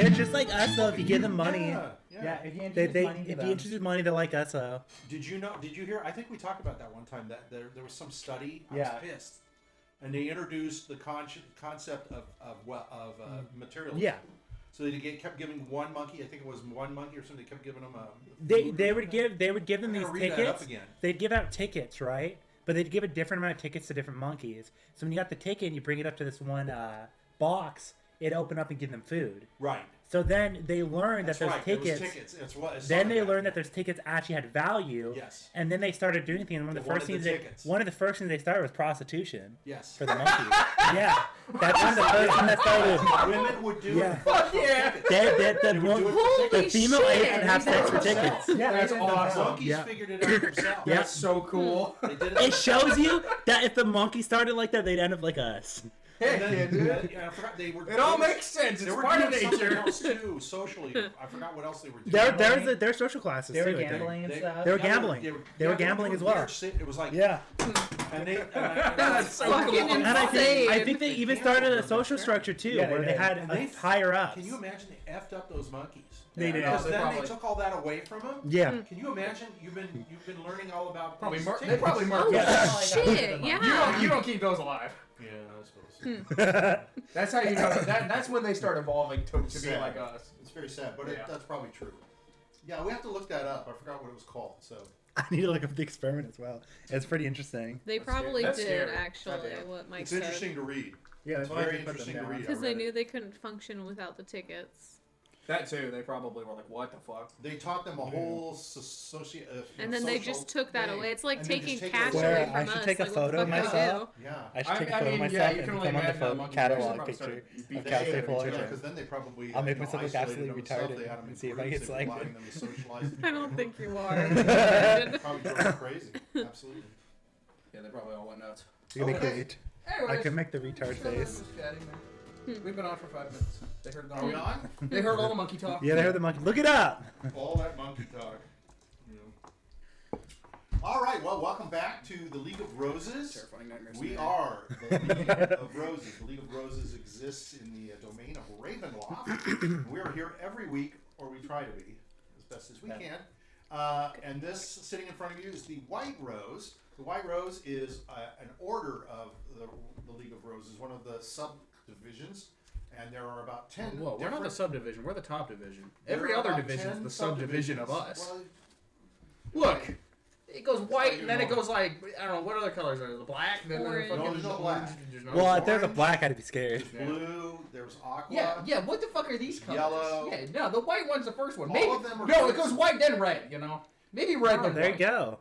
They're just like us, though. If you give them money, Yeah. If you introduce money, they're like us, though. Did you hear? I think we talked about that one time. That there was some study. I Yeah. was pissed, and they introduced the concept of materialism. Yeah. So they kept giving one monkey. I think it was one monkey or something. They kept giving them a. They would give them these read that up tickets. again. They'd give out tickets, right? But they'd give a different amount of tickets to different monkeys. So when you got the ticket and you bring it up to this one box, it'd open up and give them food. Right. So then they learned That's that those right. tickets. It was tickets. Then they learned that those tickets actually had value. Yes. And then they started doing things. And one of the first things they started was prostitution. Yes. For the monkeys. Yeah. That's one of the first things that started. Women would do Yeah. it for tickets. The female apes would have sex for tickets. Yeah, That's The awesome. monkeys figured it out themselves. Yeah. That's so cool. They did It shows you that if the monkeys started like that, they'd end up like us. Hey, And dude. then, I forgot they were. It all makes sense. They It's were part of doing something nature. else too, socially. I forgot what else they were doing. There's social classes They were too. I think. gambling and stuff. They were gambling. They were gambling as well. It was like Yeah. and they. That's so Fucking cool. And insane. I think they even started a social structure too, Yeah, they where they did. had And higher ups. Can you imagine they effed up those monkeys? They did. Because They then probably- they took all that away from them. Yeah. Can you imagine? You've been learning all about Probably these they tickets. probably Oh, murdered. Yeah. shit, yeah. You don't keep those alive. Yeah, I suppose. That's how you know that's when they start evolving to be Sad. like us. It's very sad, but Yeah. that's probably true. Yeah, we have to look that up. I forgot what it was called. So I need to look up the experiment as well. It's pretty interesting. They That's probably scary. That's did scary. actually Goddamn. what Mike it's said. interesting to read. Yeah, It's very interesting to read. Because I they read knew it. they couldn't function without the tickets. That too. They probably were like, "What the fuck?" They taught them a whole And then they just took that away. It's like and then taking just take it cash away. away Where from I us. should take a Like, what photo the of fuck do we myself. Yeah. I should take a photo of yeah, myself you and can become only on the imagine how photo monkey catalog probably picture started of beating Cal the shit out of Staple each Orchard. other. because then they probably I'll make myself look isolated absolutely themselves. retarded They had them in and see if I groups. can They were select allowing it. them to socialize. I don't think you are. Probably drove them crazy. Absolutely. Yeah, they probably all went nuts. You can make Okay. the I can make the retard face. We've been on for 5 minutes. They heard Are we all. on? They heard all the monkey talk. Yeah, they heard the monkey. Look it up. All that monkey talk. You know. All right. Well, welcome back to the League of Roses. Terrifying nightmares. We are the League of Roses. The League of Roses exists in the domain of Ravenloft. We are here every week, or we try to be, as best as we can. And this sitting in front of you is the White Rose. The White Rose is an order of the League of Roses, one of the subdivisions. And there are about 10 Whoa, we're not the different- subdivision. We're the top division. there Every are other about division is 10 the subdivision of subdivisions. us. Well, Look, it goes white, and then it goes like I don't know what other colors are there. The black, then Orange. fucking No, there's no black. There's no Well, if there's a orange. black, I'd be scared. There's blue, there's aqua. yeah. What the fuck are these colors? Yellow. Yeah, no, the white one's the first one. All Maybe of them are no, good. it goes white then red. You know, maybe red Oh, then there you white. go.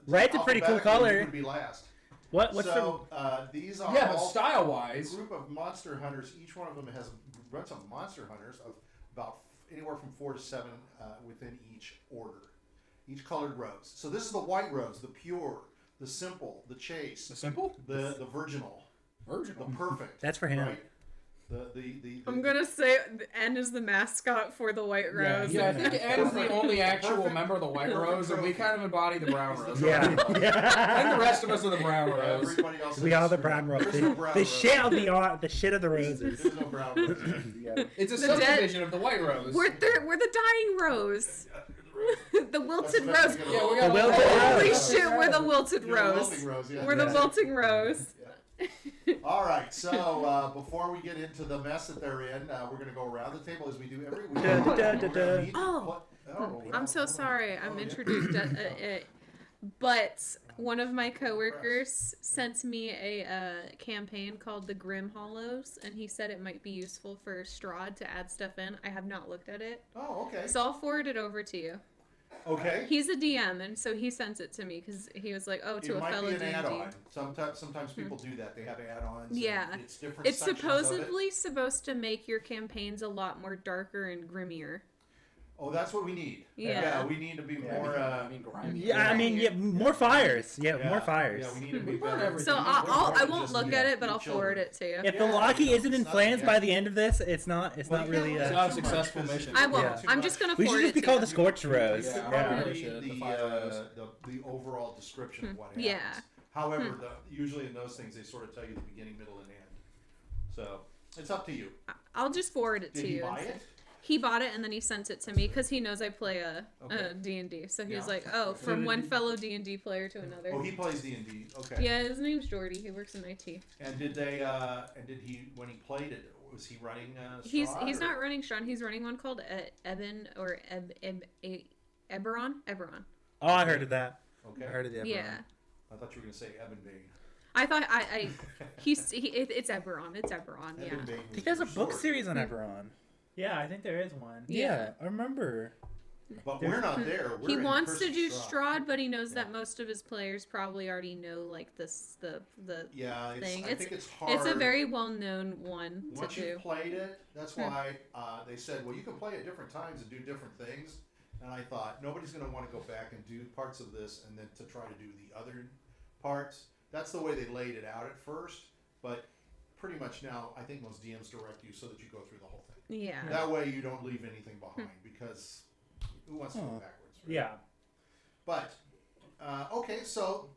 Red's a pretty cool Alphabetically, color. you would be last. What's so, these are Yeah, but all style a wise, group of monster hunters. Each one of them has runs of monster hunters of about anywhere from 4 to 7 within each order, each colored rose. So this is the white rose, the pure, the simple, the chaste, the simple, the virginal, the virginal. perfect. That's for him. Right? The I'm gonna say N is the mascot for the White Rose. Yeah, I think Ed's the only actual Perfect- member of the white perfect rose, and we trophy. kind of embody the brown rose. Yeah. And the rest of us are the brown rose. Everybody else We is are the screwed brown up. rose. There's no brown The rose. shit of the shit of the roses. There's no brown rose. It's a The subdivision of the white rose. We're the dying rose. The wilted That's rose. the best Yeah, we The got wilted Holy rose. shit, we're the wilted You're the rose. wilting rose, yeah. We're the Yeah. wilting rose. All right, so before we get into the mess that they're in, we're going to go around the table as we do every week. Da, da, da, We're da, gonna da. meet- Oh. I'm so sorry. I'm introduced. But one of my coworkers sent me a campaign called the Grim Hollows, and he said it might be useful for Strad to add stuff in. I have not looked at it, Oh, okay. so I'll forward it over to you. Okay. He's a DM, and so he sent it to me because he was like, "Oh, to It a might fellow be an D&D." add-on. Sometimes people do that. They have add-ons. and Yeah. It's different. It's sections of it. supposedly supposed to make your campaigns a lot more darker and grimmier. Oh, that's what we need. Yeah. we need to be Yeah, more. I mean, grimy. Yeah, I mean, yeah, more fires. Yeah, more fires. Yeah, we need to be We burn better. everything. So We're I probably won't just, look at it, but I'll children. forward it to you. If the Yeah, Locky isn't it's inflamed not- by the end of this, it's not Well, you really. can't It's look not a at it too much successful 'cause mission. I won't. Yeah. I'm just gonna We should forward just it be to called you. the Scorched Rose. It's Yeah. probably Yeah. the fire rose. the overall description of what happens. Yeah. However, usually in those things they sort of tell you the beginning, middle, and end. So It's up to you. I'll just forward it Did to he you. buy instead. it? He bought it and then he sent it to me because he knows I play a D&D. So he was like, "Oh, from one fellow D&D player to another." Oh, he plays D&D. Okay. Yeah, his name's Jordy. He works in IT. And did they? And did he? When he played it, was he running? He's Strahd, not running Strahd. He's running one called Eben or Eberron. Eberron. Oh, I heard of that. Okay. I heard of that. Yeah. I thought you were going to say Ebenbane. I thought it's Eberron. It's Eberron. Yeah. Ebenbane I think there's a book series on Hmm. Eberron. Yeah, I think there is one. Yeah, I remember. But we're not there. We're He in wants to Curse do of Strahd, but he knows that most of his players probably already know like the Yeah, thing. I think it's hard. It's a very well known one Once to do. you've played it, that's why they said, well, you can play at different times and do different things. And I thought, nobody's going to want to go back and do parts of this and then to try to do the other parts. That's the way they laid it out at first. But pretty much now, I think most DMs direct you so that you go through the whole thing. Yeah. That way you don't leave anything behind because who wants to go backwards? Right? Yeah. But, okay, so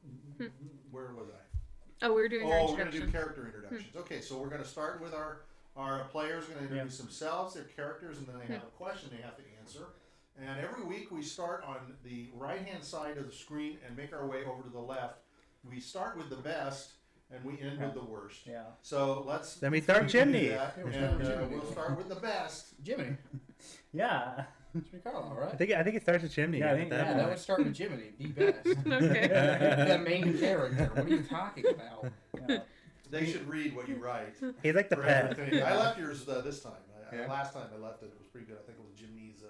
where was I? Oh, we're doing your Oh, we're going to introduction. do character introductions. Okay, so we're going to start with our players are going to introduce themselves, their characters, and then they have a question they have to answer. And every week we start on the right-hand side of the screen and make our way over to the left. We start with the best, and we end with the worst. Yeah. So let's... Then we start Jiminy. And we'll start with the best. Jiminy. Yeah. Jiminy Carlyle, right? I think it starts with Jiminy. Yeah, I think- at Yeah, that that point. would start with Jiminy, the best. Okay. The main character. What are you talking about? Yeah. They should read what you write. He's like the For pet. everything. I left yours this time. Yeah. Last time I left it, it was pretty good. I think it was Jiminy's...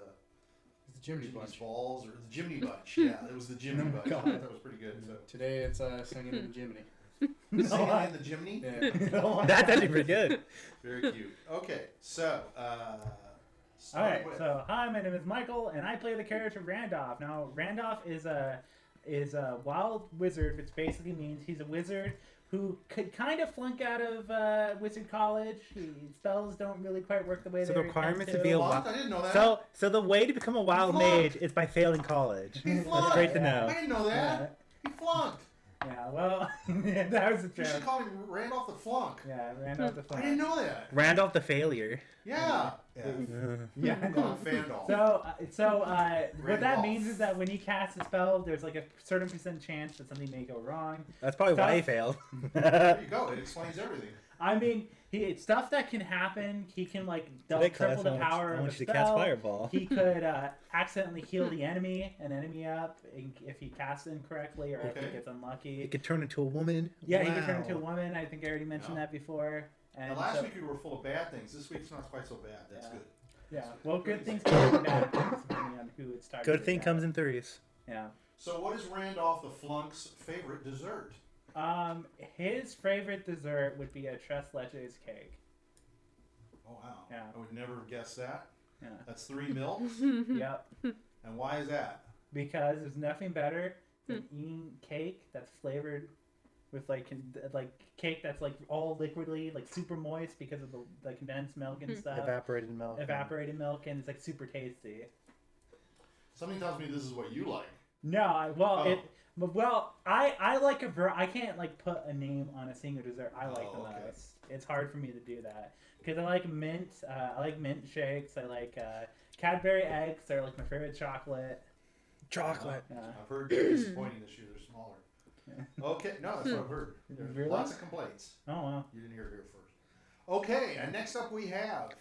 It's the Jiminy Jiminy's Bunch. balls or the Jiminy Bunch. Yeah, it was the Jiminy Bunch. God. That was pretty good. So. Today it's singing in the Jiminy. Singing in the Jiminy? Yeah. That's actually pretty good. Very cute. Okay, so All start right. with- So, hi, my name is Michael, and I play the character Randolph. Now, Randolph is a wild wizard, which basically means he's a wizard who could kind of flunk out of wizard college. His spells don't really quite work the way So they're the requirement intended to be a Flunked? wild... I didn't know that. So the way to become a wild Flunked. mage is by failing college. He That's flunked. great to I know. didn't know that. He flunked. Yeah, well, that was a You should joke. call him Randolph the Flunk. Yeah, Randolph the I Flunk. didn't know that. Randolph the Failure. Yeah. Yeah. Call him Fandolph. So what that Randolph. means is that when you cast a spell, there's like a certain % chance that something may go wrong. That's probably why he Stuff- failed. There you go. It explains everything. I mean, stuff that can happen. He can like double, Today, class, triple the power I of want a you to cast spell. Fireball. He could accidentally heal an enemy up if he casts incorrectly or if Okay. he gets unlucky. He could turn into a woman. Yeah, he could turn Wow. into a woman. I think I already mentioned Yeah. that before. And Now, last so- week we were full of bad things. This week's not quite so bad. That's Yeah. good. yeah, well, good things come from bad things depending on who it's targeted. Good thing at. comes in threes. Yeah. So, what is Randolph the Flunk's favorite dessert? His favorite dessert would be a tres leches cake. Oh wow! Yeah. I would never have guessed that. Yeah. That's 3 milks. Yep. And why is that? Because there's nothing better than eating cake that's flavored with like cake that's like all liquidly like super moist because of the condensed milk and stuff. Evaporated milk. Evaporated milk, and it's like super tasty. Something tells me this is what you like. No, I like I can't like put a name on a single dessert I like the Oh, okay. most. It's hard for me to do that because I like mint. I like mint shakes. I like Cadbury eggs. They're like my favorite chocolate. Chocolate. Yeah. I've heard they're disappointing this year. They're smaller. Yeah. Okay, no, that's what I've heard. There's Really? lots of complaints. Oh wow. You didn't hear it here first. Okay, and next up we have.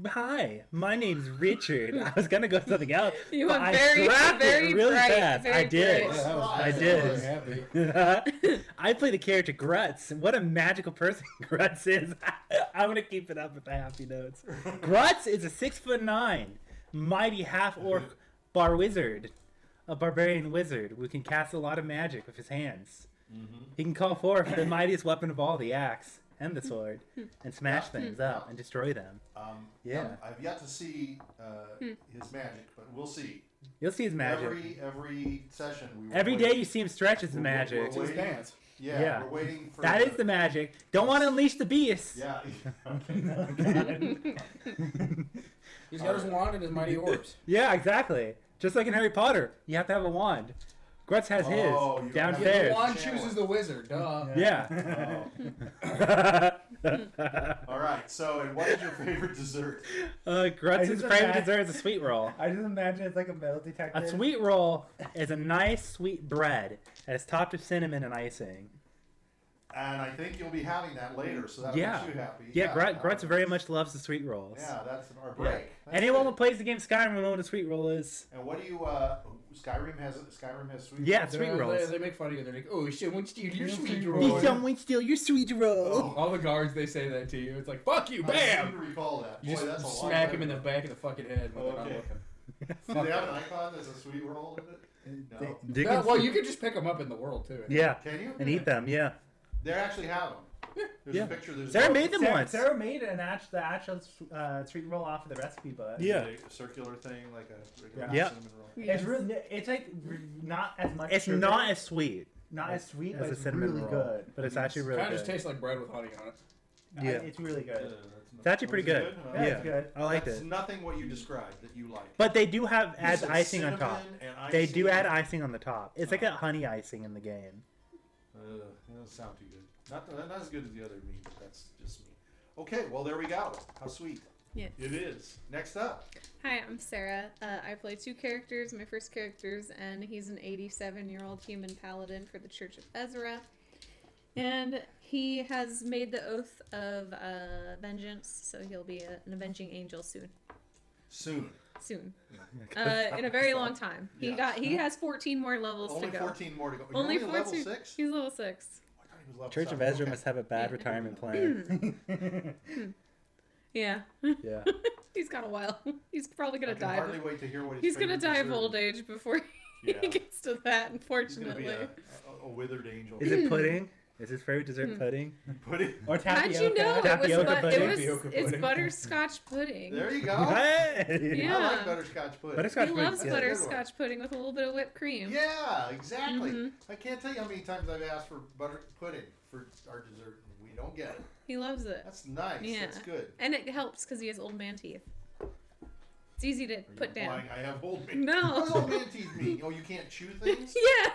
Hi, my name's Richard. I was gonna go with something else. You but went I very, scrapped very it really bright, fast. very I did. bright. Yeah, that was I nice. did. I was happy. I play the character Grutz. What a magical person Grutz is. I'm gonna keep it up with the happy notes. Grutz is a 6'9", mighty half-orc bar wizard. A barbarian wizard who can cast a lot of magic with his hands. He can call forth the mightiest weapon of all, the axe and the sword, and smash things up and destroy them. Yeah. I've yet to see his magic, but we'll see. You'll see his magic. Every session. Every day you see him stretch his We're- magic. we're It's his waiting. pants. Yeah, Yeah. we're waiting for. That is the magic. Don't want to unleash the beast. Yeah. He's got his wand and his mighty orbs. Yeah, exactly. Just like in Harry Potter, you have to have a wand. Grutz has Oh, you don't his have downstairs. The wand Channel chooses it. the wizard. Duh. Yeah. All right. So, and what is your favorite dessert? Grutz's just favorite imagine- dessert is a sweet roll. I just imagine it's like a metal detector. A sweet roll is a nice sweet bread that is topped with cinnamon and icing. And I think you'll be having that later, so that Yeah. makes you happy. Yeah, Grutz very much loves the sweet rolls. Yeah, that's our break. That's Anyone good. who plays the game Skyrim will know what a sweet roll is. And what do you? Skyrim has sweet. Yeah, rolls? sweet They- rolls. They make fun of you. They're like, "Oh, someone steal your sweet Did roll." someone steal your sweet roll? Oh, All the guards, they say that to you. It's like, "Fuck you, I bam!" seem to recall that. You Boy, that's a just long smack time him in the ago. back of the fucking head when they're not Okay. looking. Do they have an icon that's a sweet roll in it? No. You Yeah, can- well, you can just pick them up in the world too. yeah, Can you? and eat them. Yeah, They actually have them. There's Yeah. a picture. There's Sarah a- made them Sarah, once. Sarah made the actual sweet roll off of the recipe book. Yeah. A circular thing like a regular Yeah. cinnamon roll. It's really, it's like not as much. It's sugar, not as sweet not as sweet, as but a it's cinnamon really roll, good. but it's actually really Kind of just good. tastes like bread with honey on it. Yeah. It's really good. It's actually pretty Was it good. Oh, Yeah, Yeah. it's good. I liked That's it. nothing what you described that you like. But they do have You add said icing on top. cinnamon and They do icing. add icing on the top. It's like a honey icing in the game. It doesn't sound too good. Not as good as the other meat, but that's just me. Okay, well there we go. How sweet. Yes. It is. Next up. Hi, I'm Sarah. I play two characters. My first character's and he's an 87-year-old human paladin for the Church of Ezra. And he has made the oath of vengeance, so he'll be an avenging angel soon. Soon. Soon. In a very long time. Yeah. He has 14 more levels Only to go. 14 more to go. Only You're level 14. 6? He's level 6. I thought he was level Church of 7. Ezra Okay. must have a bad Yeah. retirement plan. Yeah. Yeah. He's got a while. He's probably I gonna can die. hardly wait to hear what He's gonna die of dessert old age before Yeah. he gets to that, He's gonna be unfortunately. a withered angel. Is it pudding? Is his favorite dessert pudding? Pudding. Or How'd tapioca. you know Tapioca pudding. it's pudding. butterscotch pudding? There you go. Hey! Yeah. I like butterscotch pudding. Butterscotch He pudding. loves Yeah. butterscotch pudding with a little bit of whipped cream. Yeah, exactly. Mhm. I can't tell you how many times I've asked for butter pudding for our dessert and we don't get it. He loves it. That's nice. Yeah. That's good. And it helps because he has old man teeth. It's easy to Are you put down. implying I have old man. What does No. old man teeth mean? Oh, you can't chew things? Yeah.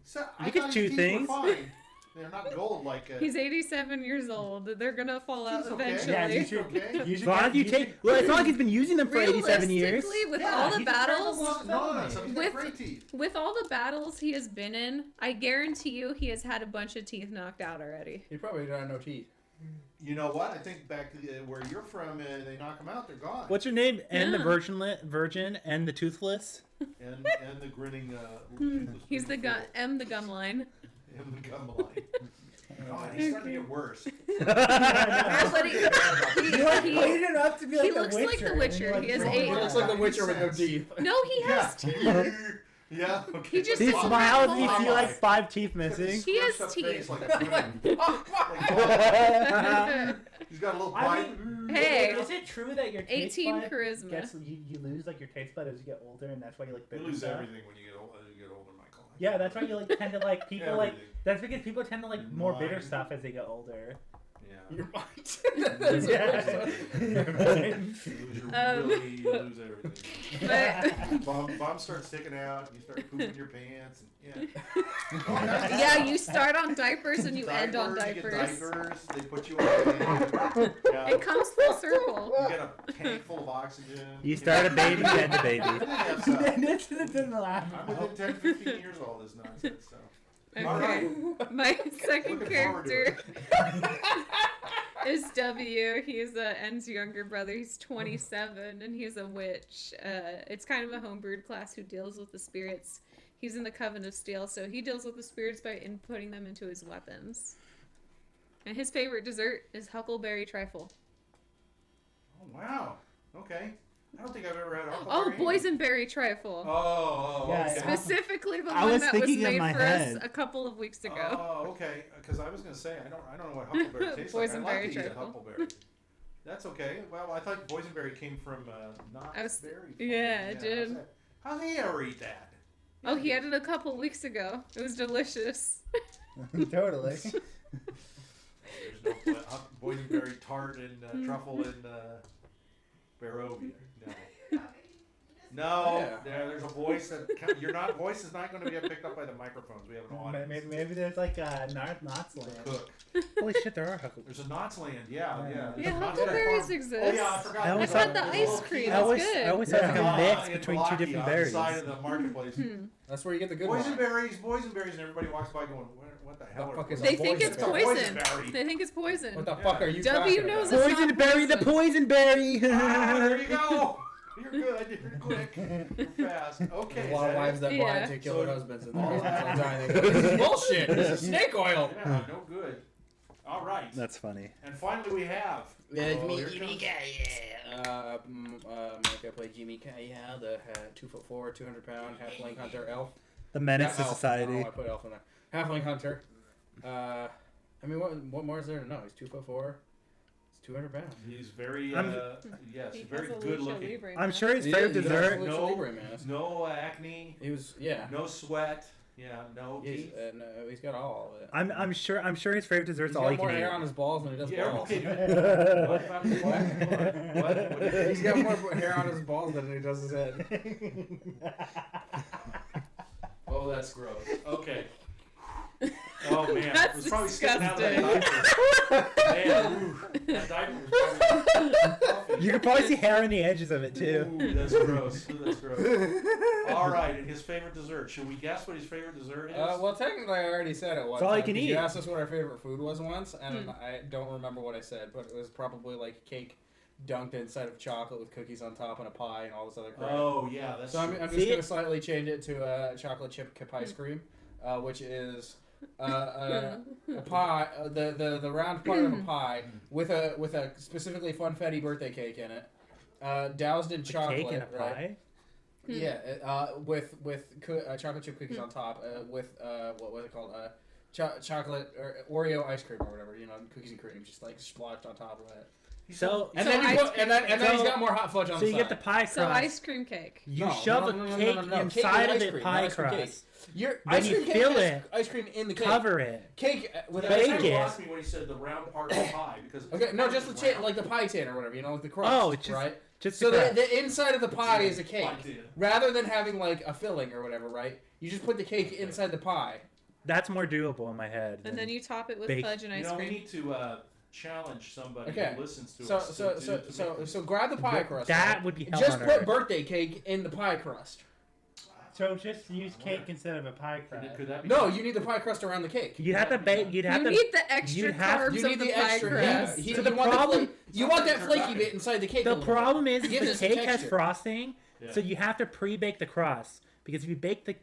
So, I You can thought chew his teeth things. Were fine. They're not gold like He's 87 years old. They're gonna fall out He's okay. eventually. Yeah, you He's should. okay. You should As long as you take, well, as long as he's been using them for 87 years. Realistically, with Yeah, all the he's a terrible battles, No, so he's got With- great teeth. with all the battles he has been in, I guarantee you he has had a bunch of teeth knocked out already. He probably don't have no teeth. You know what? I think back where you're from, they knock them out. They're gone. What's your name? And the Yeah. virgin and the toothless. And the grinning. Toothless He's the grinning gun, the gum line. fool. And the gum line. God, he's starting to get worse. But he Wait enough to be like he the looks Witcher. like the and Witcher. you're like, He has "Oh, eight- He yeah." looks like the Witcher with no Makes teeth. no, he has teeth. Yeah. Okay. He just He He's smiles and you Popeye. see like 5 teeth missing. He has Scrunched up teeth. face like a twin. He's got a little I pipe. Hey. is it true that your taste 18 bud charisma. gets you lose like your taste bud as you get older, and that's why you like You bitter lose stuff? everything when you get older, Michael. Yeah, that's why you like tend to like people like. Everything. That's because people tend to like more bitter Mind. stuff as they get older. Yeah. Your mind. That's Yeah. You lose your willy, you lose everything. But Bomb starts sticking out, you start pooping your pants, and yeah, you start on diapers and you end on You get diapers. diapers, they put you on yeah. It comes full circle. You get a tank full of oxygen. You start a baby, you end a baby. That's, This doesn't laugh. I'm within 10, 15 years of all this nonsense, so. All Okay. right. My second Looking forward to character is W. He's N's younger brother. He's 27 and he's a witch. It's kind of a homebrewed class who deals with the spirits. He's in the Coven of Steel, so he deals with the spirits by inputting them into his weapons. And his favorite dessert is huckleberry trifle. Oh, wow. Okay. I don't think I've ever had Oh, huckleberry. boysenberry trifle. Oh, Yeah, okay. yeah. Specifically the I one was that was thinking in made my for head. us a couple of weeks ago. Oh, okay. Because I was gonna say I don't know what huckleberry tastes like. I like Boysenberry to eat a trifle. huckleberry. That's okay. Well, I thought boysenberry came from not I was- berry. yeah, it did. How'd he ever eat that? Oh, he had it a couple weeks ago. It was delicious. Totally. There's no boysenberry tart and truffle and Barovia. No. No, Yeah. there's a boysenberry voice that voice is not going to be picked up by the microphones. We have an audience. Maybe there's like a Knots Land. Cook. Holy shit, there are Huckleberries. There's a Knots Land. Yeah. Yeah, Knots huckleberries Farm. exist. Oh yeah, I forgot. I I've always had the thought- ice cream. I It's always good. thought it was like a mix in between two Blocky, different on the berries. side of the marketplace. That's where you get the good one. Boysenberries, and everybody walks by going, what the hell? fuck is They that? think it's poison. Boysenberry. They think it's poison. What the fuck are you W talking knows about? it's not Poisonberry, the poisonberry. There you go. You're good. You're quick. You're fast. Okay. There's a lot of wives that Yeah. blind to kill their So- husbands and their husbands don't die. They go, this is bullshit. This is snake oil. Yeah, no good. All right. That's funny. And finally we have. It's me, here Jiminy comes- Carlyle. I'm gonna play Jiminy Carlyle, the 2'4", 200-pound halfling hunter elf. The menace to Elf. society. Oh, I put elf in there. Halfling hunter. I mean, what more is there to know? He's 2'4". He's 200 pounds. He's very, I'm- yes, He very has a good Lucha looking. Libre I'm mask. sure his favorite dessert. No- Libre mask. No acne, He was, yeah. no sweat. Yeah, no He's, teeth. no, he's got all of it. I'm sure his favorite dessert's He's all got he more can hair eat. on his balls than he does Yeah, balls. okay. What about his what? He's got more hair on his balls than he does his head. Oh, that's gross. Okay. Oh man, That's it was probably sticking out of that diaper. Man, ooh, that diaper was probably. You can probably see hair on the edges of it too. Ooh, that's gross. Ooh, that's gross. All right, and his favorite dessert. Should we guess what his favorite dessert is? Well, technically, I already said it once. It's all you can You eat. asked us what our favorite food was once, and I don't remember what I said, but it was probably like cake dunked inside of chocolate with cookies on top and a pie and all this other crap. Oh yeah, that's. So I'm true. just See going to it? slightly change it to chocolate chip ice cream, which is a pie, the round part of a pie with a specifically funfetti birthday cake in it, doused in chocolate. Cake and a right? pie. Yeah, with chocolate chip cookies on top, with what was it called? Chocolate or Oreo ice cream or whatever. You know, cookies and cream, just like splashed on top of it. So And So then ice you put, cream and then he's cake. got more hot fudge on So the you side. get the pie crust. So ice cream cake. You No, shove no, a no, cake no, no. Cake inside is of ice the cream, pie not ice cream cake. crust. Your Then ice you cream cake fill has it, ice cream in the cake. Cover it. Cake with Bake That's it. what lost me when he said the round part of the pie because. Okay, no, just the tin, like the pie tin or whatever, you know, like the crust. Oh, it's just- right. Just So the crust. the inside of the pie is a cake, Pie tin. rather than having like a filling or whatever, right? You just put the cake inside the pie. That's more doable in my head. And then you top it with Bake. fudge and You ice know, we cream. need to challenge somebody Okay. who listens to So us. so grab the pie crust. that right? would be hell Just on put earth. birthday cake in the pie crust. So just use cake instead of a pie crust. Could that be? No, you need the pie crust around the cake. You'd have to bake. You'd have You to. need the extra you'd have- carbs You need of the, the pie extra. crust. Yeah, So the you want problem- you want that Something flaky turducken. bit inside the cake. a The little bit. problem is Give the it some cake has texture. frosting, Yeah. so you have to pre-bake the crust. Because if you bake the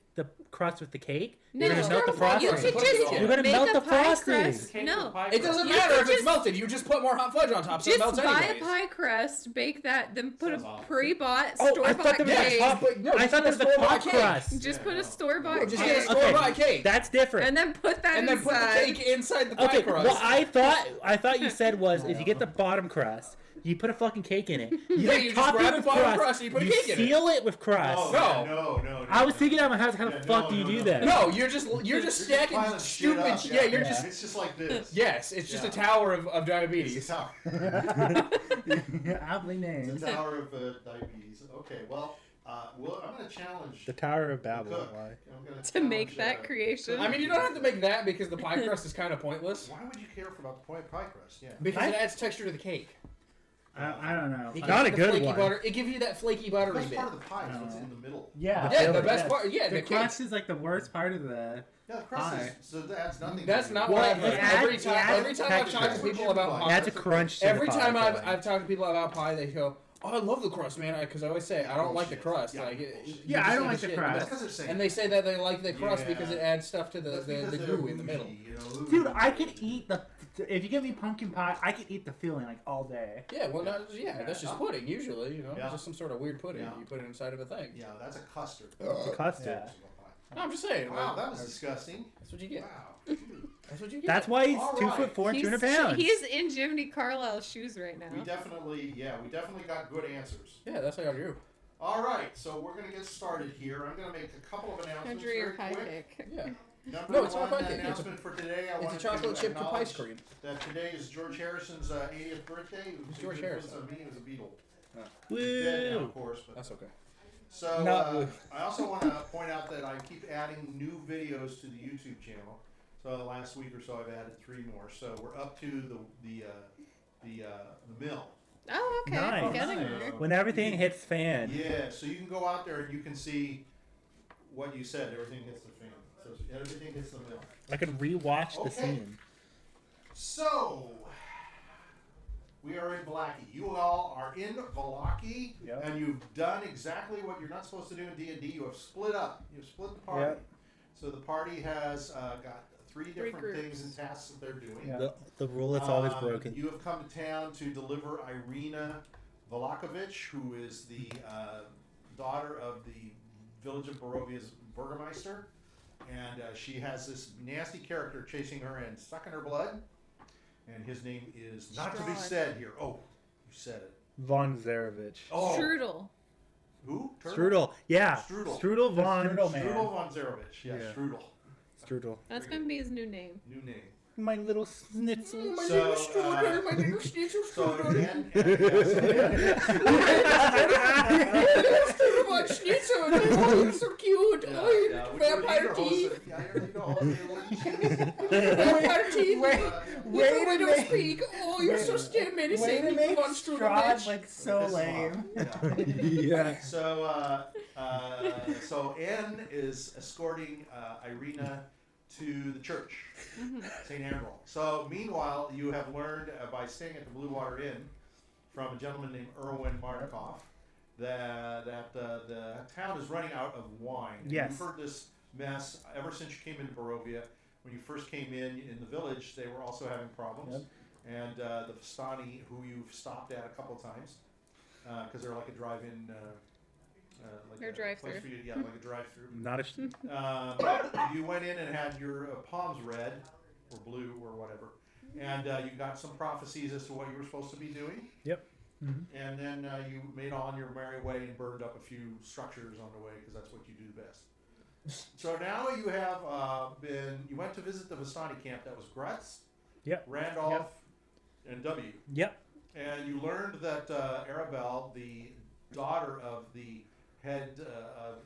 crust with the cake, No, you're gonna melt the you frosting. could Put it just on. You're gonna make melt a the pie frosting. crust. Cake No. with pie It doesn't You matter could if it's just- melted. You just put more hot fudge on top, so it Just melts buy anyways. a pie crust, bake that, then put Sounds a awful. pre-bought Oh, I store-bought thought there was a cake. top. But no, I just thought there was a store-bought top cake. crust. Just put Yeah, a store-bought No, just cake. get a store-bought cake. That's different. And then put that And then put the inside. cake inside the pie Okay, crust. what I thought you said was if you get the bottom crust, you put a fucking cake in it. You Yeah, then you just top grab it the with bottom crust. crust and you put a cake in it. seal it with crust. No, No. no. I was thinking out of my house, how the Yeah, fuck no, do you no, do no. that? No, you're just stacking piling shit stupid. up, Yeah, you're just. It's just like this. Yes, it's just a Yeah. tower of It's diabetes. a tower. Aptly named. It's a tower of diabetes. Okay, well, I'm going to challenge The Tower of the Babel. cook. Why? I'm gonna To make challenge, that creation. I mean, you don't have to make that because the pie crust is kind of pointless. Why would you care for about the pie crust? Yeah. Because I- it adds texture to the cake. I don't know. It Not gives a you the good flaky one. butter. It gives you that flaky The buttery best bit. part of the pie is what's in the middle. Yeah. Yeah, the feel best it. part. Yeah, The the cake. crust is like the worst part of the. Yeah, the crust Pie. is, so that's nothing. That's to not do. what Well, I've heard. it adds- Every it time adds I've talked to people about It pie, That's a crunch. To every the pie, time I feel I've like. talked to people about pie, they go, "Oh, I love the crust, man," because I always say I don't like the crust. Yeah, Like, bullshit. you Yeah, just I don't eat like the shit. crust. That's because they're saying. And they say that they like the crust Yeah. because it adds stuff to That's the because they're goo in the middle. bougie, you know, Dude, I could eat the. If you give me pumpkin pie, I could eat the filling like all day. Yeah, well, that's just pudding usually. You know, Yeah. it's just some sort of weird pudding. Yeah. You put it inside of a thing. Yeah, that's a custard. The custard. Yeah. No, I'm just saying. Wow, like, that was disgusting. that's what you get. Wow. That's what you get. That's why he's All 2'4" and He's- 200 pounds. He's in Jiminy Carlyle's shoes right now. We definitely got good answers. Yeah, that's how I do. All right, so we're gonna get started here. I'm gonna make a couple of announcements Andrew, your very pie quick. cake. Yeah, Number No, it's one not pie cake. It's a- announcement for today. I it's a wanted chocolate to chip chip acknowledge ice cream. that today is George Harrison's 80th birthday. Who's George He Harrison? was a Beatle. He's dead now, Woo! of course, but That's okay. So Not really. I also want to point out that I keep adding new videos to the YouTube channel. So the last week or so, I've added 3 more. So we're up to the mill. Oh, okay. Nice. I'm getting Nice. there. When everything hits fan. Yeah, so you can go out there and you can see what you said. Everything hits the fan. So everything hits the mill. I could rewatch the Okay. scene. So we are in Valaki. You all are in Valaki, Yep. and you've done exactly what you're not supposed to do in D&D. You have split up. You've split the party. Yep. So the party has got 3 different groups. things and tasks that they're doing. Yeah. The rule that's always broken. You have come to town to deliver Ireena Valakovich, who is the daughter of the village of Barovia's burgomaster. And she has this nasty character chasing her and sucking her blood. And his name is not to be Strahd. said here. Oh, you said it. Von Zarevich. Oh, Strudel. who? Turtle? Strudel. Yeah. Strudel. Strudel von. Strudel man. Strudel von Zarevich. Yeah, Yeah. Strudel. Strudel. That's going to be his new name. New name. My little schnitzel. My So, little Strudel, my little schnitzel So Strudel. again, Strudel von Schnitzel. Oh, you're so cute. Oh, vampire teeth. Vampire teeth. Wait I a don't minute. speak. Oh, you're so still menacing. Way to make Von Strudel, Strahd bitch. like so lame. Yeah. So Anne is escorting Ireena to the church, St. Andral. So meanwhile, you have learned by staying at the Blue Water Inn from a gentleman named Erwin Markov that the town is running out of wine. And Yes. You've heard this mess ever since you came into Barovia. When you first came in the village, they were also having problems. Yep. And the Vistani, who you've stopped at a couple times, because they're like a drive-in, like They're a drive-through. place for you, yeah, like a drive-through. Not a. You went in and had your palms red or blue or whatever, and you got some prophecies as to what you were supposed to be doing. Yep. And then you made on your merry way and burned up a few structures on the way because that's what you do best. So now you have you went to visit the Vistani camp. That was Grutz, Yep. Randolph, and W. Yep. And you learned that Arabelle, the daughter of the head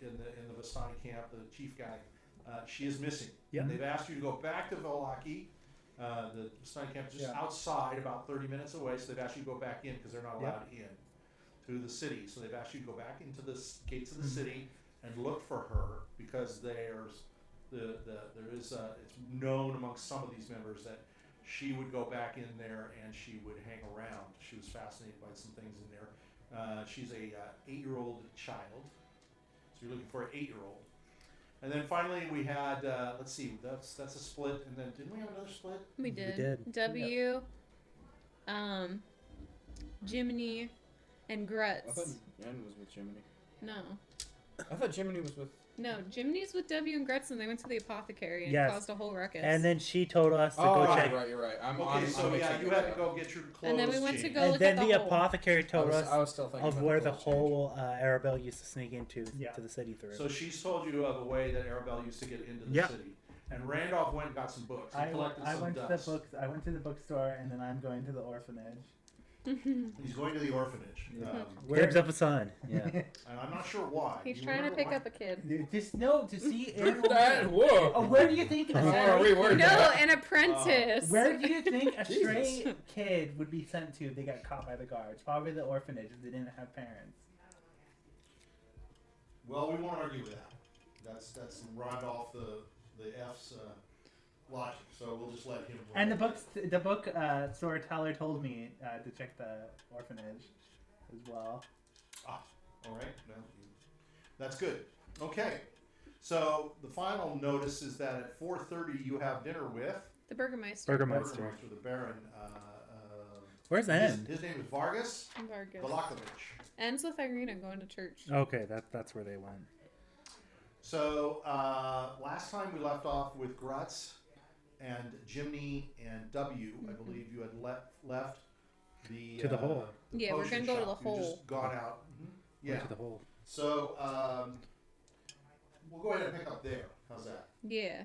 in the Vistani camp, the chief guy, she is missing. Yeah. And they've asked you to go back to Valaki. The Vistani camp is just Yeah. outside, about 30 minutes away. So they've asked you to go back in because they're not allowed in to the city. So they've asked you to go back into the gates of the city and look for her because there's it's known amongst some of these members that she would go back in there and she would hang around. She was fascinated by some things in there. She's a 8-year-old child, so you're looking for an 8-year-old. And then finally we had let's see, that's a split. And then didn't we have another split? We did. did. W, Jiminy, and I thought Grutz. Jen was with Jiminy. No. I thought Jiminy was with. No, Jiminy's with W and Grutz, and they went to the apothecary and Yes. caused a whole ruckus. And then she told us to Oh, go check. right, you're right. Okay, so I'm yeah, mixing you it had to up. go get your clothes And then we went to changed. go And look then at the the hole. apothecary told I us was still thinking of about where the the clothes whole Arabelle used to sneak into Yeah. to the city through. So she's told you of a way that Arabelle used to get into the Yeah. city. And Randolph went and got some books. He I collected some went dust. to the books. I went to the bookstore, and then I'm going to the orphanage. He's going to the orphanage. Cribs of a son. Yeah. And I'm not sure why. He's You trying to remember pick why? up a kid. Dude, just no to see That, whoa. Oh, where do you think a Oh, stray, reword No, that. an apprentice. where do you think a stray Jesus. kid would be sent to if they got caught by the guards? Probably the orphanage if they didn't have parents. Well, we won't argue with that. That's Randolph the F's logic. So we'll just let him. And the book storyteller told me to check the orphanage as well. Ah, all right. No, that's good. Okay. So the final notice is that at 4:30 you have dinner with The Burgermeister. Burgermeister. the Baron. Where's the end? His name is Vargas Vargas. Valakovich. Ends with Ireena going to church. Okay, that's where they went. So last time we left off with Grutz and Jiminy and W. I believe you had left the To the hole. the Yeah, we're potion gonna go to shop. the You hole. just gone out. Yeah. Went to the hole. So we'll go ahead and pick up there. How's that? Yeah.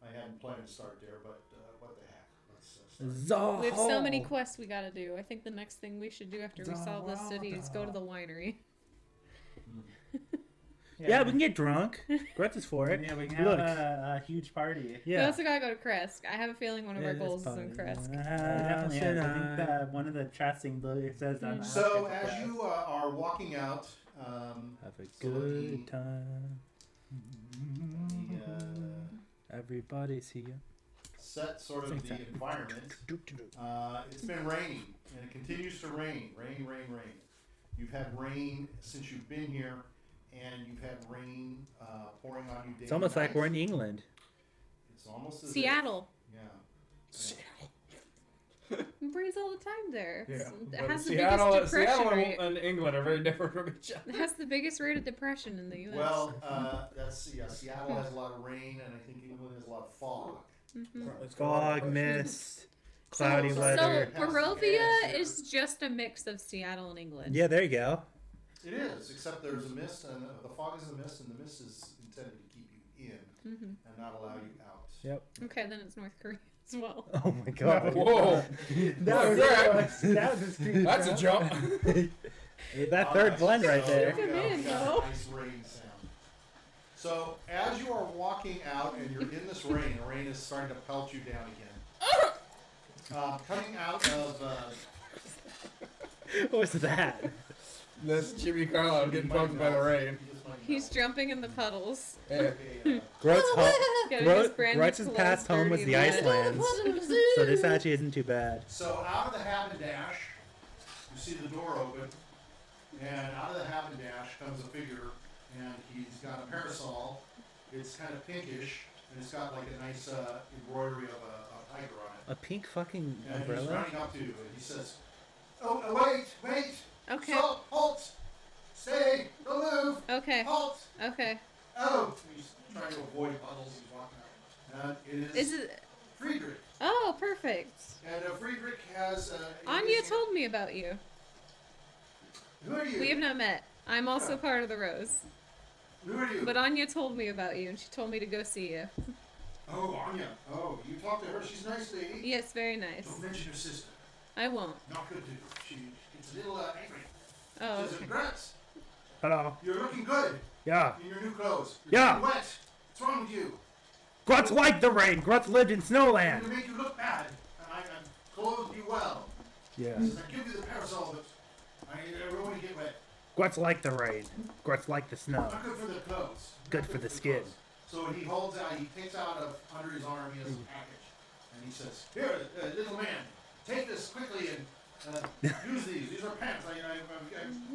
I hadn't planned to start there, but what the heck? Let's start. The We have so many hole. quests we gotta do. I think the next thing we should do after we The solve this city is go to the winery. Yeah, we can get drunk. Grutz is for it. Yeah, we can have Look. a huge party. We Yeah. also gotta go to Kresk. I have a feeling one of our goals is in Kresk. Definitely is. I think that one of the chatting literally says that. So as you are walking out, Have a So good time. the Everybody's here. set sort of the environment. It's been raining, and it continues to rain. Rain. You've had rain since you've been here, and you've had rain pouring on you day It's almost and like night. we're in England. It's almost as if- Seattle. yeah. It rains all the time there. Yeah. It has the Seattle, biggest depression Seattle rate. and England are very different from each other. It has the biggest rate of depression in the U.S. Well, Seattle has a lot of rain, and I think England has a lot of fog. Fog, mist, cloudy So- weather. So Barovia is just a mix of Seattle and England. Yeah, there you go. It is, except there's a mist, and the fog is a mist, and the mist is intended to keep you in and not allow you out. Yep. Okay, then it's North Korea as well. Oh my god. Whoa. That was a steep That's a jump. That third blend right So there. we Come go. in, We got though. a nice rain sound. So as you are walking out and you're in this rain, the rain is starting to pelt you down again. Coming out of What was that? That's Jiminy Carlyle getting poked by the rain. He's jumping in the puddles. Yeah. Grutz Getting his brand new Grutz's clothes past home was dirty the and wet. Icelands. So this actually isn't too bad. So out of the Haberdash, you see the door open, and out of the Haberdash comes a figure, and he's got a parasol. It's kind of pinkish, and it's got like a nice embroidery of a tiger on it. A pink fucking And he's umbrella? running up to you, and he says, "Oh, wait! Okay. Stop! Halt! Stay! Don't move! Okay. Halt! Okay. Oh!" He's trying to avoid puddles. He's walking out. And it Is is it? Friedrich. Oh, perfect. And Friedrich has. Anya told me about you. Who are you? We have not met. I'm also part of the Rose. Who are you? But Anya told me about you, and she told me to go see you. Oh, Anya. Oh, you talked to her. She's a nice lady. Yes, very nice. Don't mention her sister. I won't. Not good to do. She gets a little angry. Oh, Says, okay. "Grutz, Hello. you're looking good Yeah. in your new clothes. You're Yeah. getting wet. What's wrong with you? Grutz liked the rain. Grutz lived in I'm Snowland. going to make you look bad. And I clothed you well. Yeah. He says, I give you the parasol, but I don't want to get wet. Grutz liked the rain. Grutz liked the snow. Not good for the clothes. Good Not for the skin. clothes." So he holds out, he takes out of under his arm, he has a package. And he says, "Here, little man, take this quickly and use these. These are pants. I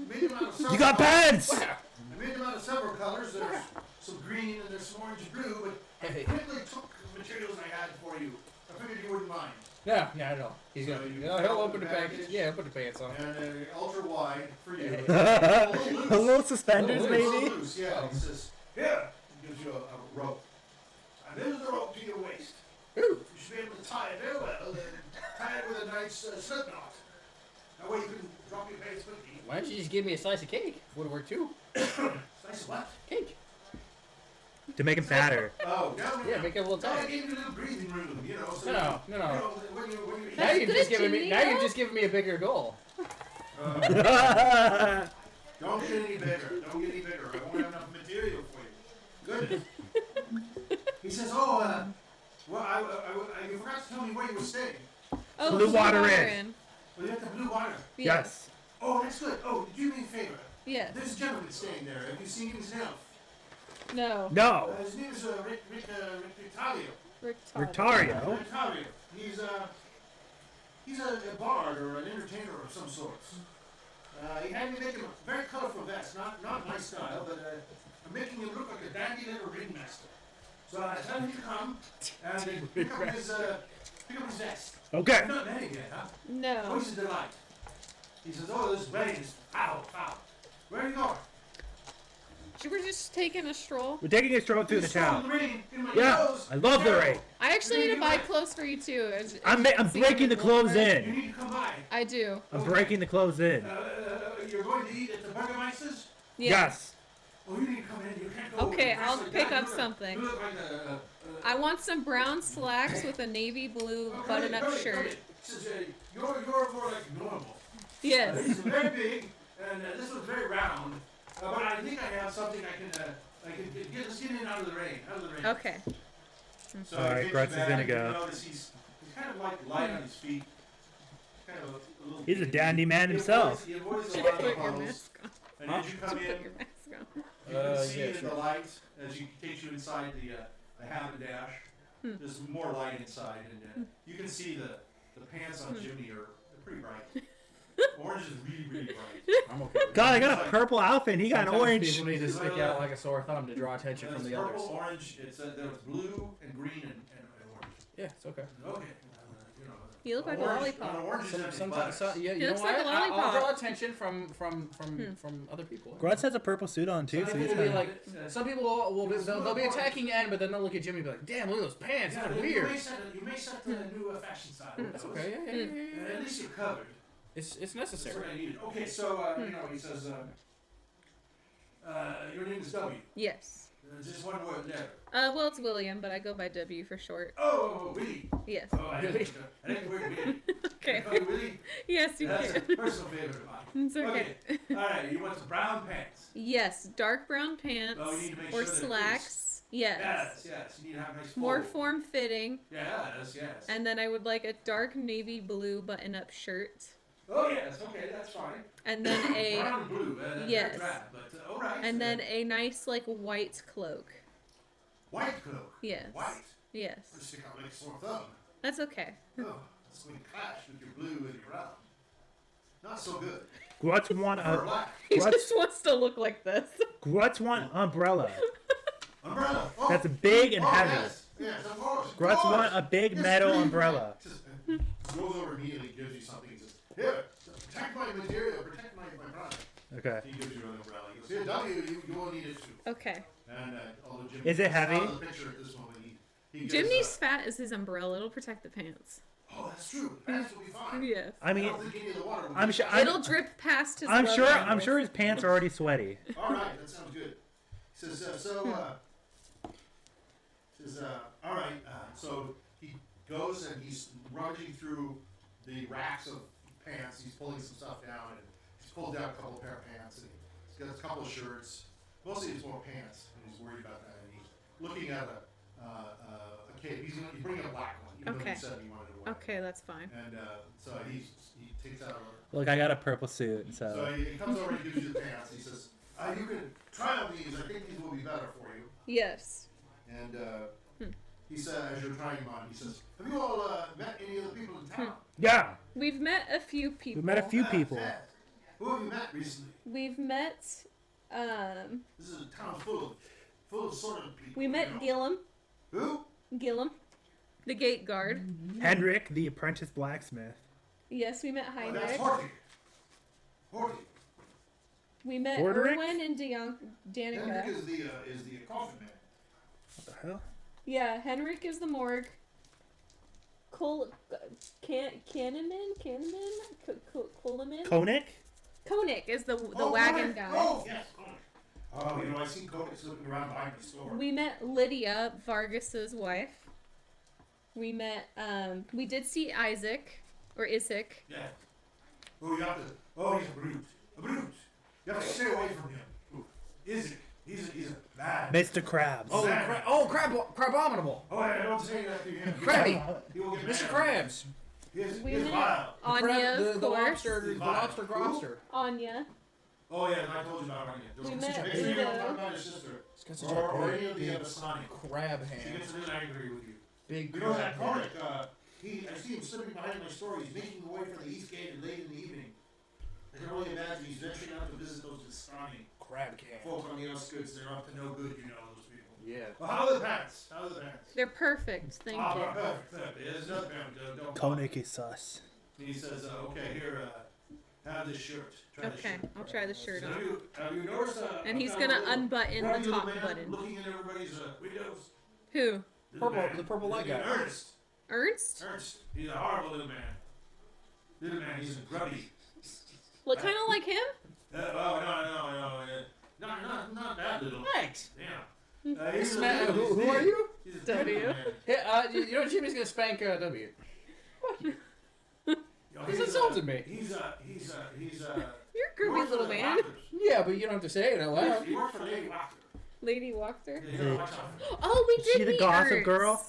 made them out of several You got colors. pants! I made them out of several colors. There's some green and there's some orange and blue, but I quickly took the materials I had for you. I figured you wouldn't mind. Yeah, I know. He's So gonna. you He'll open open the the package. package. Yeah, he'll put the pants on. And ultra wide for you. A loose. little suspenders, A A maybe? little loose, yeah. He says, "Here," he gives you a rope. And there's the rope to your waist. Ooh. You should be able to tie it very well and tie it with a nice slip knot. That way you can drop your pants quickly. Why don't you just give me a slice of cake? Would work too. Slice of what? Cake. To make him fatter. Oh, no. Yeah, make it a little No, I tight. gave you a little breathing room, you know. So No. You know, when you Now That's you've good, just given me. Jimmy, Now no? you've just given me a bigger goal. don't get any bigger. Don't get any bigger. I won't have enough material for you. Goodness. He says, "Oh, well, you forgot to tell me where you were staying. Oh, Blue Water Inn. Inn. Well, you have the blue water. Yes. Oh, that's good. Oh, do me a favor. Yes. There's a gentleman staying there. Have you seen him himself? No. No. His name is Rick Rictario. Rick Todd. Rictario. Rictario. He's a bard or an entertainer of some sorts. He had me make him a very colorful vest, not my style, but I'm making him look like a dandy little ringmaster. So I tell him to come and pick up his vest. Okay. You've not met him yet, huh? Oh, No. he's a delight. He says, "Oh, this rain is foul. Where are you going?" We're just taking a stroll. We're taking a stroll through the "You stole town. rain in my Yeah. nose. I love the rain. I actually need to buy clothes for you too. I'm breaking the clothes You in. need to come by. I do. I'm breaking the clothes in. You're going to eat at the Burgermeister's? Yeah. Yes. Oh, you need to come in. You can't go. Okay, dressed I'll like pick that. up something. You look like I want some brown slacks with a navy blue button-up shirt. Says, you're more like normal. Yes. He's very big, and this one's very round. But I think I have something I can get us in and out of the rain. Okay. So All right, he Grutz takes is you gonna back, go. You notice he's kind of like light on his feet. Kind of a little. He's a dandy man himself. He avoids a lot of Put your puddles. mask on. And as you come Put in, your mask on. you can see yeah, in sure. the light as he takes you inside the haberdash. There's more light inside, and you can see the pants on Jiminy are pretty bright. Orange is really, really bright. I'm okay. With God, I that. got a purple outfit and he got an Sometimes orange. People need to stick out like a sore thumb to draw attention from It's the purple, others. orange. There's blue and green and orange. Yeah, it's okay. Okay. You look like a Orange- lollipop. an orange is empty Sometimes, buttocks. yeah, He you know looks what? like a I'll lollipop. draw attention from other people. Grutz has a purple suit on too, Some so people he's will be kinda... like, some people will be, they'll be attacking N, but then they'll look at Jimmy and be like, damn, look at those pants, Yeah, they're you weird. may set the new fashion style. That's okay, yeah. At least you're covered. It's That's necessary. what I needed. Okay, so he says, your name is W. Yes. Just one word letter. Well, it's William, but I go by W for short. Oh, Willie. Yes. Oh, I didn't the word Willie. Okay. Can I call you Willie? Yes, you That's can. a personal favorite of mine. It's okay. All right, you want some brown pants? Yes, dark brown pants Oh, you need to make or sure they're slacks. Yes. Yes. You need to have a nice More fold. form fitting. Yes. And then I would like a dark navy blue button-up shirt. Oh, yes. Okay, that's fine. And then a Brown and blue. yes. Drab, but all right. and then a nice like white cloak. white cloak. Yes. White. Yes. Let's stick out like a sore thumb. That's okay. Oh, it's going to clash with your blue and your brown. Not so good. Grutz want Or a black. He What? just wants to look like this. Grutz want umbrella. Umbrella. Oh. That's big and heavy. Yes, of course. of Grutz course. want a big Yes, metal please. umbrella. Just goes over immediately, gives you something. He says, "Here, protect my material, protect my product." Okay. He gives you an umbrella. He goes, "Here, W, you will need it too." Okay. And although Jimmy Is it heavy? out of the picture at this moment, he gives, Jiminy's fat is his umbrella. It'll protect the pants. oh, that's true. The pants will be fine. Yes. I I mean, don't think any of the water will I'm be sure. fine. It'll drip past his. I'm glove sure. handles. I'm sure his pants are already sweaty. All right, that sounds good. He says, all right, so he goes and he's rummaging through the racks of pants. He's pulling some stuff down, and he's pulled down a couple of pair of pants, and he's got a couple of shirts. Mostly it's more pants, and he's worried about that. And he's looking at a cape. He's bringing a black one, even though Okay. he said he wanted a white. Okay, that's fine. And so he takes out a Look, I got a purple suit, so so he comes over and gives you the pants. He says, "You can try on these. I think these will be better for you." Yes. And he said, as you're trying them on, he says, "Have you all met any of the people in town?" yeah, We've met a few people. we met a few people. Who have you met recently? We've met. This is a town full of sort of people. We met you know? Gillum. Who? Gillum, the gate guard. Henrik, the apprentice blacksmith. Yes, we met Oh, that's Heinrich. Horty. Horty. We met Orderic? Erwin and Henrik Danica. is the coffin man. What the hell? Yeah, Henrik is the morgue. Canneman? Konik? Koenig is the Oh, wagon Koenig. guy. Oh, yes, Koenig. Oh, I seen Koenig slipping around behind the store. We met Lydia, Vargas's wife. We met, we did see Isaac, or Isaac. Yeah. Oh, you have to. Oh, he's a brute. A brute. You have to stay away from him. Ooh. Is it? He's a bad. Mr. Krabs. Oh, Crabominable. Oh, I don't say that to him. Crabby. He will get Mr. mad. Krabs. We He's met vile. Anya, of the course. lobster grobster. Anya. Oh, yeah, I told you about Anya. We Make met sure you Udo. don't talk about his sister. He's got such Or a any of the big other Sonic. crab She hand. gets a little angry with you. Big You know that crab Koenig, hand. I see him slipping behind my store. He's making the way for the East Gate late in the evening. I can only imagine he's venturing out to visit those Vistani Crab can. folk on the outskirts. They're up to no good, you know, those people. Yeah. Well, how are the pants? How are the pants? They're perfect, thank Ah, you. perfect. There's another pant. Don't Konik is sus. And he says, okay, here, have this shirt. Try this Okay, shirt. I'll try the shirt So on. have you noticed? And he's I've gonna got a little unbutton grubby the little top man button. Looking in everybody's windows. Who? Little man. The purple light guy. Ernest. Ernst? Ernst. He's a horrible little man. Little man, he's a grubby. Look kind of like him? No. Not that little. Thanks. Yeah. He's a Man, little- who are you? He's a W. little man. Yeah, you know Jimmy's gonna spank W. You know, He's insulted me. He's You're Groovy little man. Yeah, but you don't have to say it out loud. He works for Lady Wachter. Lady Wachter. Yeah, you gotta watch out for her. Oh, we Is did she the meet gossip Ernst. girl?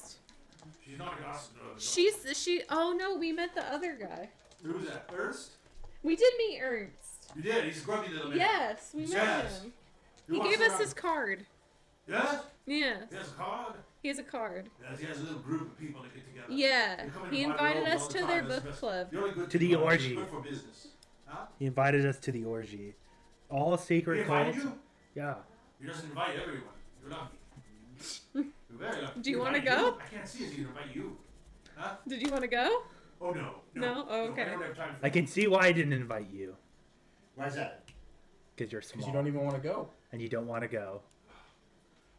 She's not a gossip girl. She. Oh no, we met the other guy. Who's that? Ernst? We did meet Ernst. You did. He's a grubby little man. Yes, we met Yes. him. He He walks gave us around- his card. Yeah? Yes, He has a card? he has a card. Yes, he has a little group of people that get together. Yeah, They come in he and buy invited robes us all the to time. their That's the book best. club. The only good To the people are orgy. good for business. Huh? He invited us to the orgy. All He secret invited cult. you? Yeah. He doesn't invite everyone. You're lucky. You're very lucky. Do you He wanna invited go? you? I can't see it. He invite you. Huh? Did you want to go? Oh, no. No? Oh, okay. I don't have time for I can see why I didn't invite you. Why is that? Because you're Because small. you don't even want to go. And you don't want to go.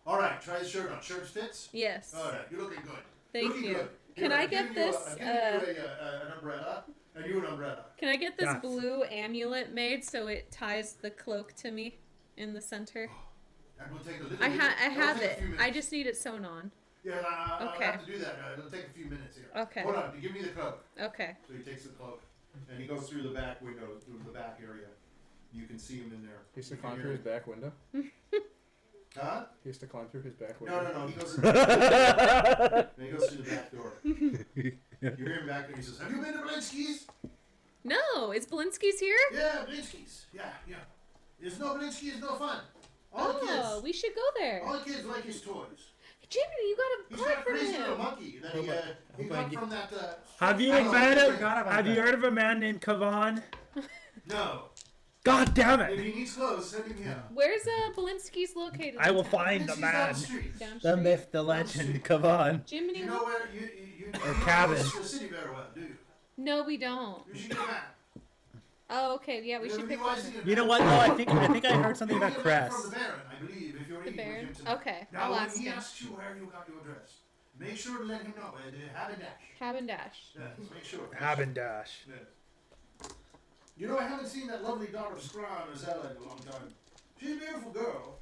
All right, try the shirt on. Shirt fits? Yes. All right, you're looking good. Thank looking you. Good. Can Here, I I'm get giving you this, I'm giving you an umbrella, and you an umbrella. Can I get this Yes. blue amulet made so it ties the cloak to me in the center? That will take a little I bit. have That'll take a it. few I minutes. just need it sewn on. Yeah, I'll Okay. have to do that. It'll take a few minutes here. Okay. Hold on. Give me the cloak. Okay. So he takes the cloak, and he goes through the back window, through the back area. You can see him in there. He used to You climb can through hear his back window. Huh? He used to climb through his back No, window. no, no. He goes through the back door. You hear him back there. He says, "Have you been to Blinsky's?" No, is Blinsky's here? Yeah, Blinsky's. Yeah, yeah. There's no Blinsky. Is no fun. All the Oh, kids. we should go there. All the kids like his toys. Jiminy, you got He's a got a card from crazy little him. monkey that he Hope I got get- from that. Have you I don't know, heard I of? forgot about Have you that. heard of a man named Kavan? No. God damn If it! he needs clothes, send him here. Where's Blinsky's located? I in will town? find the Blinsky's down man, the street. Down the street? myth, the legend, Kavan. Jiminy, You know where you Or don't cabin. know the city very well, do you? no, we don't. You should get a map. Oh, okay. Yeah, we should pick one. You know what? No, I think I heard something about From Crest. the Baron, I believe, if you're The eating Baron? with him tonight. Okay, Now, I'll when ask he him. asks you where you got your address, make sure to let him know. Habendash. Cavendish. Yes, make sure. Habendash. Yes. You know, I haven't seen that lovely daughter of Strahd or Zella in a long time. She's a beautiful girl.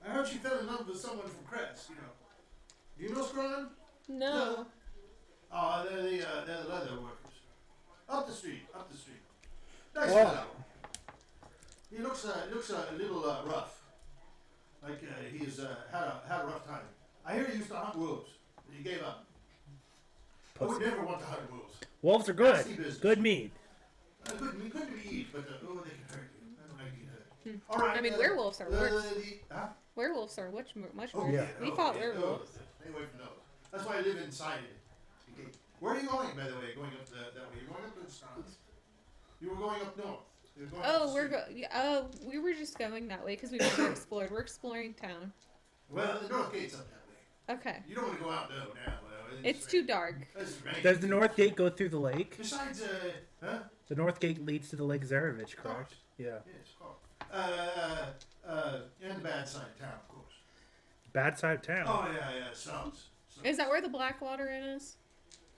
I heard she fell in love with someone from Crest, you know. Do you know Strahd? No. Oh, they're the leather workers. Up the street. Nice Whoa. fellow. He looks a little rough. Like he's had a rough time. I hear he used to hunt wolves. But he gave up. I would never want to hunt wolves. Wolves are Nasty good. business. Good meat. Good to eat, but they can hurt you. I don't like being hurt. All right. I mean, werewolves are worse. Huh? Werewolves are much worse. Oh, Yeah. We fought yeah, werewolves. Stay away from those. That's why I live inside it. Okay. Where are you going, by the way? Going up that way? You're going up to the stars. You were going up north. You're going up Oh, the we're street. we were just going that way because we've never explored. We're exploring town. Well, the north gate's up that way. Okay. You don't want to go out though now. Well, It's too dark. It's rain. Does the North Gate go through the lake? Besides, huh? The North Gate leads to the Lake Zarevich, correct? Yeah. Yes, of course. And the bad side of town, of course. Bad side of town. Oh yeah, Snobs. Is that where the Blackwater Inn is?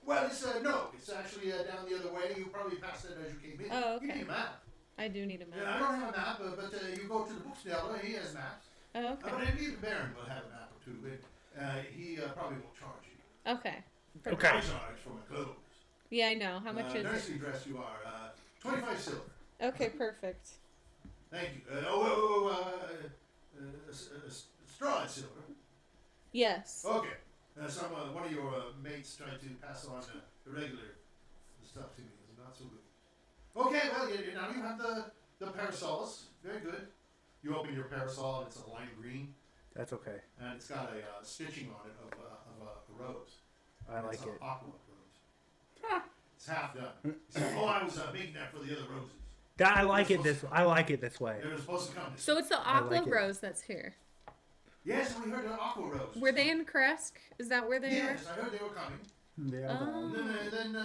Well, it's no, it's actually down the other way. You probably passed it as you came in. Oh, You okay. need a map. I do need a Yeah, map. I don't have a map, but you go to the bookseller. He has maps. Oh, But okay. I believe the Baron will have a map or two. But he probably won't charge you. Okay. Okay. I charge for my clothes. Yeah, I know. How much is it? Nursery dress you are. 25 silver. Okay, perfect. Thank you. Straw silver. Yes. Okay. One of your mates tried to pass on the regular stuff to me. It's not so good. Okay, well, now you have the parasols. Very good. You open your parasol and it's a lime green, That's okay. and it's got a stitching on it of a rose. I like It's an it. aqua rose. It's half done. He said, "Oh, I was making that for the other roses. I like it this. I like it this way. They were supposed to come." So it's the I Aqua like it. Rose that's here. Yes, we heard an aqua rose. Were they in Kresk? Is that where they Yes, I heard they were coming. They are Oh. gone. Then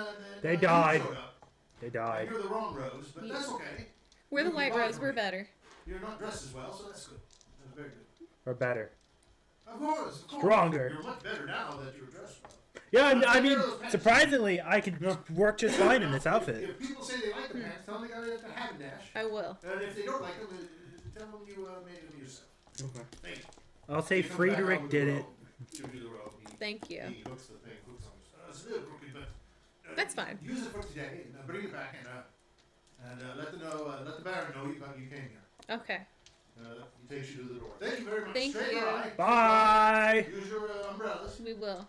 They you died. showed up. They And died. you're the wrong rose, but that's okay. were? We're the White Rose. We're better. You're not dressed as well, so that's good. That's very good. Or better. Of course. Stronger. You're much better now that you're dressed well. Yeah, I mean, surprisingly, I could work just fine in this outfit. If people say they like the pants, tell them they got it at the Habendash. I will. And if they don't like them, tell them you made them yourself. Okay. Thank you. I'll say He comes back out Friedrich with the did it. robe. Gives you the robe. Thank you. He hooks the thing, hooks on it. It's a little crooked, but That's fine. use it for today and bring it back and And let the Baron know you came here. Okay. He takes you to the door. Thank you very much. Thank Straight you. eye. Bye. Use your umbrellas. We will.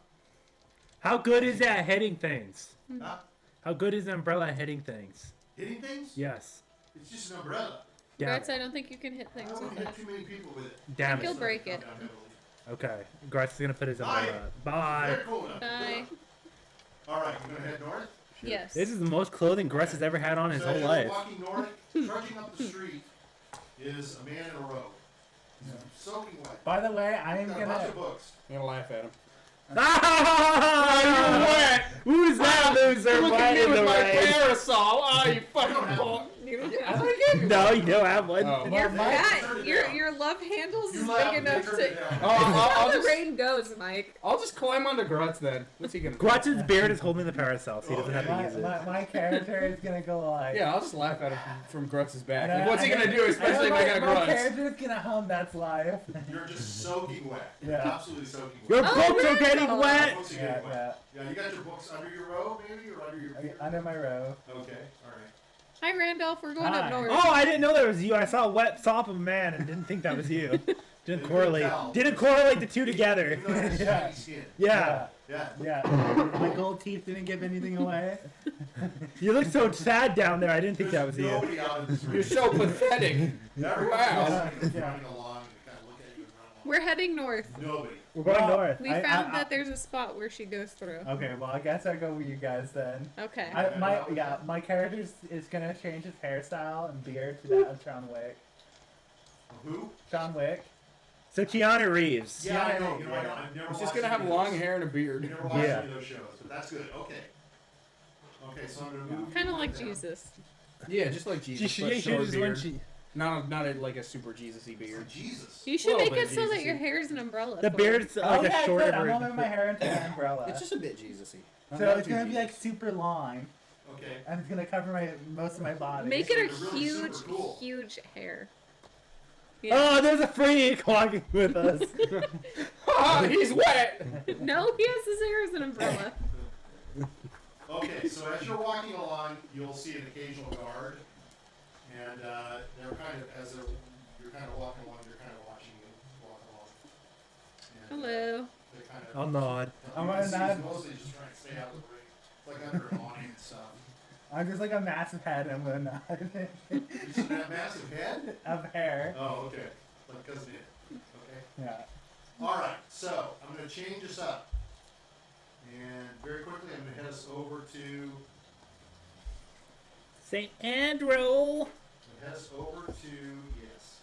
How good is that hitting things? Huh? How good is the umbrella at hitting things? Hitting things? Yes. It's just an umbrella. Damn Grutz, it. I don't think you can hit I things don't with hit that. too many people with it. Damn You'll it. break it. Come down heavily. Okay. Grutz is gonna put his umbrella up. Bye. Very cool enough. Bye. All right, you're gonna head north. Yes. This is the most clothing Grutz has ever had on his So whole as you're life. walking north, trudging up the street, is a man in a robe. He's soaking wet. By the way, I am He's got a gonna. bunch of books. I'm gonna laugh at him. Ah, you're wet. Who's that loser? Look at Wet me in with the my rain. parasol. Oh, you fucking bull. I thought I gave you No, you don't have one. Oh. You're Mike- fat. Your love handles You is laugh, big they enough turned it to. down. Oh, How I'll the just, rain goes, Mike. I'll just climb onto Grutz then. What's he gonna do? Grutz's beard is holding the parasol, so he doesn't have to My, use it. my character is gonna go like. Yeah, I'll just laugh at him from Grutz's back. And Like, what's he gonna do, I especially if I got a my Grutz? character is gonna hum That's Life. You're just soaking wet. Yeah. Absolutely soaking Your wet. books are getting Randolph. wet. Books are Yeah, getting wet. yeah. Yeah, you got your books under your robe, maybe, or under your Okay, beard? under my robe. Okay, all right. Hi, Randolph. We're going Hi. up north. Oh, I didn't know that was you. I saw a wet sop of a man and didn't think that was you. Didn't correlate. Didn't correlate the two together. Even though it has Yeah. shiny skin. Yeah. Yeah. Yeah. My gold teeth didn't give anything away. You look so sad down there. I didn't think that There's was you. nobody out in this room. You're so pathetic. Everyone Wow. else is Yeah. running along and kind of look at you and run along. We're heading north. Nobody. We're going Well, north. We I- found that there's a spot where she goes through. Okay, well I guess I'll go with you guys then. Okay. My character is gonna change his hairstyle and beard to that of John Wick. Who? John Wick. So Keanu Reeves. Yeah, I know. You know, I know. I've never He's watched just gonna any have of long those. hair and a beard. I've never watched Yeah. any of those shows, but that's good. Okay. Okay, so I'm gonna move. Kind of you like down. Jesus. Yeah, just like Jesus. She, but she, short just when beard. she, Not like a super Jesus-y beard. Jesus. You should Little make bit it so that Jesus-y. your hair is an umbrella. the for beard's it. like yeah, a I shorter could. I'm version. gonna make my hair into an umbrella. It's just a bit Jesus-y. So it's gonna be like super long, Okay. and it's gonna cover most of my body. Make it a It's really huge, super cool. huge hair. Yeah. Oh, there's a freak walking with us. Ah, he's wet! No, he has his hair as an umbrella. Okay, so as you're walking along, you'll see an occasional guard, and they're kind of you're kind of walking along, they're kind of watching you walk along. And, Hello. They kind of. I'll nod. I'm you can gonna see nod. he's mostly just trying to stay out of the ring, like under an awning and stuff. I'm just like a massive head, and I'm gonna nod You see that massive head? of hair. Oh, okay. Like cousin it. Okay. Yeah. All right. So I'm going to change this up, and very quickly I'm going to head us over to. St. Andral, Head us over to yes.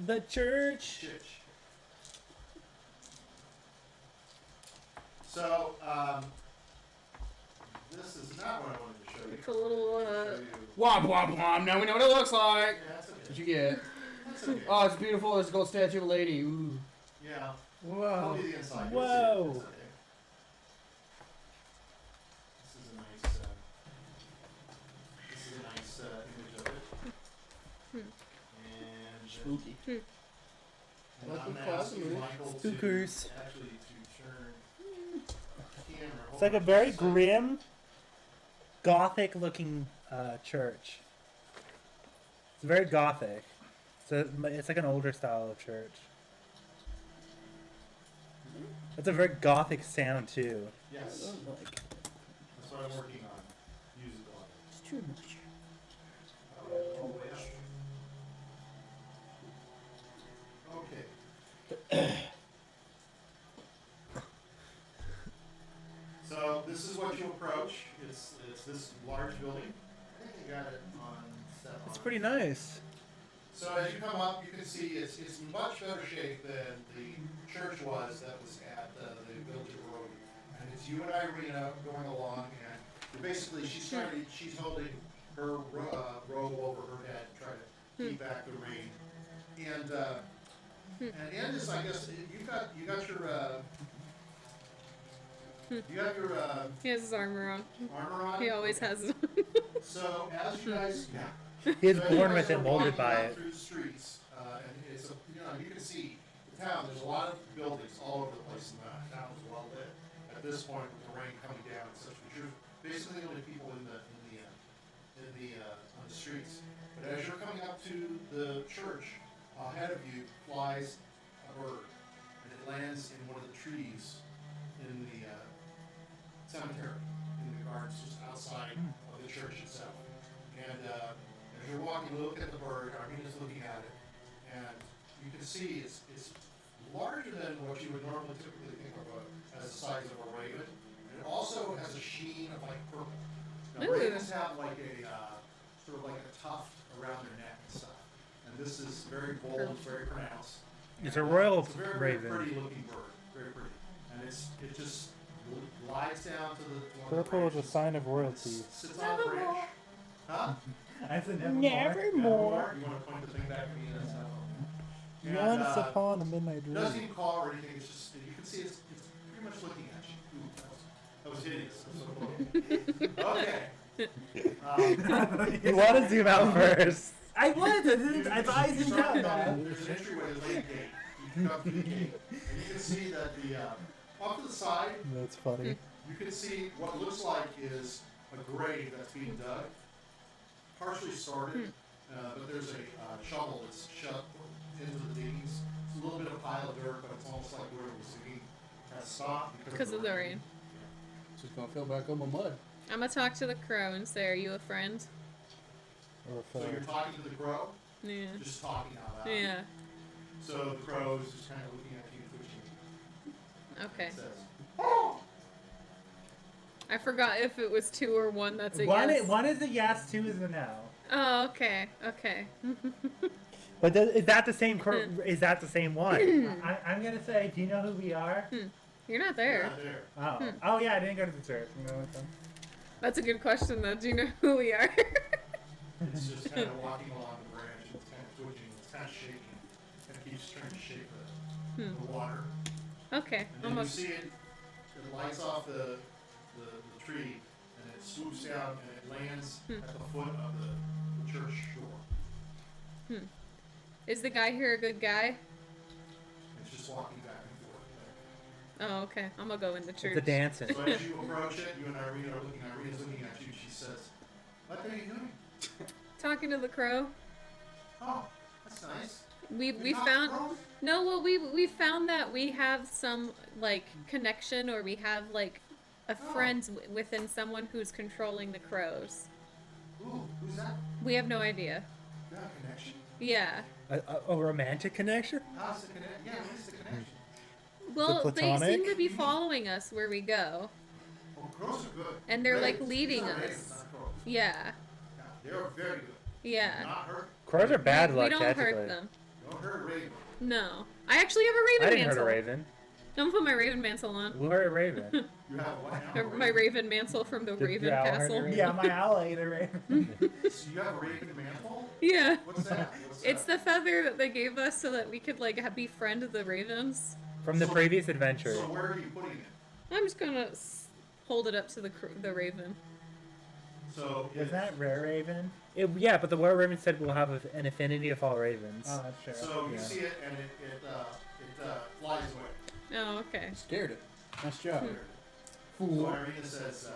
the church. Church. So, this is not what I wanted to show you. It's a little, Show you- Womp womp womp. Now we know what it looks like. Yeah, that's okay. What you get? That's okay. Oh, it's beautiful. There's a gold statue of a lady. Ooh. Yeah. Whoa. I'll be the inside. You'll see it. Whoa. It's okay. This is a nice image of it. And Spooky. and Like I'm the gonna ask you, closet. Michael, Spookers. to actually to turn camera. It's like a very grim, gothic-looking church. It's very gothic. So it's like an older style of church. It's a very gothic sound too. Yes, that's what I'm working on. Music on it. It's too much. All the way up. Okay. So this is what you approach. It's this large building. I think they got it on set. It's on. pretty nice. So as you come up, you can see it's in much better shape than the church was that was at the Village of Road. And it's you and Ireena going along, and you're basically she's holding her robe over her head, trying to keep back the rain. And Ann is, I guess, you got your He has his armor on. armor on. He always has it. So as you guys, He is So as you born guys with it, are molded walking by out it. Through the streets, and it's you can see the town. There's a lot of buildings all over the place, and the town is well lit. At this point, with the rain coming down and such, but you're basically the only people in the the streets. But as you're coming up to the church, ahead of you flies a bird, and it lands in one of the trees in the cemetery, in the gardens just outside of the church itself. And as you're walking, look at the bird. Ireena's looking at it, and you can see it's larger than what you would normally typically think of as the size of a raven. And it also has a sheen of like purple. Now, ravens have like a sort of like a tuft around their neck and stuff. And this is very bold, very pronounced. It's a royal it's a very, raven. Very pretty looking bird, very pretty. And it just glides down to the Purple is a sign of royalty. Sits on a branch. Huh? I said Nevermore. You want to point the thing back at me? That's how. Once upon a midnight It dream. doesn't even call or anything. It's just you can see it's pretty much looking at you. Ooh, that was hideous. That was so cool. Okay. You want to zoom out first. I was. I thought I zoomed out, man. There's an entryway, there's like a gate. You come through the gate, and you can see that off to the side, That's funny. you can see what looks like is a grave that's being dug, partially started, but there's a shovel that's shoved into the diggings. It's a little bit of a pile of dirt, but it's almost like where it was digging has stopped Because of the rain. Just gonna fill back up my mud. I'm gonna talk to the crow and say, "Are you a friend?" Or So you're talking to the crow, Yeah. just talking out loud. Yeah. So the crow is just kind of looking at you, twitching. Okay. It says, I forgot if it was 2 or 1. That's a One, yes. one is a yes, 2 is a no. Oh, okay. Okay. But is that the same? Is that the same one? I'm gonna say, do you know who we are? You're not "You're there. not there." Oh, oh yeah, I didn't go to the church. I'm going with them. That's a good question, though. Do you know who we are? It's just kind of walking along the branch. It's kind of twitching. It's kind of shaking. It keeps trying to shake the water. Okay. And then Almost. you see it. It lights off the tree, and it swoops down and it lands at the foot of the church door. Is the guy here a good guy? It's just walking back and forth. Oh, okay. I'm gonna go in the church. The dancing. So as you approach it, you and Ireena are looking. Ireena's looking at you. And she says, "What are you doing?" Talking to the crow. "Oh, that's nice." We You're not found crows? no. Well, we found that we have some like connection, or we have like a friend within someone who's controlling the crows. Ooh, who's that? We have no idea. You have a connection. Yeah. A romantic connection? How's the connection? Yeah, what is the connection? Well, they seem platonic? to be following us where we go, Well, crows are good. and they're like Ravens. leading These are us. ravens, not crows. Yeah. Yeah, they're very good. Yeah. Not hurt. Crows are bad we luck, don't technically. hurt them. Don't hurt a raven. No. I actually have a I raven didn't mantle. hurt a raven. I'm gonna put my raven mantle on. Who hurt a raven? You have what now? My raven mantle from the Did Raven your owl hurt Castle. your raven? Yeah, my owl ate a raven. So you have a raven mantle? Yeah. What's that? What's It's that? the feather that they gave us so that we could like befriend the ravens. From the So- previous adventure. So where are you putting it? I'm just gonna hold it up to the raven. So Isn't that rare raven? Yeah, but the War Raven said we'll have an affinity of all ravens. Oh, that's true. So you Yeah. see it and it flies away. Oh, okay. Scared it. Nice job. So Ireena says,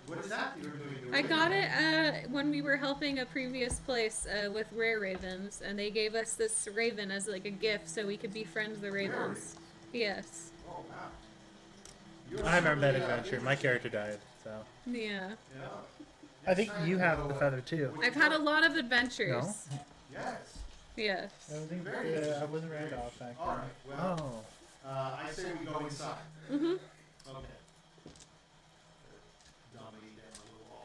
what is that you're doing? I got it when we were helping a previous place with rare ravens, and they gave us this raven as like a gift so we could befriend the ravens. Yes. Oh, wow. You're I remember that certainly, adventure. My character died, so. Yeah. Yeah. I think Next you time, have the feather too. when I've you had a go- lot of adventures. Yes. Yes. I wasn't Randolph back All right. Well, Oh. I say we go inside. Mhm. Okay. Dominate down a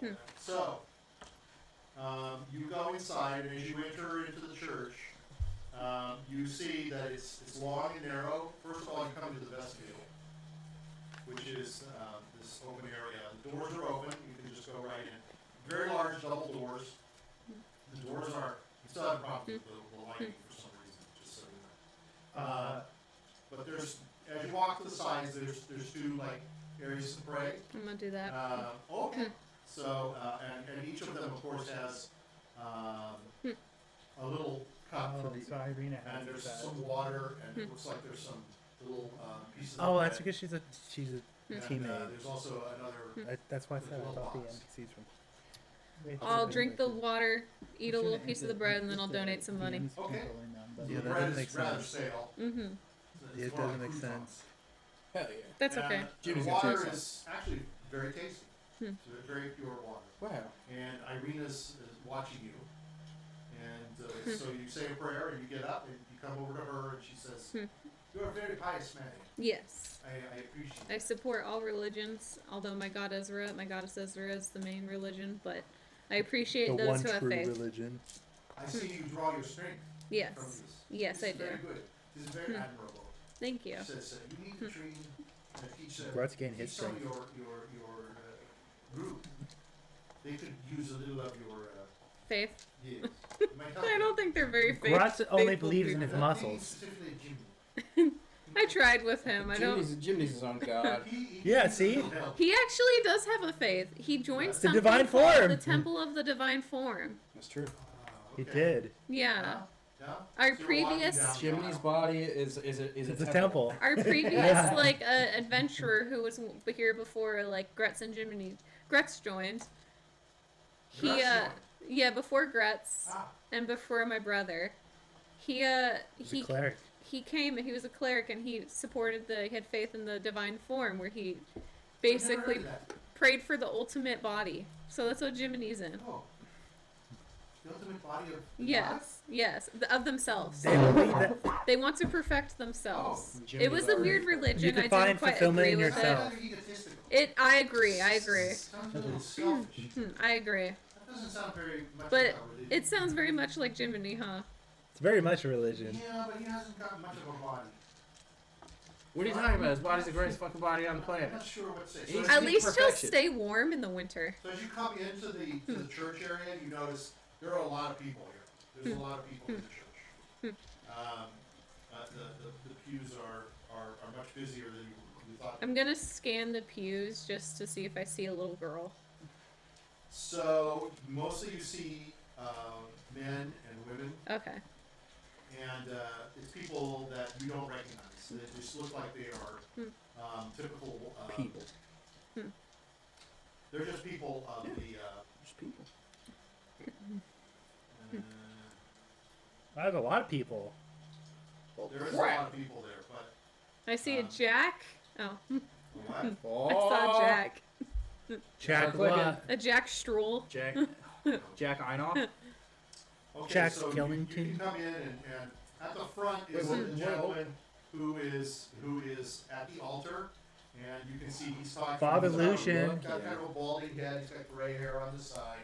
little all. So, you go inside, and as you enter into the church, you see that it's long and narrow. First of all, you come to the vestibule, which is this open area. The doors are open. You can just go right in. Very large double doors. The doors are. You still have a problem with the lighting for some reason, just so you know. But there's, as you walk to the sides, there's two like areas to pray. I'm gonna do that. Okay. So, and each of them, of course, has a little cup, Oh, so Ireena has and there's that. some water, and it looks like there's some little pieces. Oh, of that's bread. because she's a And, teammate. there's also another. That's why I said I thought the NPCs from. I'll drink the water, eat a little piece of the bread, and then I'll donate some money. Okay. Yeah, The that bread doesn't is make rather sense. stale. Mm-hmm. Yeah, it doesn't make sense. Hell yeah. That's And okay. The Jimmy's gonna water take is actually very tasty. Hmm. It's a very pure water. Wow. And Ireena's is watching you. And Hmm. so you say a prayer and you get up and you come over to her and she says, Hmm. "You're a very pious man. Yes. I appreciate I it." support all religions, although my goddess Ezra is the main religion, but I appreciate The those one who have true faith. religion. I see you draw your strength from Yes. this. Yes, This I is do. very good. This is very Hmm. admirable. Thank you. She says, "You need to train and teach Grutz gained his teach some of strength. your group. They could use a little of your Faith. yes. You might help I them. don't think they're very Grutz only faithful believes in people. his That muscles. means specifically Jimmy. I tried with him. I don't. Jiminy's his own god. He Yeah, needs a see? little help. He actually does have a faith. He joined The something divine called form. the Temple of the Divine Form. That's true. He Okay. did. Yeah. Yeah? Our So you're walking previous- down Jiminy's the body is It's a temple. Our previous Yeah. like adventurer who was here before like Grutz and Jiminy. Grutz joined. He Grutz joined. yeah, before Grutz Ah, and before my brother. He He's a cleric. he came and he was a cleric and he supported he had faith in the divine form where he basically I've never heard of that. prayed for the ultimate body. So that's what Jiminy's in. Oh. The ultimate body of the Yes, yes, of themselves. They believe that They want to perfect themselves. Oh, It was a weird you religion. can I find didn't quite fulfillment agree in with God. yourself. That's egotistical. it. I agree. I agree. Sounds a little selfish. I agree. That doesn't sound very much But like a religion. it sounds very much like Jiminy, huh? it's very much a religion. Yeah, but he hasn't got much of a body. What are you talking about? His body's the greatest fucking body on the I'm planet. not sure what to say. He's- So, At Peak least he'll perfection. stay warm in the winter. so as you come into the church area, you notice there are a lot of people here. There's a lot of people in the church. The pews are much busier than you thought. I'm gonna scan the pews just to see if I see a little girl. So mostly you see men and women, Okay. and it's people that you don't recognize. They just look like they are typical People. They're just people of the. Just people. There's a lot of people. There is a lot of people there, but I see a Jack. Oh, what? Oh, I saw Jack. Jack clicking. what? A Jack Stroll. Jack. Jack Einoff. Okay, Jack so Skellington. you can come in and at the front is Wait, a wait, gentleman who is at the altar, and you can see he's talking. Father he's got a Lucian. look, got kind of a balding head. He's got gray hair on the side.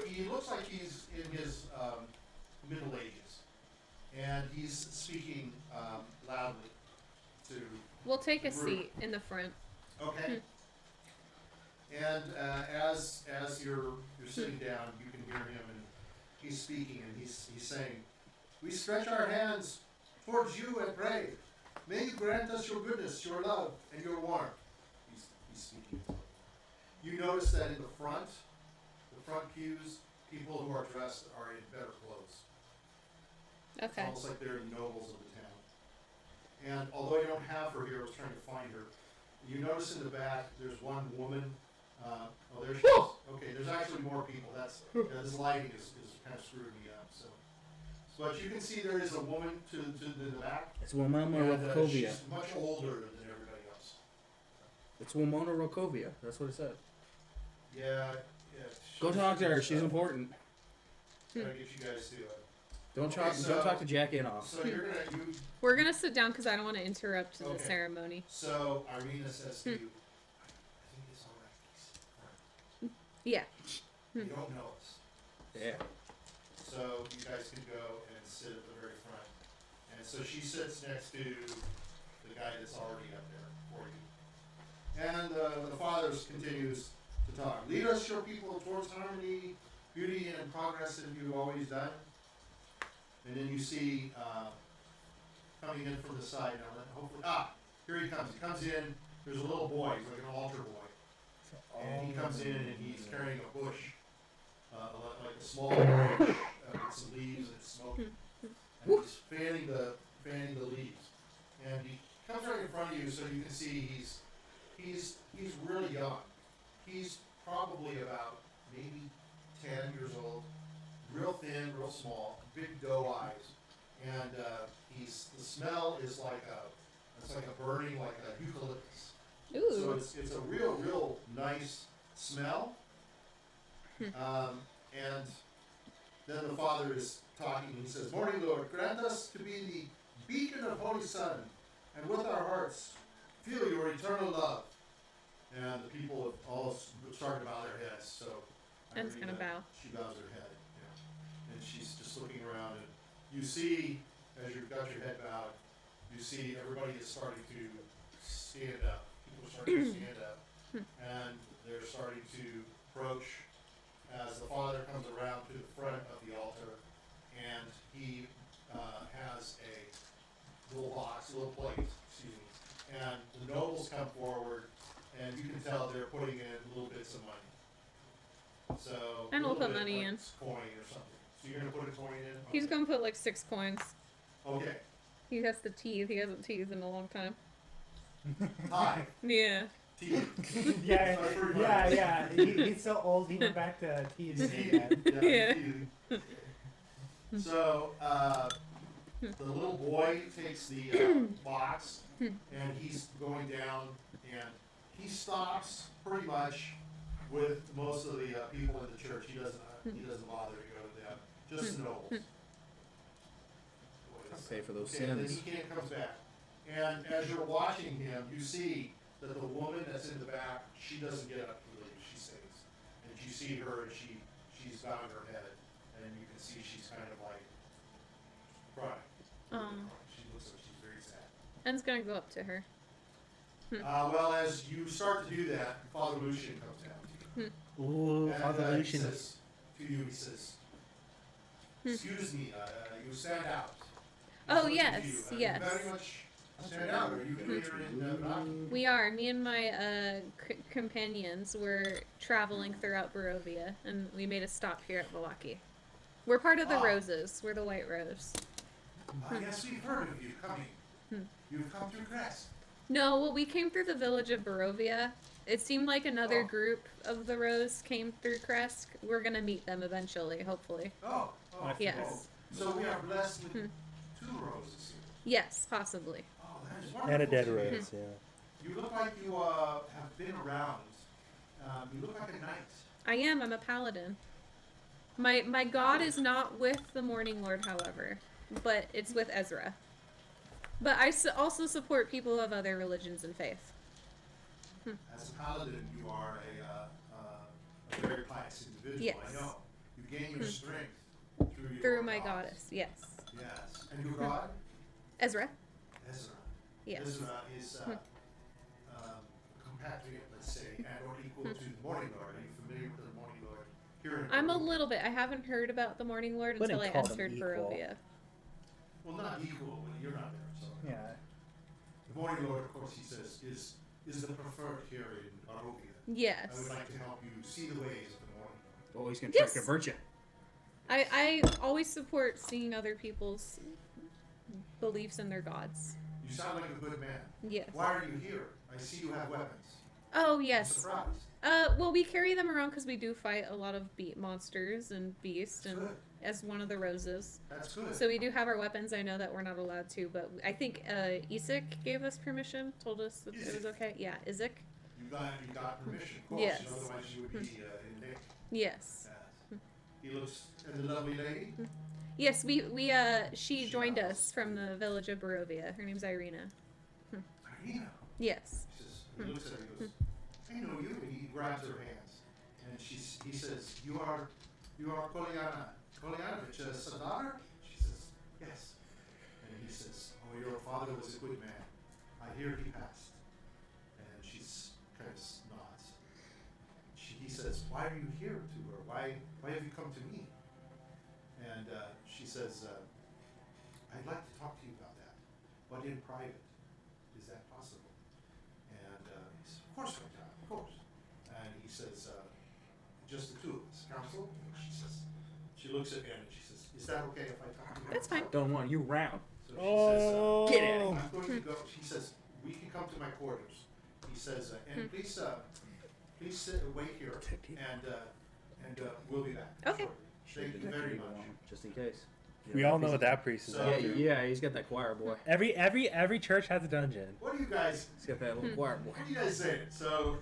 He looks like he's in his middle ages, and he's speaking loudly to. We'll take a Group. seat in the front. Okay. And as you're sitting down, you can hear him, and he's speaking, and he's saying, "We stretch our hands towards you and pray. May you grant us your goodness, your love, and your warmth." He's speaking. You notice that in the front pews, people who are dressed are in better clothes. It's Okay. almost like they're nobles of the town. And although you don't have her here, I was trying to find her. You notice in the back, there's one woman. Oh, there she is. Okay, there's actually more people. This lighting is kind of screwing me up. So, but you can see there is a woman to the back. It's Womona And Rokovia. she's much older than everybody else. It's Womona Rokovia. That's what it said. Yeah. Go talk to her. She's important. Gotta get you guys to. Don't Okay, talk. so- Don't talk to Jack Einoff. So you're gonna. We're gonna sit down because I don't want to interrupt the Okay. ceremony. So Ireena says to you, "I think it's all right. Yeah. You don't know us. Yeah. So you guys can go and sit at the very front. And so she sits next to the guy that's already up there for you. And the father continues to talk. "Lead us, your people, towards harmony, beauty, and progress that you've always done." And then you see coming in from the side. Now, hopefully, here he comes. He comes in. There's a little boy. He's like an altar boy. And he comes in and he's carrying a bush, like a small bush with some leaves and smoke. And he's fanning the leaves. And he comes right in front of you, so you can see he's really young. He's probably about maybe 10 years old, real thin, real small, big doe eyes, and the smell is like a burning like a eucalyptus. So Ooh. it's a real nice smell. And then the father is talking, and he says, "Morning, Lord, grant us to be the beacon of holy sun, and with our hearts feel your eternal love." And the people have all started to bow their heads. So Ben's Ireena, gonna bow. She bows her head, yeah. And she's just looking around, and you see, as you've got your head bowed, you see everybody is starting to stand up. People are starting to stand up, and they're starting to approach as the father comes around to the front of the altar, and he has a little box, a little plate, excuse me, and the nobles come forward, and you can tell they're putting in little bits of money. So And a we'll little put bit money like in. coin or something. So you're gonna put a coin in? He's Okay. gonna put like 6 coins. Okay. He has to teeth. He hasn't teethed in a long time. Hi. Yeah. Teeth. Yeah, That's pretty yeah, much. yeah. He's so old. He went back to teething again. Yeah. teething. So the little boy takes the box, and he's going down, and he stops pretty much with most of the people in the church. He doesn't bother to go to them, just the nobles. I'll pay for those Okay, and then sins. he can't come back. And as you're watching him, you see that the woman that's in the back, she doesn't get up to leave. She stays, and you see her, and she's bowing her head, and you can see she's kind of like crying. She looks like she's very sad. Ben's gonna go up to her. Well, as you start to do that, Father Lucian comes down to you. Ooh, And, Father he Lucian. says to you, he says, "Excuse me, you stand out." He's Oh, looking yes, to you. yes. You very much stand out. Are you here in Barovia? We are. Me and my companions were traveling throughout Barovia, and we made a stop here at Valaki. We're part of the Ah. Roses. We're the White Rose. Yes, we've heard of you coming. You've come through Crest. No, well, we came through the village of Barovia. It seemed like another Oh. group of the Rose came through Kresk. We're gonna meet them eventually, hopefully. Oh, Yes. So we are blessed with 2 roses here. Yes, possibly. Oh, that is wonderful. And a dead to hear. rose, yeah. You look like you have been around. You look like a knight. I am. I'm a paladin. My god is not with the Morning Lord, however, but it's with Ezra. But I also support people of other religions and faith. As a paladin, you are a very pious individual. Yes. I know. You gain your strength through Through your my gods. goddess, yes. Yes. And your god? Ezra, Ezra. yes. Ezra is compatriot, let's say, and or equal to the Morning Lord. Are you familiar with the Morning Lord? Here in I'm a Barovia? little bit. I haven't heard about the Morning Lord Wouldn't until I call them entered equal. Barovia. Well, not equal, but you're not there. So Yeah. the Morning Lord, of course, he says, is the preferred here in Barovia. I would Yes. like to help you see the ways of the Morning Lord. Oh, he's gonna try Yes. to convert you. I always support seeing other people's beliefs in their gods. You sound like a good man. Yes. Why are you here? I see you have weapons. Oh, I'm yes. surprised. Well, we carry them around because we do fight a lot of beat monsters and beasts, and Good. as one of the roses. That's good. So we do have our weapons. I know that we're not allowed to, but I think Isaac gave us permission, told us that it was Isaac. okay. Yeah, Isaac. You got permission, of course. Yes. Otherwise, you would be in Nick. Yes. He looks, and the lovely lady. Yes, she joined us from the village of Barovia. Her name's Ireena. Ireena. Yes. He says, he looks at her, he goes, I know you. And he grabs her hands, and he says, you are Kolyanovich, a daughter? She says, yes. And he says, oh, your father was a good man. I hear he passed. And she's kind of nods. He says, why are you here to her? Why have you come to me? And she says, I'd like to talk to you about that, but in private. Is that possible? And he says, of course, my child, of course. And he says, just the two of us, counsel? She looks at him and she says, is that okay if I talk to you? That's fine. Don't want you round. So she says, Get it. I'm going to go. She says, we can come to my quarters. He says, and please wait here. And and we'll be back. Okay. Thank you very much. Just in case. We all know what that priest is So- up Yeah, to. yeah, he's got that choir boy. Every church has a dungeon. What do you guys? He's got that little choir boy. What do you guys say? So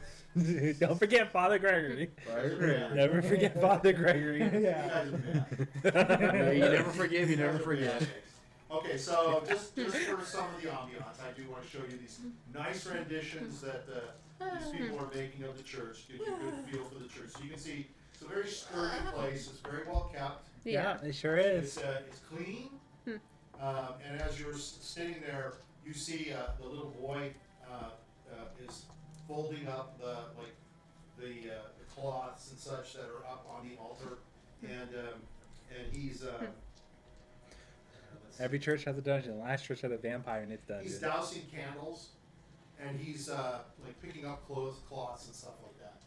Don't forget Father Gregory. Yeah. Never forget Father Gregory. you guys are bad. Yeah, you never forgive, you never forget. Okay, so just for some of the ambiance, I do want to show you these nice renditions that these people are making of the church. Gives you a good feel for the church. So you can see it's a very sturdy place. It's very well kept. Yeah, it sure is. It's clean. And as you're sitting there, you see the little boy is folding up the cloths and such that are up on the altar, and he's Every church has a dungeon. The last church had a vampire in its dungeon. he's dousing candles, and he's like picking up cloths and stuff like that.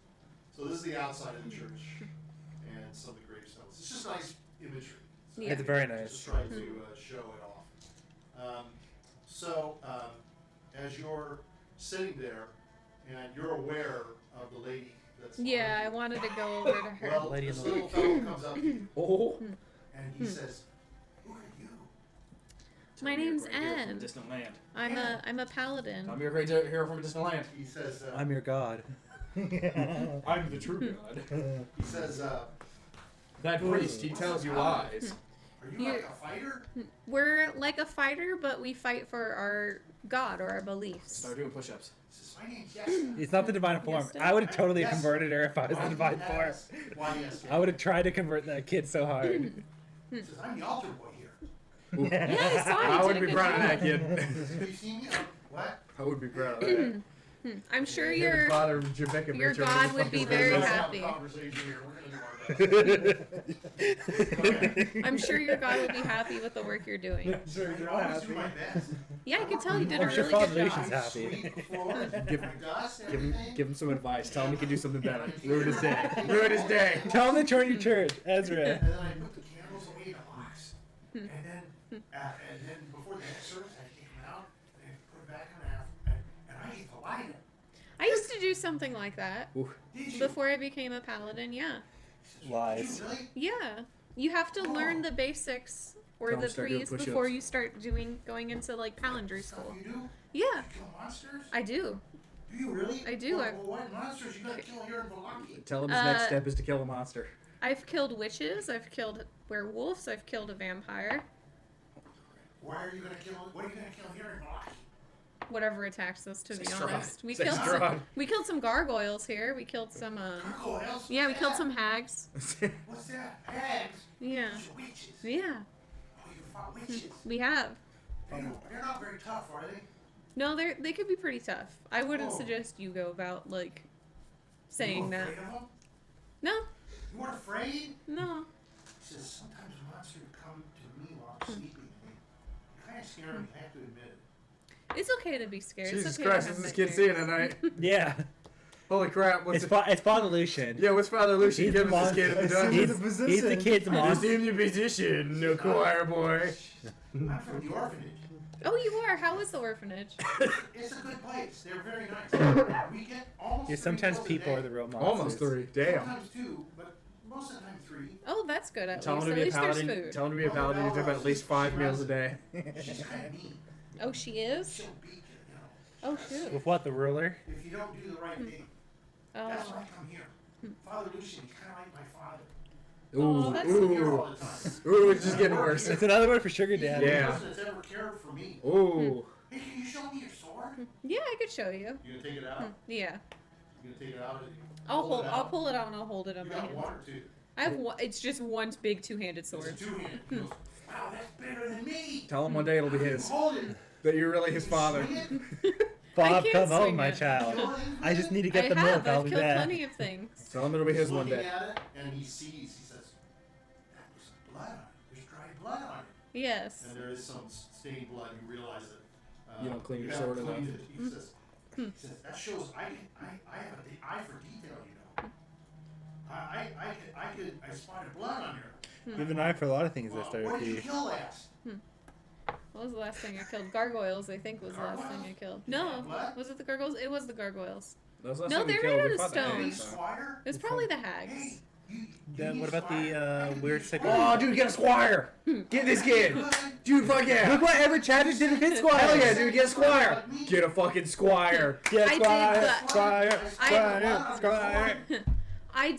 So this is the outside of the church, and some of the gravestones. It's just nice imagery. So Yeah. It's very nice. Just trying to show it off. So as you're sitting there, and you're aware of the lady that's Yeah, I behind wanted to go over to her. well, Lady in this the little fellow comes up to you, Oh. and he says, "Who are you?" My name's From a Anne. distant land. I'm a paladin. I'm your great hero from a distant land. He says, I'm your god. I'm the true god. he says, That priest, he tells you lies. "Are you like a fighter?" We're like a fighter, but we fight for our god or our beliefs. Start doing push-ups. He says, "My name's Yeska." It's not the divine form. Yes, I would have totally Yes. converted her if I was the divine form. Yes. Why yes? I would have tried to convert that kid so hard. He says, "I'm the altar boy here." Yeah, I saw you I did would a be good proud of job. that kid. Have you seen me? What? I would be proud of that. I'm sure Him and your Father Jebecca your Mitchell god really would be fucking very good. Let's have a happy. conversation here. We're gonna do our best. Okay. I'm sure your god would be happy with the work you're doing. I always do my best. Yeah, I can tell you did a I'm sure really Father good Lucian's job. happy. Sweep the floor, Give- my dust, Give him, everything. give him some advice. Tell him he can do something better. Ruin his day. Ruin his day. Tell him to join your church, Ezra. And then I put the candles away in a box. And then before the next service, I take them out and put them back in half. And I hate to light them. I used to do something like that Ooh. Did you? before I became a paladin. Yeah, Did Lies. you really? yeah. You have to learn the basics or Tell 'em the start doing pre's push-ups. before you start going into like palandry Stuff school. you do? Yeah, You kill monsters? I do. Do you really? I do. Well, what monsters you gotta kill here in Velaki? Tell him his next step is to kill a monster. I've killed witches. I've killed werewolves. I've killed a vampire. Why are you gonna kill? What are you gonna kill here in Velaki? Whatever attacks us, to be Strahd. honest. Say Strahd. We killed some gargoyles here. We killed some. Gargoyles? Yeah, we killed some hags. What's that? Hags? Yeah, Those are witches. yeah, Oh, you fought witches. we have. They're not very tough, are they? No, they could be pretty tough. I wouldn't Oh. suggest you go about like You saying weren't that. afraid of them? No, You weren't afraid? no. He says, sometimes monsters come to me while I'm sleeping. They kind of scare me, I have to admit it. It's okay to be scared. Jesus it's okay Christ, to what's have this kid seeing nightmares. at night? Yeah. Holy crap, what's It's, it? it's Father Lucian. Yeah, what's Father Lucian He's giving the this kid in the monster. dungeon? He's the kid's I monster. assume your position, no choir boy. I'm from the orphanage. Oh, you are. How is the orphanage? It's a good place. They're very nice. We get almost Yeah, 3 sometimes meals a people day. are the real monsters. Almost 3. Damn. Sometimes 2, but most of the time 3. Oh, that's good. At Tell least, him to at be a least there's paladin. food. Tell him to be a paladin. He's doing at least 5 meals a day. She's kind of mean. Oh, she is. She'll beat you, Oh, shoot. With what, the ruler? if you don't do the right thing. Oh, That's why I come here. Father Lucian, he's kind of like my father. Oh, Ooh, that's I'm here ooh, all the time. ooh, it's just getting worse. It's another word for sugar He's the daddy. Yeah. only person that's ever cared for me. Ooh. Hey, can you show me your sword? yeah. I could show you. You gonna take it out? Yeah. You gonna take it out? I'll pull it out and I'll hold it on You my got hand. one or 2? I have one. It's just one big two-handed sword. It's a 2-handed. He goes, wow, that's better than me. Tell him one day it'll be his. Hold it. That you're really his father. Swing it. Bob, can't come home, swing my it. child. Kill it. I just need to get I the have. milk. I'll I've be killed back. plenty of things. Tell him it'll be his He's one looking day. at it, and he sees, he says, that was blood on it. There's dried blood on it. Yes. And there is some stained blood. You realize that. You don't clean your haven't sword enough. cleaned it. He says, that shows I have an eye for detail, you know. I spotted blood on here. You have an eye for a lot of things, Well, Mr. what did you P. kill last? What was the last thing I killed? Gargoyles, I think, was the last thing I killed. Did you No, have blood? was it the gargoyles? It was the gargoyles. That was the last No, time we they're killed. made We out of fought the stone. Hey, hags, though. Squire? It was probably the Hey, hags. Then what about the weird sick? Oh, dude, get a squire! Get this kid! Dude, fuck yeah! Look what ever Chadwick did in Fit Squire. Hell yeah, dude, get a squire! Get a fucking squire! Get I did Squire, the- Squire, I- Squire, Squire. I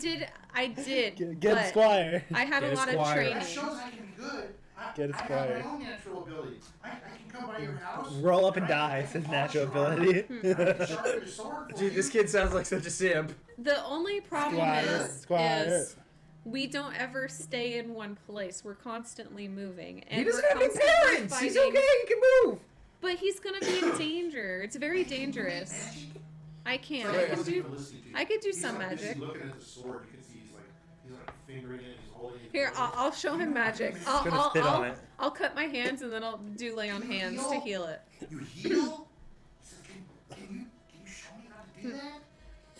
did. Get but Squire. I had Get a a lot of squire. training. That shows I can be good. Get a I squire. have my own natural abilities. I can come by your house. Roll up and die, says natural ability. I can sharpen a sword for Dude, you. this kid sounds like such a simp. The only problem Squire, Squire. is we don't ever stay in one place. We're constantly moving. And He doesn't we're have any constantly parents! He's fighting. okay, he can move! But he's gonna be in danger. It's very dangerous. I can't. I could do some magic. Looking at the sword, you can see he's like fingering it. He's holding it. Here, I'll show him magic. gonna spit on it. I'll cut my hands and then I'll do lay on hands to heal it. You heal? Can you show me how to do that?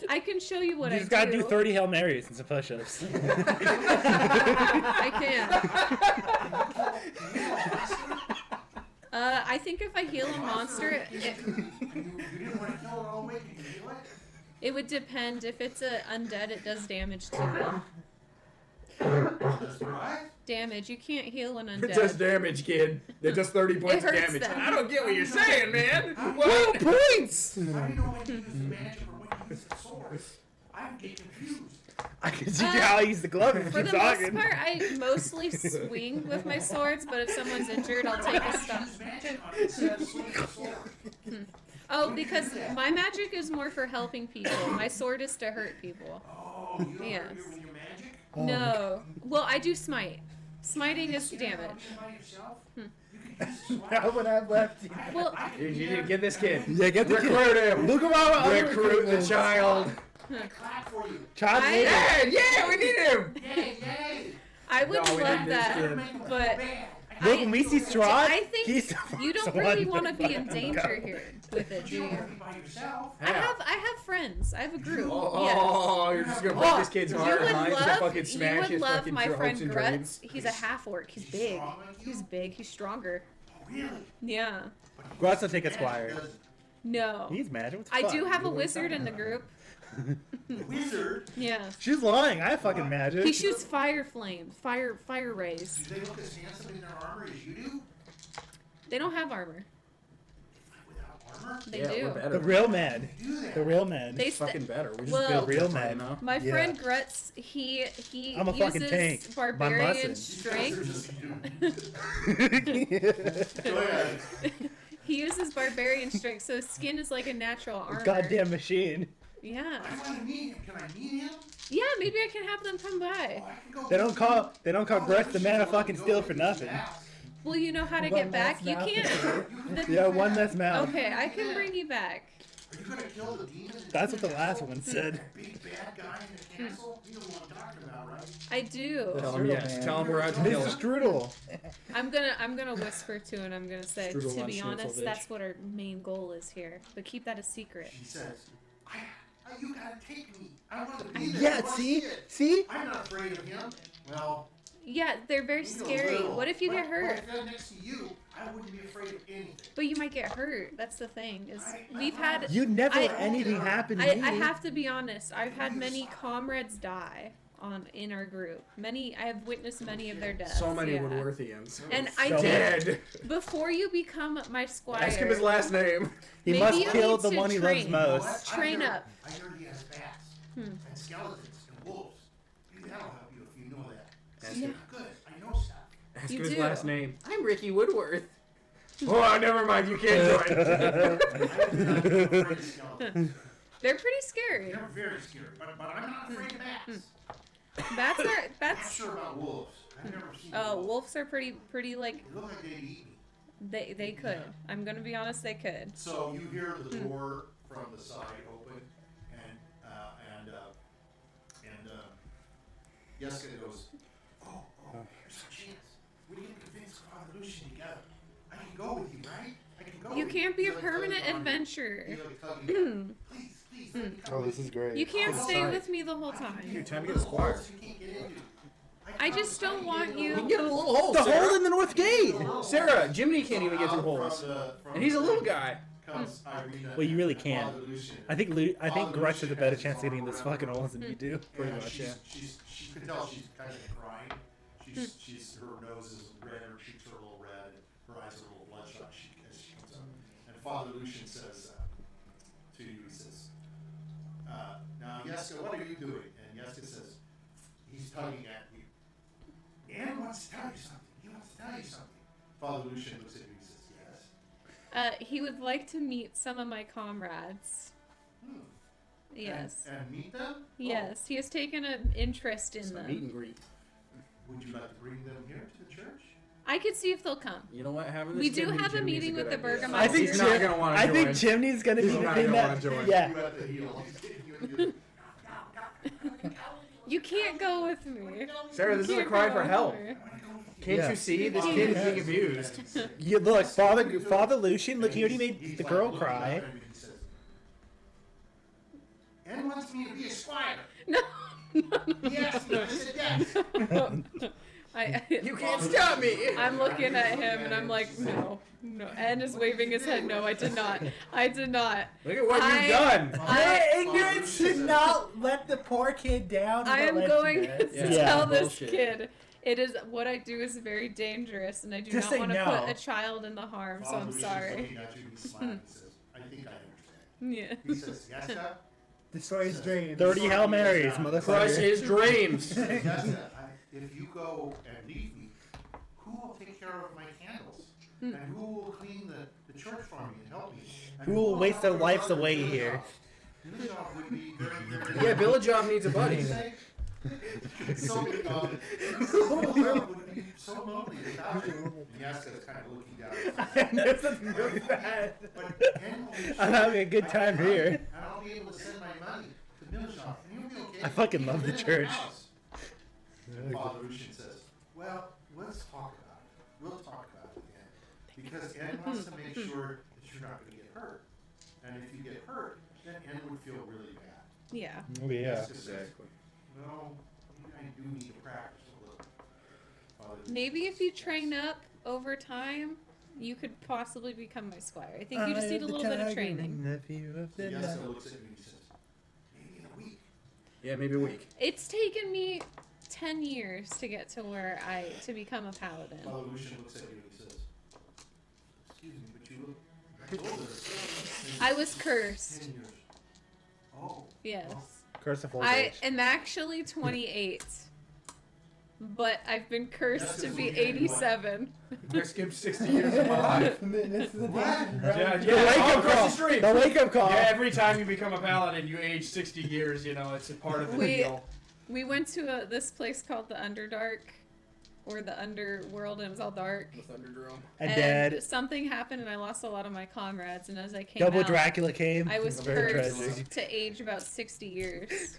I can show you what You I just do. gotta do 30 Hail Marys and some push-ups. I can. I think if I heal a monster, You didn't want to kill it all the way. Can you heal it? it would depend. If it's a undead, it does damage to them. That's right. Damage. You can't heal an It does undead. damage, kid. It does 30 points of hurts damage. them. I don't get what you're saying, man! What? Points! How do you know when to use the magic or when to use the sword? I get confused. I can see how I use the glove if For you the keep most talking. part, I mostly swing with my swords, but if someone's injured, I'll take a stop. Use magic on it instead of swinging the sword. Oh, because my magic is more for helping people. My sword is to hurt people. Oh, you don't Yes. hurt you with your magic? No. Well, I do smite. Smiting is damage. By yourself? You can use the sword. Now when I've left you. Well, Dude, you need to get this kid. Yeah, get the Recruit him! Look at my Recruit the child! I clap for you. Child I- labor. Yeah, yeah, we need him! Yay, yay. I would No, we love need this that, kid. Make 'em feel but bad. Look, when we see Strahd, I think he's you don't the really one want to be in that- danger here with it, But do you don't you? want to be by yourself. I have friends. I have a group. Oh, you're just gonna break this kid's You heart would and minds to love, fucking you smash would his love fucking my friend hopes and dreams. Grutz. He's a half orc. He's big. strong like you? He's big. He's stronger. Oh, really? Yeah. Grutz will take a squire. Does No. He's magic. What the I fuck? do have a wizard in the group. the wizard, Yeah. She's lying. I have fucking magic. He shoots fire flames, fire rays. do they look as handsome in their armor as you do? They don't have armor. Without armor? They Yeah, do. we're better. The real man. They do that. The real man. They It's fucking better. We just Well- built Real this right man. now. My Yeah. friend Grutz, he I'm a fucking uses tank. I'm barbarian bussing. strength. Go ahead. He uses barbarian strength, so his skin is like a natural armor. Goddamn machine. Yeah. I want to meet him. Can I meet him? Yeah, maybe I can have them come by. I can go They don't with call you. Grutz the man of fucking steel for nothing. Well, you know how to One get back. less You mouth. can't. Yeah, one less mouth. Okay, I can bring you back. Are you going to kill the demon? That's what the last one said. Big bad guy in the castle? You know what I'm talking about, right? I do. Tell Strudel him yes. man. Tell him we're out to kill Mr. him. Strudel. I'm gonna whisper to him. I'm gonna say, Strudel to wants be schnitzel, honest, bitch. that's what our main goal is here. But keep that a secret. She says, you gotta take me. I want to be there. Yeah, I wanna see? it. See? I'm not afraid of him. Well, Yeah, they're very he's a scary. little. What if you get But hurt? if they're next to you, I wouldn't be afraid of anything. But you might get hurt. That's the thing. Is we've had. You never I- let anything happen to I me. have to be honest. I've had many comrades die in our group. I have witnessed many of their deaths. So many yeah. Woodworthians. And I So did. Dead. Before you become my squire, Ask him his last name. He Maybe must you kill need the to one he train. loves You know most. what? Train I heard- up. I heard he has bats and skeletons and wolves. Maybe that'll help you if you know that. See, Yeah. I'm good. I know stuff. Ask You him his do. last name. I'm Ricky Woodworth. Oh, never mind. You can't join. I am not afraid of skeletons. They're pretty scary. They're very scary, but I'm not afraid of bats. Bats are I'm bats. sure about wolves. I've never seen Oh, wolves. wolves are pretty like They look like they'd eat me. they could. I'm gonna be honest, they could. So you hear the door from the side open, and Yeska goes, oh, here's a chance. We can convince Father Lucian together. I can go with you, right? I can go You with can't be a He's like tugging permanent on you. adventure. He's like tugging you. Please, let me come Oh, with this is great. You can't Oh, stay sorry. with me the whole I can time. get time to you get a squire. holes you can't get into. I just don't want You you. can get a little hole, The Sarah. hole in the north gate. Sarah, Jiminy can't even get through holes. And he's a little guy. comes Ireena. Well, you really and can't. Father Lucian. I think Father Grutz has a Lucian better his chance of arm getting this around fucking her. holes than you do. Pretty And much, yeah. She can tell she's kind of crying. Her nose is red, her cheeks are a little red, her eyes are a little bloodshot as she comes up. And Father Lucian says to you, he says, now Yeska, what are you doing? And Yeska says, he's tugging at you. Anne wants to tell you something. He wants to tell you something. Father Lucian looks at you and says, yes. He would like to meet some of my comrades. Yes. And meet them? Yes, he has taken an interest in It's a meet them. and greet. Would you like to bring them here to the church? I could see if they'll come. You know what? Having this We kid do meet have a Jimmy's meeting with good the idea. Burgomaster. I think He's not gonna want to join. I think Chimney's gonna He's be the not thing gonna that. wanna join. Yeah. You at the heel. He's getting you in the You can't go with me. Sarah, this is a Can't cry go for with help. her. Can't Yeah. you see? This kid is being abused. You look, Father Lucian. Look, he already made the girl cry. Anne wants me to be a squire. No. Yes, I said yes. You can't stop me. I'm looking at him and I'm like, no. Anne is waving his head. No, I did not. I did not. Look at what I- you've done. I- Your ignorance should not let the poor kid down. I am going to Yeah, tell this bullshit. kid. It is what I do is very dangerous, and I do Just not say want to no. put a child in the harm. So Father I'm Lucian's sorry. looking at you and he's smiling. He says, I think I understand. Yeah. He says, Yeska, Destroy his dreams. 30 Hail Marys, Crush motherfucker. his dreams. Yeska, if you go and leave me, who will take care of my candles? And who will clean the church for me and help me? And Who will waste their help lives brother away Billy here? off? Billy off would be very, very Yeah, Billy Job needs a buddy. So, would be so lonely without you. And Yeska's kind of looking down. There's nothing really bad. But Anne will be I'm having a good time here. And I'll be able to send my money to Millshop, and you'll be okay. I fucking You love can the live in my church. house. And Father Lucian says, well, let's talk about it. We'll talk about it, Anne. Because Anne wants to make sure that you're not going to get hurt. And if you get hurt, then Anne would feel really bad. Yeah. Oh, yeah. Yeska says, no, I do need to practice a little. Father Lucian Maybe if says, you "Yes." train up over time, you could possibly become my squire. I think you just need a little bit of training. So Yeska looks at me and he says, maybe in a week. Yeah, maybe a week. It's taken me 10 years to get to where to become a paladin. Father Lucian looks at you and he says, excuse me, but you look older. I was cursed. 10 years. Oh. Yes. Curse of old I age. am actually 28. But I've been cursed That's to just be looking at you like- 87. I skipped 60 years of my life. Yeah, The wake up across call. the street. The wake up call. Yeah, every time you become a paladin, you age 60 years. You know, it's a part of the deal. We went to this place called the Underdark, or the Underworld, and it was all dark. The Thunderdrome. And dead. Something happened, and I lost a lot of my comrades. And as I came Double out, Dracula came. I was Very cursed tragic. to age about 60 years.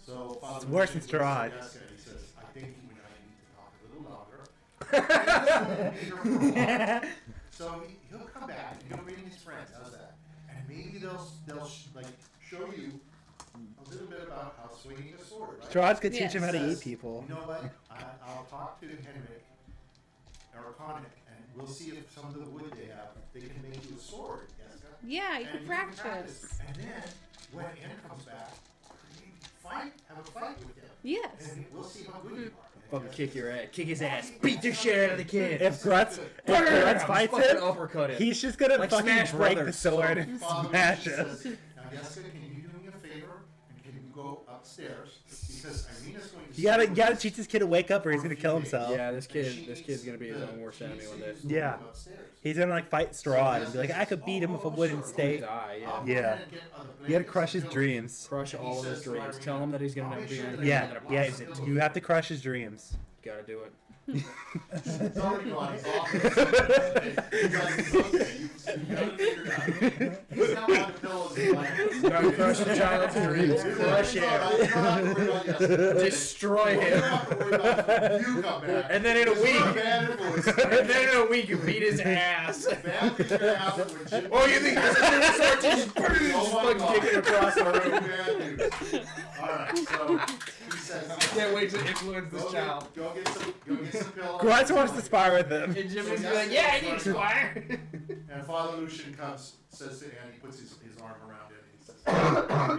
So Father It's worse Lucian than Strahd. looks at Yeska and he says, I think you and I need to talk a little longer. He'll be here for a while. So he'll come back and he'll bring his friends. How's that? And maybe they'll like show you a little bit about how swinging a sword. Right? Strahd's gonna teach Yes. him how to Says, eat people. You know what? I'll talk to Henrik or Connick, and we'll see if some of the wood they have they can make you a sword. Yeska. Yeah, you And can can practice. And then when Anne comes back, have a fight with him. Yes. And we'll see how good you are. Fucking kick your ass. Kick his ass. Beat the shit out of the kid. If Grutz Bam! fights Fucking him, uppercut him. he's just gonna Like fucking Smash break Brothers. the sword and Father smash Lucian us. says, now Yeska, can you do me a favor and can you go upstairs because Ireena's going to. You gotta teach this kid to wake up or he's gonna kill himself. Yeah, this kid's gonna be his own worst enemy one day. Yeah. He's gonna like fight Strahd and be like, I could beat him with a wooden stake. Die, yeah. Yeah. You gotta crush his dreams. Crush all of his dreams. Tell him that he's gonna never be anything. Yeah, and then yeah. buys it. You have to crush his dreams. Gotta do it. It's already gone. It's off. He's okay. You got it figured out. He's now on the pillows and like. Gotta crush the child's dreams. Crush him. Destroy him. You come back. And then in a week. Bad influence. And then in a week you beat his ass. Bad picture after when Jim. Oh, you think this is a sword? Just Oh my fucking God. kick him across the room. Bad news. All right, so he says. Can't wait to influence this child. Go get some pillows. Grutz wants to spar with him. And Jimmy's be like, yeah, I need a squire. And Father Lucian says to Anne, he puts his arm around it, and he says,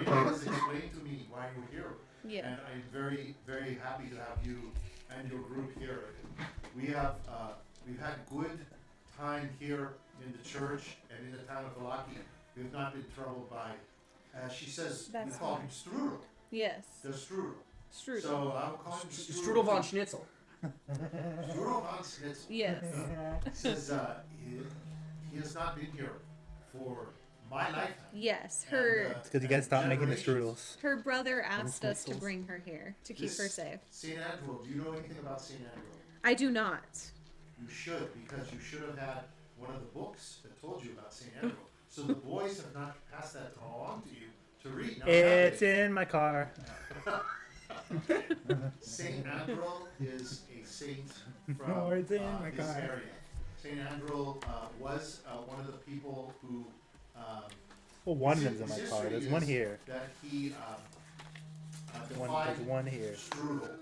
Ireena has explained to me why you're here. Yeah. And I'm very, very happy to have you and your group here. We have, we've had good time here in the church and in the town of Valaki. We've not been troubled by, as she says, we That's call him Strudel. Yes. The Strudel. Strudel. So I'll call him Strudel. Strudel von Schnitzel. Strudel von Schnitzel. Yes. He says he has not been here for my lifetime. Yes. And, Her It's because you guys stopped making the generations. strudels. her brother asked us to Schnitzels. bring her here to keep her safe. St. Andral, do you know anything about St. Andral? I do not. You should, because you should have had one of the books that told you about St. Andral. So the boys have not passed that along to you to read. Now, It's in my car. St. Andral is a saint from No, it's in my this car. area. St. Andral was one of the people who Well, one of his- them's in my his car. history There's one is here. that he There's one here. Strudel.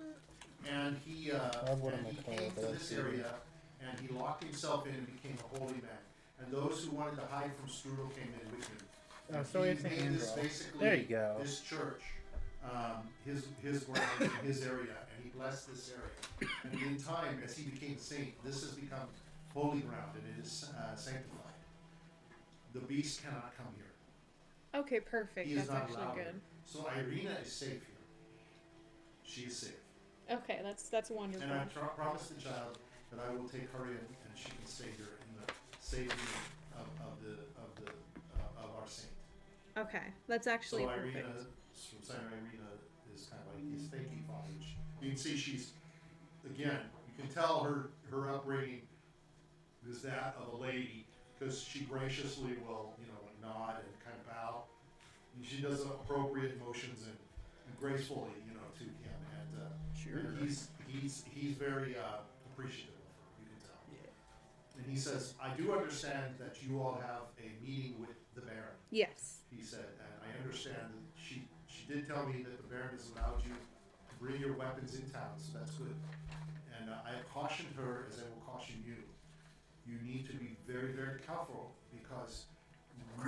And he, have one in and my he car, came but to that's this area and he locked himself in and became a holy man. And those who wanted to hide from Strudel came in with him. Oh, And so he it's St. made this Andral. basically There you go. this church, his ground in his area, and he blessed this area. And in time, as he became saint, this has become holy ground and it is sanctified. The beast cannot come here. Okay, perfect. He is That's not actually allowed good. here. So Ireena is safe here. She is safe. Okay, that's wonderful. And I promised the child that I will take her in and she can stay here in the safety of our saint. Okay, that's actually So perfect. Ireena, from Saint Ireena, is kind of like his thanking father. You can see she's, again, you can tell her upbringing is that of a lady because she graciously will, like nod and kind of bow. And she does appropriate motions and gracefully, to him. And he's very appreciative of her. You can tell. Yeah. And he says, "I do understand that you all have a meeting with the Baron." Yes. He said, "And I understand that she did tell me that the Baron has allowed you to bring your weapons in town, so that's good. And I have cautioned her, as I will caution you. You need to be very, very careful because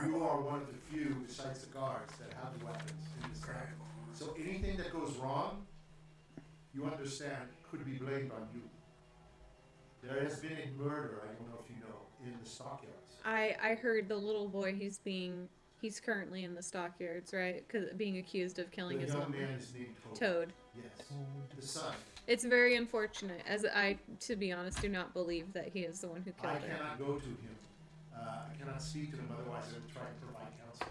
you are one of the few, besides the guards, that have the weapons in this town. So anything that goes wrong, you understand, could be blamed on you. There has been a murder, I don't know if you know, in the stockyards. I heard the little boy he's currently in the stockyards, right? Cause being accused of killing The his young little man is named Toad. Toad. Yes, the son. It's very unfortunate, as I, to be honest, do not believe that he is the one who I killed her. cannot go to him. I cannot speak to him, otherwise I would try and provide counsel.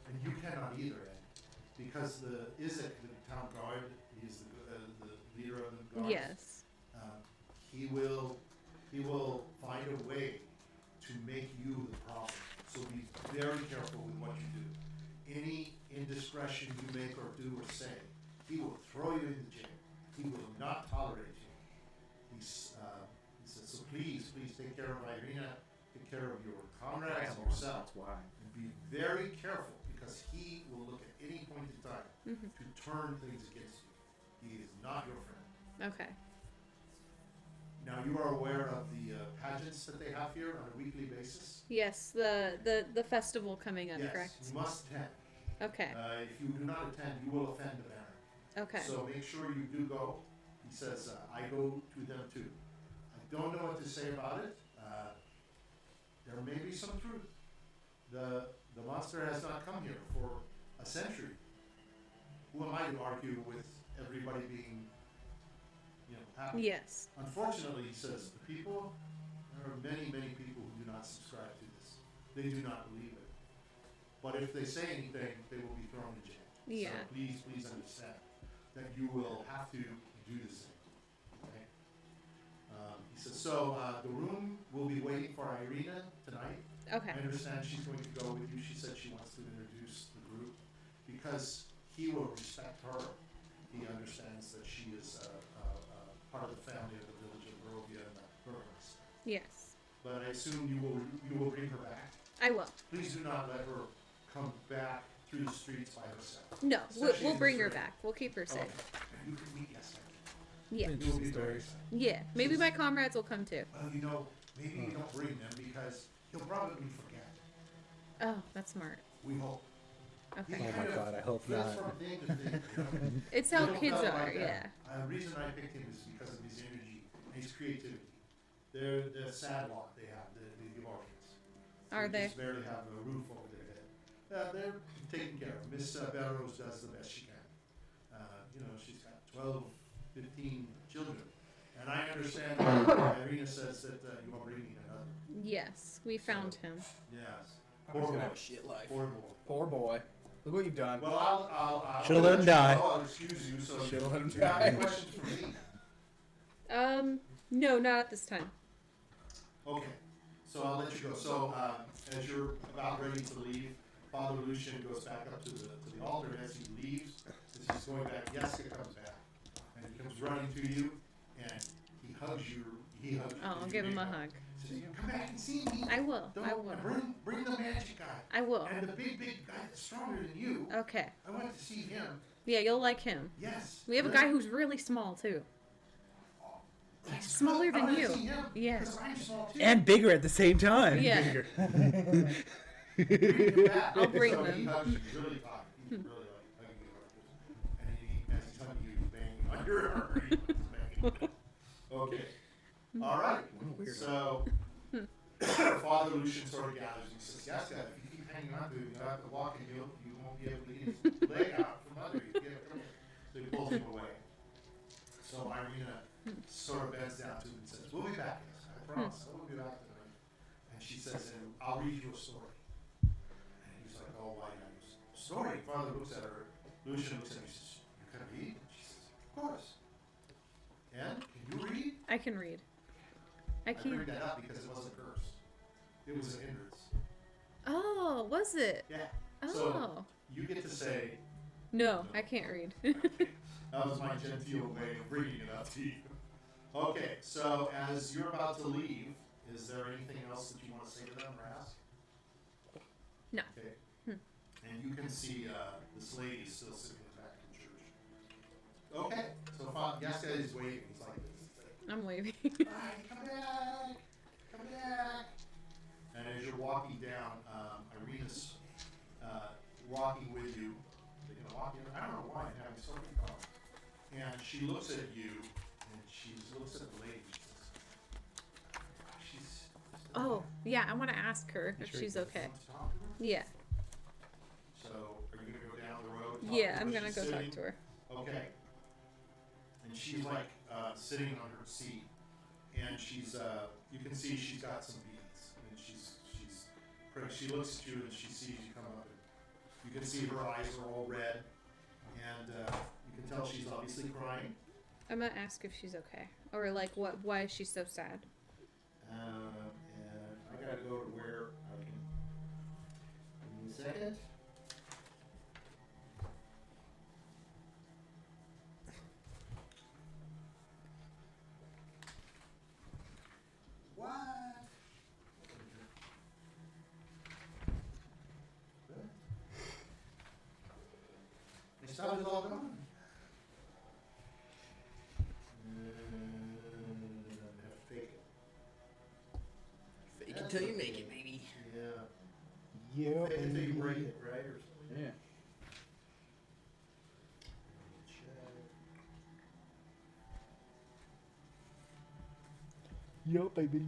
And you cannot either, Ed, because Isaac, the town guard, he's the leader of the guards. Yes. He will find a way to make you the problem. So be very careful with what you do. Any indiscretion you make or do or say, he will throw you into jail. He will not tolerate you. He says, so please take care of Ireena, take care of your comrades and yourself. That's why. And be very careful because he will look at any point in time to turn things against you. He is not your friend. Okay. Now you are aware of the pageants that they have here on a weekly basis? Yes, the festival coming up, Yes, correct? you must attend. Okay. If you do not attend, you will offend the Baron. Okay. So make sure you do go. He says, I go to them too. I don't know what to say about it. There may be some truth. The monster has not come here for a century. Who am I to argue with everybody being, happy? Yes. Unfortunately, he says, the people, there are many, many people who do not subscribe to this. They do not believe it. But if they say anything, they will be thrown in jail. Yeah. So please understand that you will have to do the same. Okay? He says, so the room will be waiting for Ireena tonight. Okay. I understand she's going to go with you. She said she wants to introduce the group because he will respect her. He understands that she is part of the family of the village of Barovia and Vargas. Yes. But I assume you will bring her back. I will. Please do not let her come back through the streets by herself. No, Especially we'll in bring this her area. back. We'll keep her safe. Okay. You can meet Yeska. Yeah. You will be very excited. Yeah. Maybe my comrades will come too. Well, maybe you don't bring them because he'll probably forget. Oh, that's smart. We hope. Okay. Oh my God, I hope Flips not. from thing to thing, you know? It's how Little kids fella are, like yeah. that. The reason I picked him is because of his energy and his creativity. They're the sad lot they have, the orphans. Are they? Just barely have a roof over their head. They're taken care of. Miss Belrose does the best she can. You know, she's got 12, 15 children. And I understand Ireena says that you are bringing another. Yes, we found him. Yes. He's gonna have a shit life. Poor boy. Poor boy. Look what you've done. Well, I'll Should've let him die. I'll excuse you. So Should've let him do you have any die. questions for me? No, not at this time. Okay, so I'll let you go. So as you're about ready to leave, Father Lucian goes back up to the altar. As he leaves, as he's going back, Yeska comes back, and he comes running to you, and he hugs you. He hugs you. Oh, I'll give him a hug. He says, "Come back and see me. I will. Don't I will. bring the magic guy I will. and the big guy that's stronger than you. Okay. I want to see him. Yeah, you'll like him. Yes. We have a guy who's really small too. That's smaller good. I than wanna you. see him, Yeah. 'cause I'm small too. And bigger at the same time. Yeah. Bigger. Bring him back. I'll bring so them. He hugs you really hard. He's really like hugging you like this. And he, as he's hugging you, he's banging on your arm. He's banging. Okay. All right. So Father Lucian sort of gathers and says, "Yes, if you keep hanging on to him, you'll have to walk and you won't be able to get his leg out from under you. Get it, come here." So he pulls him away. So Ireena sort of bends down to him and says, "We'll be back, yes, I promise. I will be back tonight." And she says, "And I'll read you a story." And he's like, "Oh, why not? Story?" Father looks at her. Lucian looks at her and says, "You can read?" And she says, "Of course." And can you read? I can read. I I can. bring that up because it wasn't cursed. It was an hindrance. Oh, was it? Yeah. Oh. So you get to say, No, I can't read. that was my genteel way of bringing it up to you. Okay, so as you're about to leave, is there anything else that you want to say to them or ask? No. Okay. And you can see this lady is still sitting in the back of the church. Okay, so Yeska is waving. He's like this. He's like, I'm waving. "Bye, come back, come back." And as you're walking down, Ireena's walking with you. They're gonna walk in. I don't know why I'm having so many problems. And she looks at you, and she looks at the lady. She says, "She's." Oh, yeah, I want to ask her if she's okay. Want to talk to her? Yeah. So, are you gonna go down the road? and talk Yeah, to her? I'm gonna She's go talk sitting- to her. Okay. And she's like sitting on her seat, and she's you can see she's got some beads, and she looks at you and she sees you come up, and you can see her eyes are all red, and you can tell she's obviously crying. I'm gonna ask if she's okay, or like why is she so sad? And I gotta go to where I can. Give me a second. What? They started all gone. I have to fake it. Fake it till you make it, baby. Yeah. Yeah, Fake it till you baby. break it, right? Or something. Yeah. Yo, baby.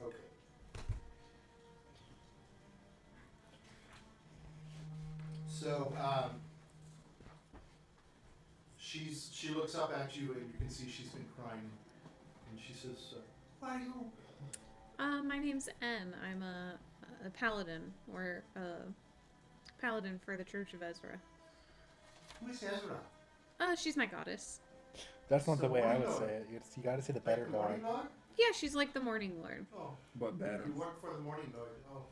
Okay. So, she looks up at you, and you can see she's been crying, and she says, "Why are you?" My name's M. I'm a paladin, or a paladin for the Church of Ezra. Who is Ezra? She's my goddess. That's not So the way I morning would dog. say it. You gotta say the better Like the morning dog. dog? Yeah, she's like the morning lord. Oh, But better. you work for the morning dog. Oh,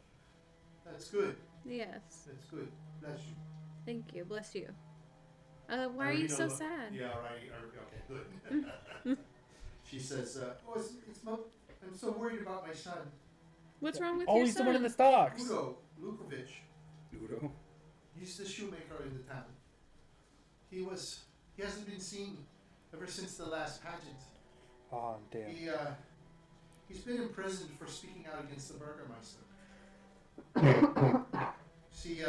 that's good. Yes. That's good. Bless you. Thank you. Bless you. Why are you so sad? Yeah, right. Okay, good. She says, "Oh, I'm so worried about my son, What's wrong with Oh, your he's the son? one in the stocks. Udo Lukovic. Ludo. He's the shoemaker in the town. He was He hasn't been seen ever since the last pageant. Oh, damn. He's been imprisoned for speaking out against the Burgermeister. See,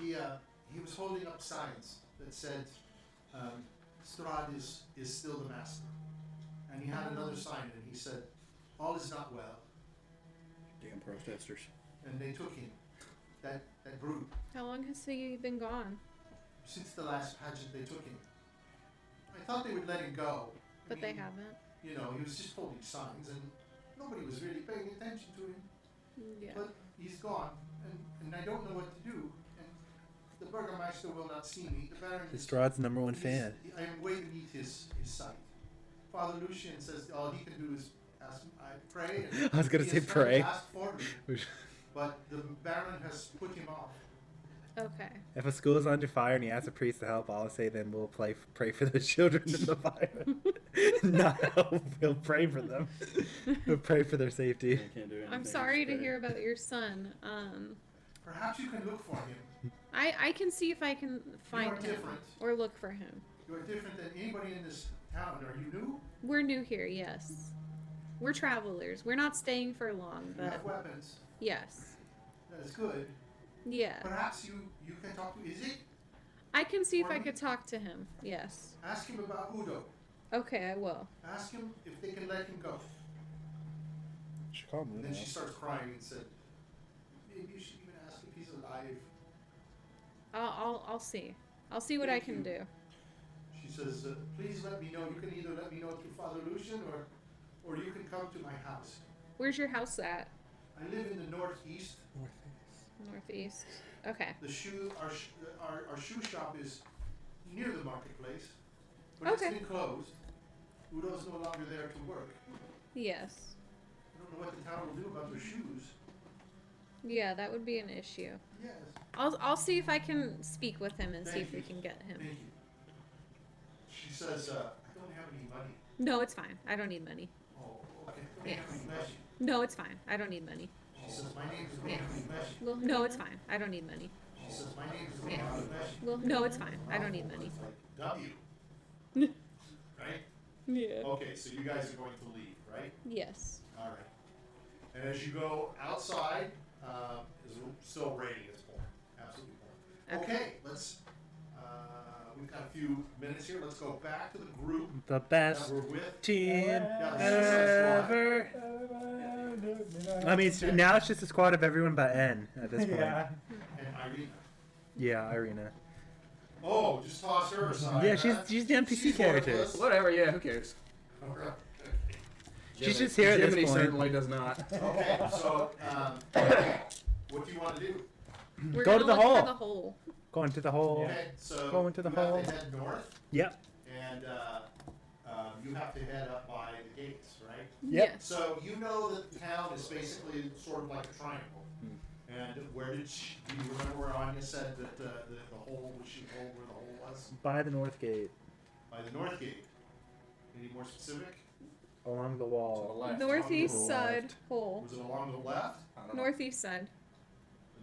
he was holding up signs that said, Strad is still the master. And he had another sign and he said, all is not well. Damn protesters. And they took him, that group. How long has he been gone? Since the last pageant, they took him. I thought they would let him go. But they haven't. You know, he was just holding signs and nobody was really paying attention to him. Yeah. But he's gone and I don't know what to do. And the Burgermeister will not see me. The Baron is... Strad's number one fan. I am way beneath his sight. Father Lucian says all he can do is ask him, I pray. And I was gonna he say has tried to pray. ask for me, but the Baron has put him off. Okay. If a school is under fire and he asks a priest to help, I'll say then we'll pray for the children in the fire. Not help, we'll pray for them. We'll pray for their safety. Can't do anything. I'm sorry to hear about your son. Perhaps you can look for him. I can see if I can find him different. or look for him. You are different than anybody in this town. Are you new? We're new here, yes. We're travelers. We're not staying for long, You but have weapons. yes. That is good. Yeah. Perhaps you can talk to Izzy. I can see if I could talk to him. Yes. Ask him about Udo. Okay, I will. Ask him if they can let him go. She called me And then now. she starts crying and said, maybe you should even ask if he's alive. I'll see. I'll see what I Thank can you. do. She says, please let me know. You can either let me know through Father Lucian or you can come to my house. Where's your house at? I live in the northeast. Northeast. Okay. Our shoe shop is near the marketplace, but Okay. it's been closed. Udo's no longer there to work. Yes. I don't know what the town will do about their shoes. Yeah, that would be an issue. Yes. I'll see if I can speak with him and see Thank if we you. can get him. Thank you. She says, I don't have any money. No, it's fine. I don't need money. Oh, okay. Yes. Meshi. No, it's fine. I don't need money. She says, my name is Yes. Meshi. Well, no, it's fine. I don't need money. She says, my name is Yes. Meshi. Well, no, it's fine. I don't need money. It's like W. Right? Yeah. Okay, so you guys are going to leave, right? Yes. All right. And as you go outside, it's still raining. It's pouring. Absolutely pouring. Okay, let's. We've got a few minutes here. Let's go back to the group The that best we're with. team Yeah, the Suicide ever. I mean, now it's just a squad of everyone but N at this point. Yeah. And Ireena. Yeah, Ireena. Oh, just toss her aside. Yeah, she's the NPC character. worthless. Whatever, yeah, who cares? Okay. She's just here at this Jiminy point. certainly does not. Okay, so what do you want to do? We're Go to gonna the look hole. for the hole. Going to the hole. Okay, so Go into the you have hole. to head north, Yep. and you have to head up by the gates, right? Yep. Yes. So you know that the town is basically sort of like a triangle. And where did she, do you remember where Anya said that the hole, she told where the hole was? By the north gate, By the north gate. Any more specific? along the To the wall. left. Northeast On the side left. hole. Was it along the left? I don't know. Northeast side.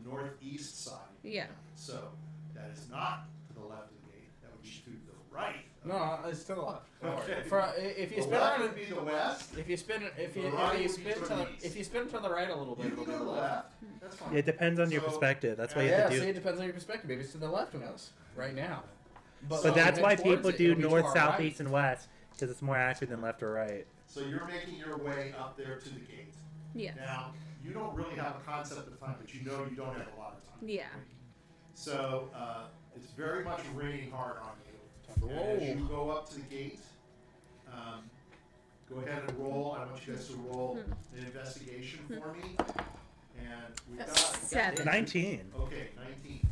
The northeast side. Yeah. So that is not to the left of the gate. That would be to the right. No, it's to the left. Okay. If you The spin left around, would be the west. if you spin, if The you right if you would be spin to to the the east. if you spin to the right a little bit, You it'll can be go to to the the left. left. That's fine. It depends on your So- perspective. That's why you Yeah, have to see, do. it depends on your perspective. Maybe it's to the left of us right now. But so that's if why it's towards people it, do it'll be to north, our south, right. east, and west because it's more accurate than left or right. So you're making your way up there to the gate. Yeah. Now, you don't really have a concept of time, but you know you don't have a lot of time. Yeah. So it's very much raining hard on you. to And as roll. you go up to the gate, go ahead and roll. I want you guys to roll an investigation for me. And we've got 7. 19. Okay, 19.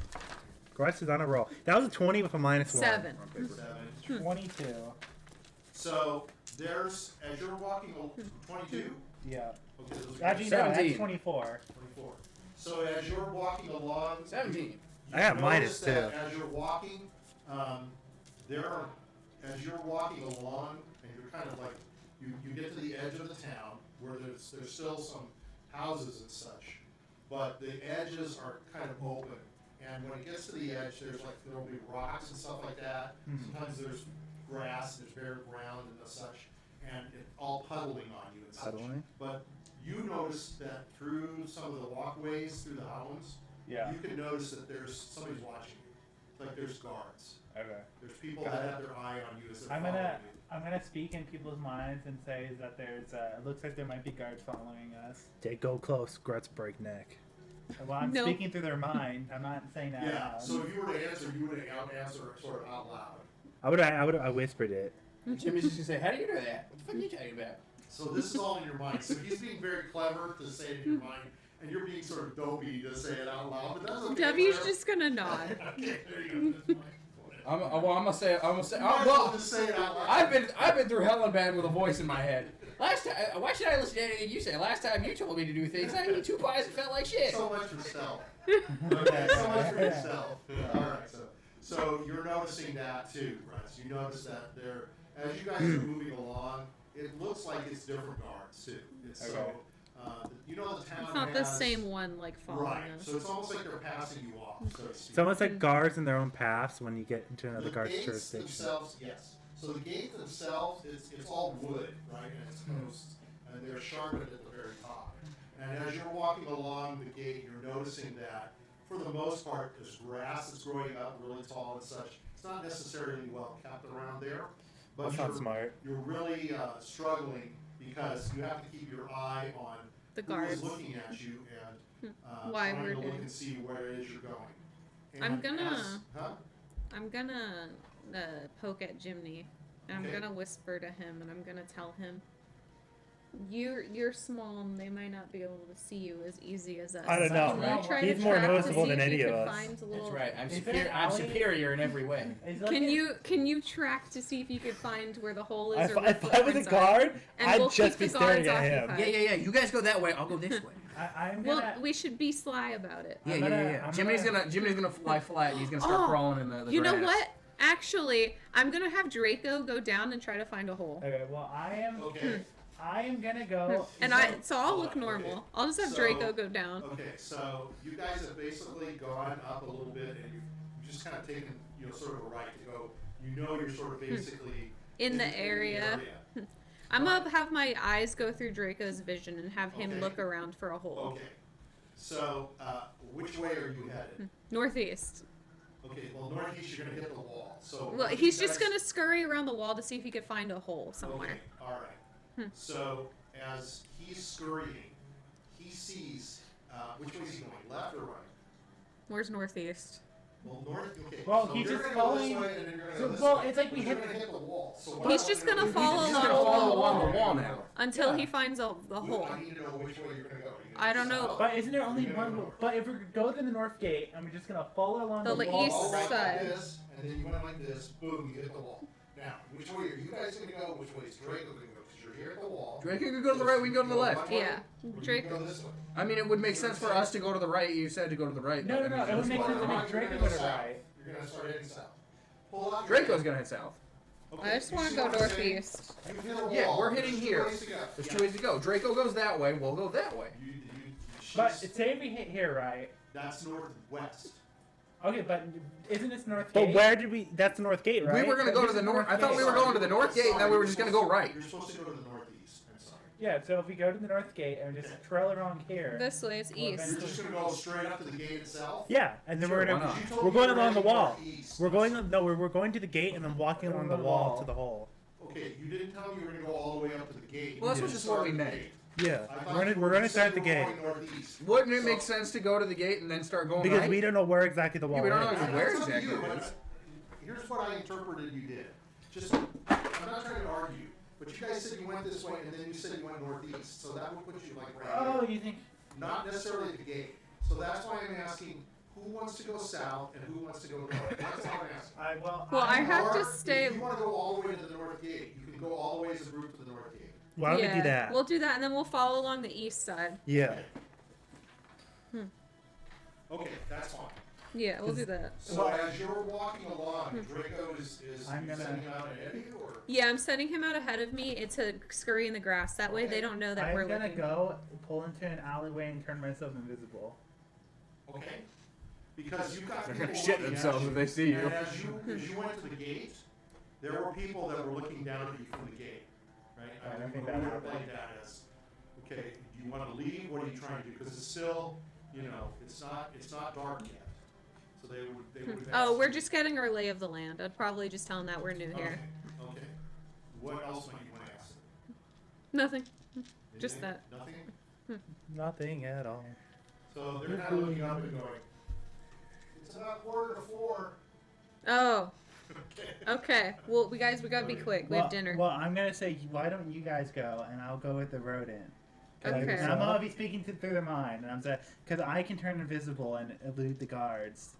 Grutz is on a roll. That was a 20 with a -1. 7. 7. 22. So there's, as you're walking, 22. Yeah. Okay, those are Actually, no, that's 17. 24. 24. So as you're walking along, 17. I got you minus notice that 2. as you're walking, as you're walking along, and you're kind of like, you get to the edge of the town where there's still some houses and such, but the edges are kind of open, and when it gets to the edge, there'll be rocks and stuff like that. Sometimes there's grass, there's bare ground and such, and it's all puddling on you and such. Puddling? But you notice that through some of the walkways, through the howlands, Yeah. you can notice that there's somebody's watching you. Like there's guards. Okay. There's people that have their eye on you as they're I'm following gonna you. I'm gonna speak in people's minds and say that there's it looks like there might be guards following us. They go close. Grutz break neck. Well, I'm Nope. speaking through their mind. I'm not saying that. Yeah, out loud. so if you were to answer, you would answer sort of out loud. I whispered it. Jimmy's just gonna say, "How do you know that? What the fuck are you talking about?" So this is all in your mind. So he's being very clever to say it in your mind, and you're being sort of dopey to say it out loud. But that's okay. W's whatever. just gonna nod. Okay, there you go. That's fine. I'm gonna say. You might as well Well, just say it out loud. I've been through hell and back with a voice in my head. Last time, why should I listen to anything you say? Last time you told me to do things, I ate 2 pies and felt like shit. So much for self. Okay, so much for yourself. All right, so you're noticing that too, right? So you notice that there, as you guys are moving along, it looks like it's different guards too. It's Okay. you know the town It's not the has- same one like following Right. us. So it's almost like they're passing you off. So to speak. It's almost like guards in their own paths when you get into another The guard's gates jurisdiction. themselves, yes. So the gates themselves, it's all wood, right? And it's posts, and they're sharpened at the very top. And as you're walking along the gate, you're noticing that, for the most part, there's grass that's growing up really tall and such. It's not necessarily well kept around there, but That's not smart. you're really struggling because you have to keep your eye on The who is guards. looking at you and Why trying we're to look doing- and see where it is you're going. I'm And gonna- huh? I'm gonna poke at Jiminy, and I'm Okay. gonna whisper to him, and I'm gonna tell him, "You're small, and they might not be able to see you as easy as us. I don't know. Can you try He's to more track to noticeable see than if any you of can us. find a That's little- right. I'm Is there superior. an I'm alley? superior in every way. Is it like Can you track to see if you could find where the hole is? If or I what was a footprints are? guard, And I'd we'll just keep be the staring guards at him. occupied. Yeah. You guys go that way. I'll go this way. I'm Well, gonna. we should be sly about it. I'm gonna- I'm Jimmy's gonna- gonna fly flat. And he's gonna start Oh, crawling in the You grass. know what? Actually, I'm gonna have Draco go down and try to find a hole. Okay. Well, Okay. I am gonna go. And so I'll look normal. Okay. I'll just have So- Draco go down. Okay, so you guys have basically gone up a little bit, and you've just kind of taken, sort of a right to go. You know, you're sort of basically In the area. I'm gonna have my eyes go through Draco's vision and have him Okay. look around for a hole. Okay, so which way are you headed? Northeast. Okay, well, northeast, you're gonna hit the wall. So Well, you he's just guys- gonna scurry around the wall to see if he could find a hole somewhere. Okay, all right. So as he's scurrying, he sees which way is he going? Left or right? Where's northeast? Well, north. Okay. Well, so he's you're just gonna go this following- way, and then you're gonna so- go this well, way. it's like we But you're hit- gonna hit the wall. So He's what just I'm gonna follow He's just along gonna the follow wall along the wall now. until Yeah. he finds the hole. I need to know which way you're gonna go. Are you gonna I go don't know. south? But isn't there only one? But if we go to the north gate and we're just gonna follow along The the, east wall, All right, side. like this, and then you went like this. Boom, you hit the wall. Now, which way are you guys gonna go? Which way is Draco gonna go? Because you're here at the wall. Draco could go to the right. We can go to the left. One way, Yeah, or you can Draco. go this way. I mean, it would make sense for us to go to the right. You said to go to the right. No, but I mean, it would make sense to You're make Draco gonna go to south. right. You're gonna start heading south. Pull out your Draco's hand. gonna head south. Okay, I just you want see to go what I'm saying? northeast. You hit a Yeah, wall. we're hitting There's two here. ways to go. There's Yeah. 2 ways to go. Draco goes that way. We'll go that way. But she's- say if we hit here, right? that's northwest. Okay, but isn't this north But gate? where did we? That's the north gate, right? We were gonna go to the north. I thought we were going to the north gate, and then we were just gonna go right. You're supposed to go to the northeast. I'm sorry. Yeah, so if we go to the north gate and just trail along here. This way is Well, east. You're just gonna go straight up to the gate itself. Yeah, and then Sure, we're why gonna not? You told we're me going you were along the heading wall. northeast. we're going no we're going to the gate and then walking along the wall to the hole. Okay, you didn't tell me you were gonna go all the way up to the gate. Well, that's You just didn't what start we at the meant. gate. Yeah, I thought we're you gonna said start the you were gate going northeast. Wouldn't it So- make sense to go to the gate and then start going because right? we don't know where exactly the wall Yeah, we don't is. know That's where up to exactly you, it but is. here's what I interpreted you did. Just, I'm not trying to argue, but you guys said you went this way, and then you said you went northeast, so that would put you like right Oh, here. you think? Not necessarily at the gate. So that's why I'm asking, who wants to go south and who wants to go north? That's all I'm asking. Well, I have to Or stay- If you want to go all the way to the north gate, you can go all the way as a group to the north gate. Why don't yeah, we do that? We'll do that, and then we'll follow along the east side. Yeah. Okay, that's fine. Yeah, we'll do that. So as you're walking along, Draco is I'm gonna- sending out ahead of you, or? Yeah, I'm sending him out ahead of me. It's a scurry in the grass. That way they don't know that we're I'm gonna looking. go pull into an alleyway and turn myself invisible. Okay. because you've got They're people gonna shit looking at themselves you. if they see you. And as you went to the gate, there were people that were looking down at you from the gate, right? I don't We think would that have happened. played that as, okay, do you want to leave? What are you trying to do? Because it's still, it's not dark yet. So they would. have Oh, asked we're you- just getting our lay of the land. I'd probably just tell them that we're new here. Okay. What else might you want to ask them? Nothing. Just Anything? that. Nothing? Nothing at all. So they're kind of looking up and going, it's about 3:45. Oh, Okay. okay. Well, we gotta be quick. We have dinner. Well, I'm gonna say, why don't you guys go, and I'll go with the rodent. Okay. And I'm gonna be speaking through their mind, and I'm saying, because I can turn invisible and elude the guards.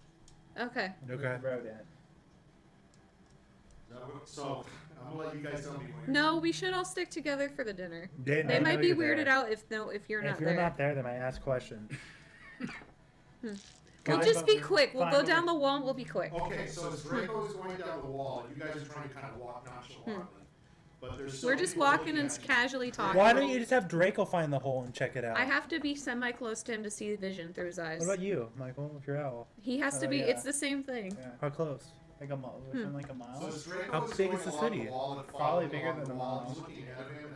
Okay. with Okay. the rodent. So I'm gonna let you guys tell me when. No, we should all stick together for the dinner. They They might know be you're weirded there. out if you're not If you're there. not there, they might ask questions. We'll Fine, just but be we're quick. We'll fine, go but down we're- the wall and we'll be quick. Okay, so as Draco's going down the wall, you guys are trying to kind of walk nonchalantly, but there's still We're just people walking looking and at you. casually talking. Why don't you just have Draco find the hole and check it out? I have to be semi-close to him to see the vision through his eyes. What about you, Michael? If you're owl, He has to Oh, be. yeah. It's the same thing. Yeah. how close? Like a mile. Within like a mile. So as Draco How is big going is the along city? The wall and Probably following bigger along than the a wall, mile. he's looking ahead of him,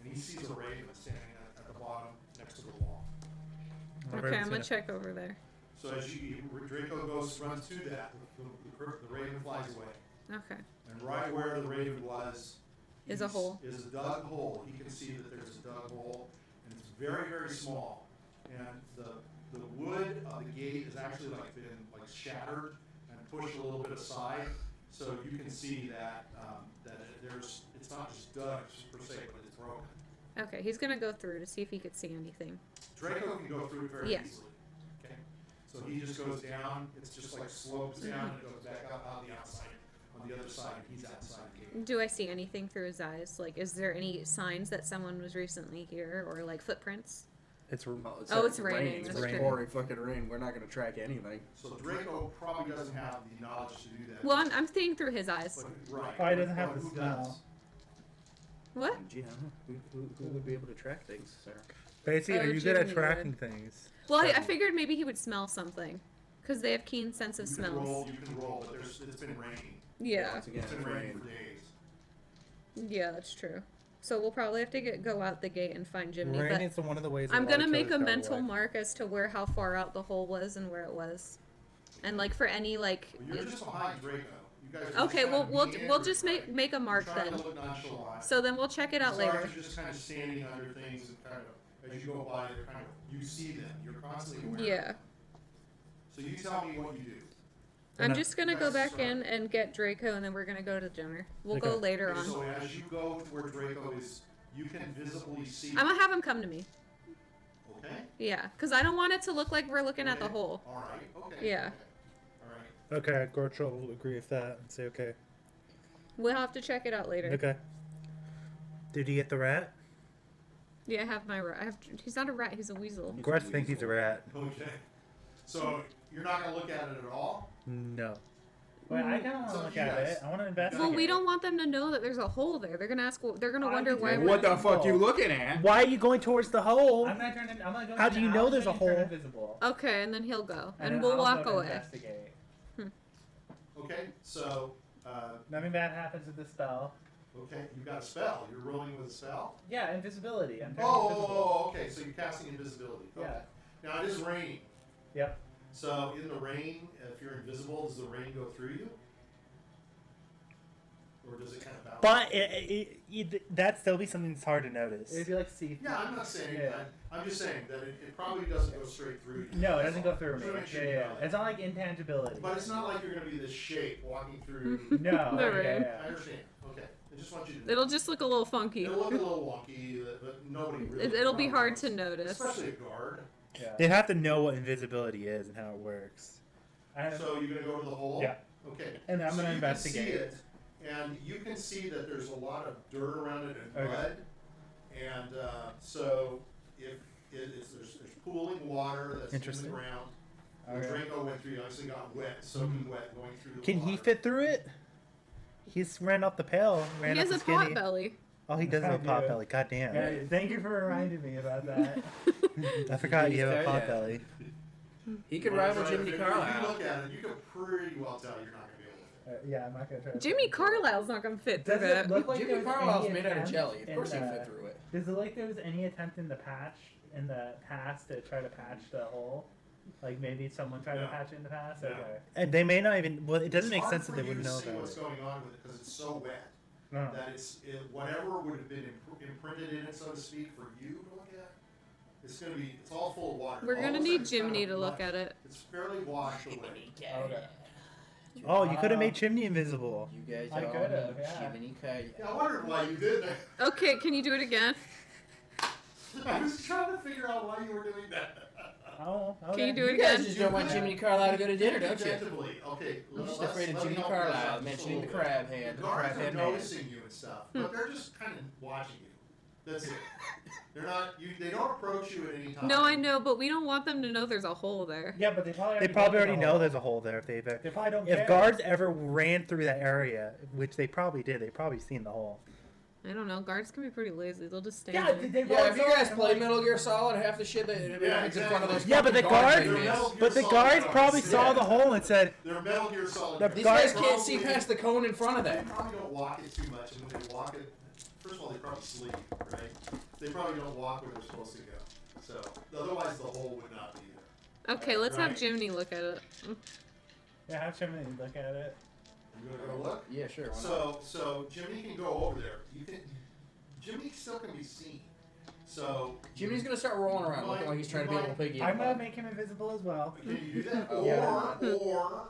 and he sees a raven standing at the bottom next to the wall. Okay, I'm gonna check over there. So as Draco runs to that, the raven flies away. Okay. And right where the raven was Is a hole. Is a dug hole. He can see that there's a dug hole, and it's very, very small. And the wood of the gate has actually been shattered and pushed a little bit aside, so you can see that it's not just dug per se, but it's broken. Okay, he's gonna go through to see if he could see anything. Draco can go through it very Yeah. easily. Okay, so he just goes down. It's just slopes down and goes back up on the outside. On the other side, he's outside the gate. Do I see anything through his eyes? Like, is there any signs that someone was recently here, or like footprints? It's Oh, it's raining, It's that's like true. pouring fucking rain. We're not gonna track anything. So Draco probably doesn't have the knowledge to do that. Well, I'm seeing through his eyes. But, right. Probably doesn't but have the who smell. does? What? Yeah, who would be able to track things, sir? Basically, Oh, are you good at Jiminy tracking would. things? Well, I figured maybe he would smell something, because they have keen sense of You can smells. roll, but it's been raining. Yeah. Once again, It's it's been raining rain. for days. Yeah, that's true. So we'll probably have to go out the gate and find Jiminy. Rain But is one of the ways. I'm that a lot gonna of make a killers got mental away. mark as to how far out the hole was and where it was, and like for any like. Well, you're just behind Draco. You guys are just Okay, kind well of we'll meandering, just right? make a mark Trying then. to look nonchalant. So then we'll check it out These later. guards are just kind of standing under things and kind of, as you go by, they're kind of, you see them. You're constantly aware. Yeah. So you tell me what you do. I'm And just gonna go back in and get Draco, and then we're gonna go to dinner. We'll go Okay. later Okay, on. so as you go to where Draco is, you can visibly see. I'm gonna have him come to me. Okay? Yeah, because I don't want it to look like we're looking at the Okay. hole. All right. Okay. Yeah. Okay. All right. Okay, Gorcho will agree with that and say okay. We'll have to check it out later. Okay. Did you get the rat? Yeah, I have my rat. He's not a rat. He's a weasel. Grutz thinks he's a rat. Okay. So you're not going to look at it at all? No. Wait, I kind of want So to look you at guys- it. I want to investigate. Well, we don't want them to know that there's a hole there. They're gonna ask. They're gonna I wonder can why. do We're, What the fuck you looking at? Why are you going towards the hole? I'm not turning. I'm not going. How do you know there's a hole? Invisible. Okay, and then he'll go, and then we'll I'll walk go to away. Investigate. Okay. So, Nothing bad happens with the spell. okay, you've got a spell. You're rolling with a spell? Yeah, invisibility. I'm turning invisible. Oh, okay. So you're casting invisibility. Okay. Yeah. Now it is raining. Yep. So in the rain, if you're invisible, does the rain go through you? Or does it kind of bounce? But that'd still be something that's hard to notice. It'd be like see. Yeah, I'm not saying Yeah. that. I'm just saying that it probably doesn't go straight through you. No, it doesn't go through me. Just wanna make sure Yeah, you yeah. know that. It's not like intangibility. But it's not like you're going to be this shape walking through. No. The yeah, rain. yeah. I understand. Okay. I just want you to know. It'll just look a little funky. It'll look a little wonky, but nobody really. It'll be hard knows. to notice. Especially a guard. Yeah. They'd have to know what invisibility is and how it works. So you're going to go to the hole? Yeah. Okay. And I'm So gonna you investigate. Can see it, and you can see that there's a lot of dirt around it and Okay. mud. And so if there's pooling water that's in Interesting. the ground. Okay. Draco went through, obviously got wet, soaking wet, going through the Can water. he fit through it? He's Randolph the Pale. He Randolph has a the pot skinny. belly. Oh, he does have a I pot do. belly. God damn. Yeah, thank you for reminding me about that. I forgot you have a There, pot yeah. belly. He could rival Jiminy If you Carlyle. look at it, you can pretty well tell you're not going to be able to fit. Yeah, I'm not gonna try. Jimmy Carlyle's not gonna fit through Does that. it look like Jiminy there was Carlyle's any made out of attempt jelly. Of in course he'd the- fit through it. Does it look like there was any attempt in the past to try to patch the hole? Like maybe someone tried to No. patch it in the past? No. Okay. And they may not even. Well, it doesn't It's make hard sense that for they you wouldn't to know see about what's it. going on with it because it's so wet No. that whatever would have been imprinted in it, so to speak, for you to look at, it's all full of water. We're All gonna of a need sudden, Jiminy it's to kind of look mush. at it. It's fairly washed away. Okay. Oh, you could have made Chimney invisible. You guys I all could've, need yeah. Jiminy Carlyle. Yeah, I wondered why you did that. Okay, can you do it again? I was trying to figure out why you were doing that. Oh, okay. Can you do it You guys again? just don't want Jiminy Carlyle to go to dinner, don't you? Objectively, okay. You're just let's- afraid of let me Jiminy help you out Carlyle just a mentioning the little bit. crab hand, The the crab guards are hand man. noticing you and stuff, but they're just kind of watching you. That's it. They're not. They don't approach you at any time. No, I know, but we don't want them to know there's a hole there. Yeah, but they probably They probably already the know hole. there's a hole there if they've. They probably don't care. If guards ever ran through that area, which they probably did, they probably seen the hole. I don't know. Guards can be pretty lazy. They'll just stand Yeah, there. they Yeah, if you guys play Metal. Metal Gear Solid, half the shit that happens in front of those Yeah, but the fucking guards guards- they They're miss. Metal Gear But the Solid guards guards. probably Yeah. saw the hole and said, They're Metal Gear Solid. The guards. These guards guys can't see Probably- past the cone in front of They them. probably don't walk it too much, and when they walk it, first of all, they probably sleep, right? They probably don't walk where they're supposed to go. So otherwise, the hole would not be there. Okay, let's have Right. Jiminy look at it. Yeah, have Chimney look at it. You gonna go look? Yeah, sure. Why not? So Jiminy can go over there. Jiminy still can be seen. So Jimmy's gonna start rolling around, looking like he's trying to be a little piggy. I'm gonna make him invisible as well. can you do that? Oh.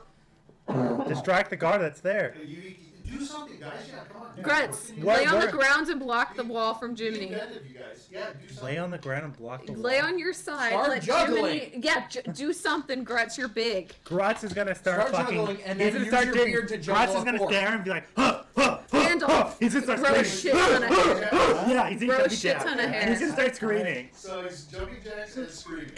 Or distract the guard that's there. you do something, guys. Yeah, come on. Grutz, Can you- lay on the What- ground and block the wall from Be Jiminy. inventive, you guys. Yeah, do something. Lay on the ground and block the wall. Lay on your side. Start let juggling. Jiminy. Yeah, do something, Grutz. You're big. Grutz is gonna start, Start fucking. juggling and he's then gonna use start your doing. beard to Grutz juggle is a gonna fork. stare and be like, huh, huh, huh, Randolph, huh. He's gonna start grow a screaming. shit ton of hair. Yeah, he's Grow a jumping shit jacks. ton of And hair. he's gonna start screaming. So he's jumping jacks and screaming.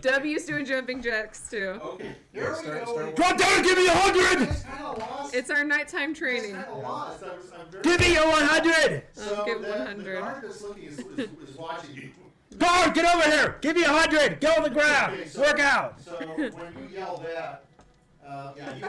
W's doing jumping jacks too. Okay, Yeah, here we start- go. start- Drop down and give me 100! It's kind of lost. It's our nighttime It's training. kind of lost. I'm very Give me a 100! So give the 100. guard that's looking is watching you. Guard, get over here! Give me 100! Get on the ground! Okay, so- Work out! So when you yell that, he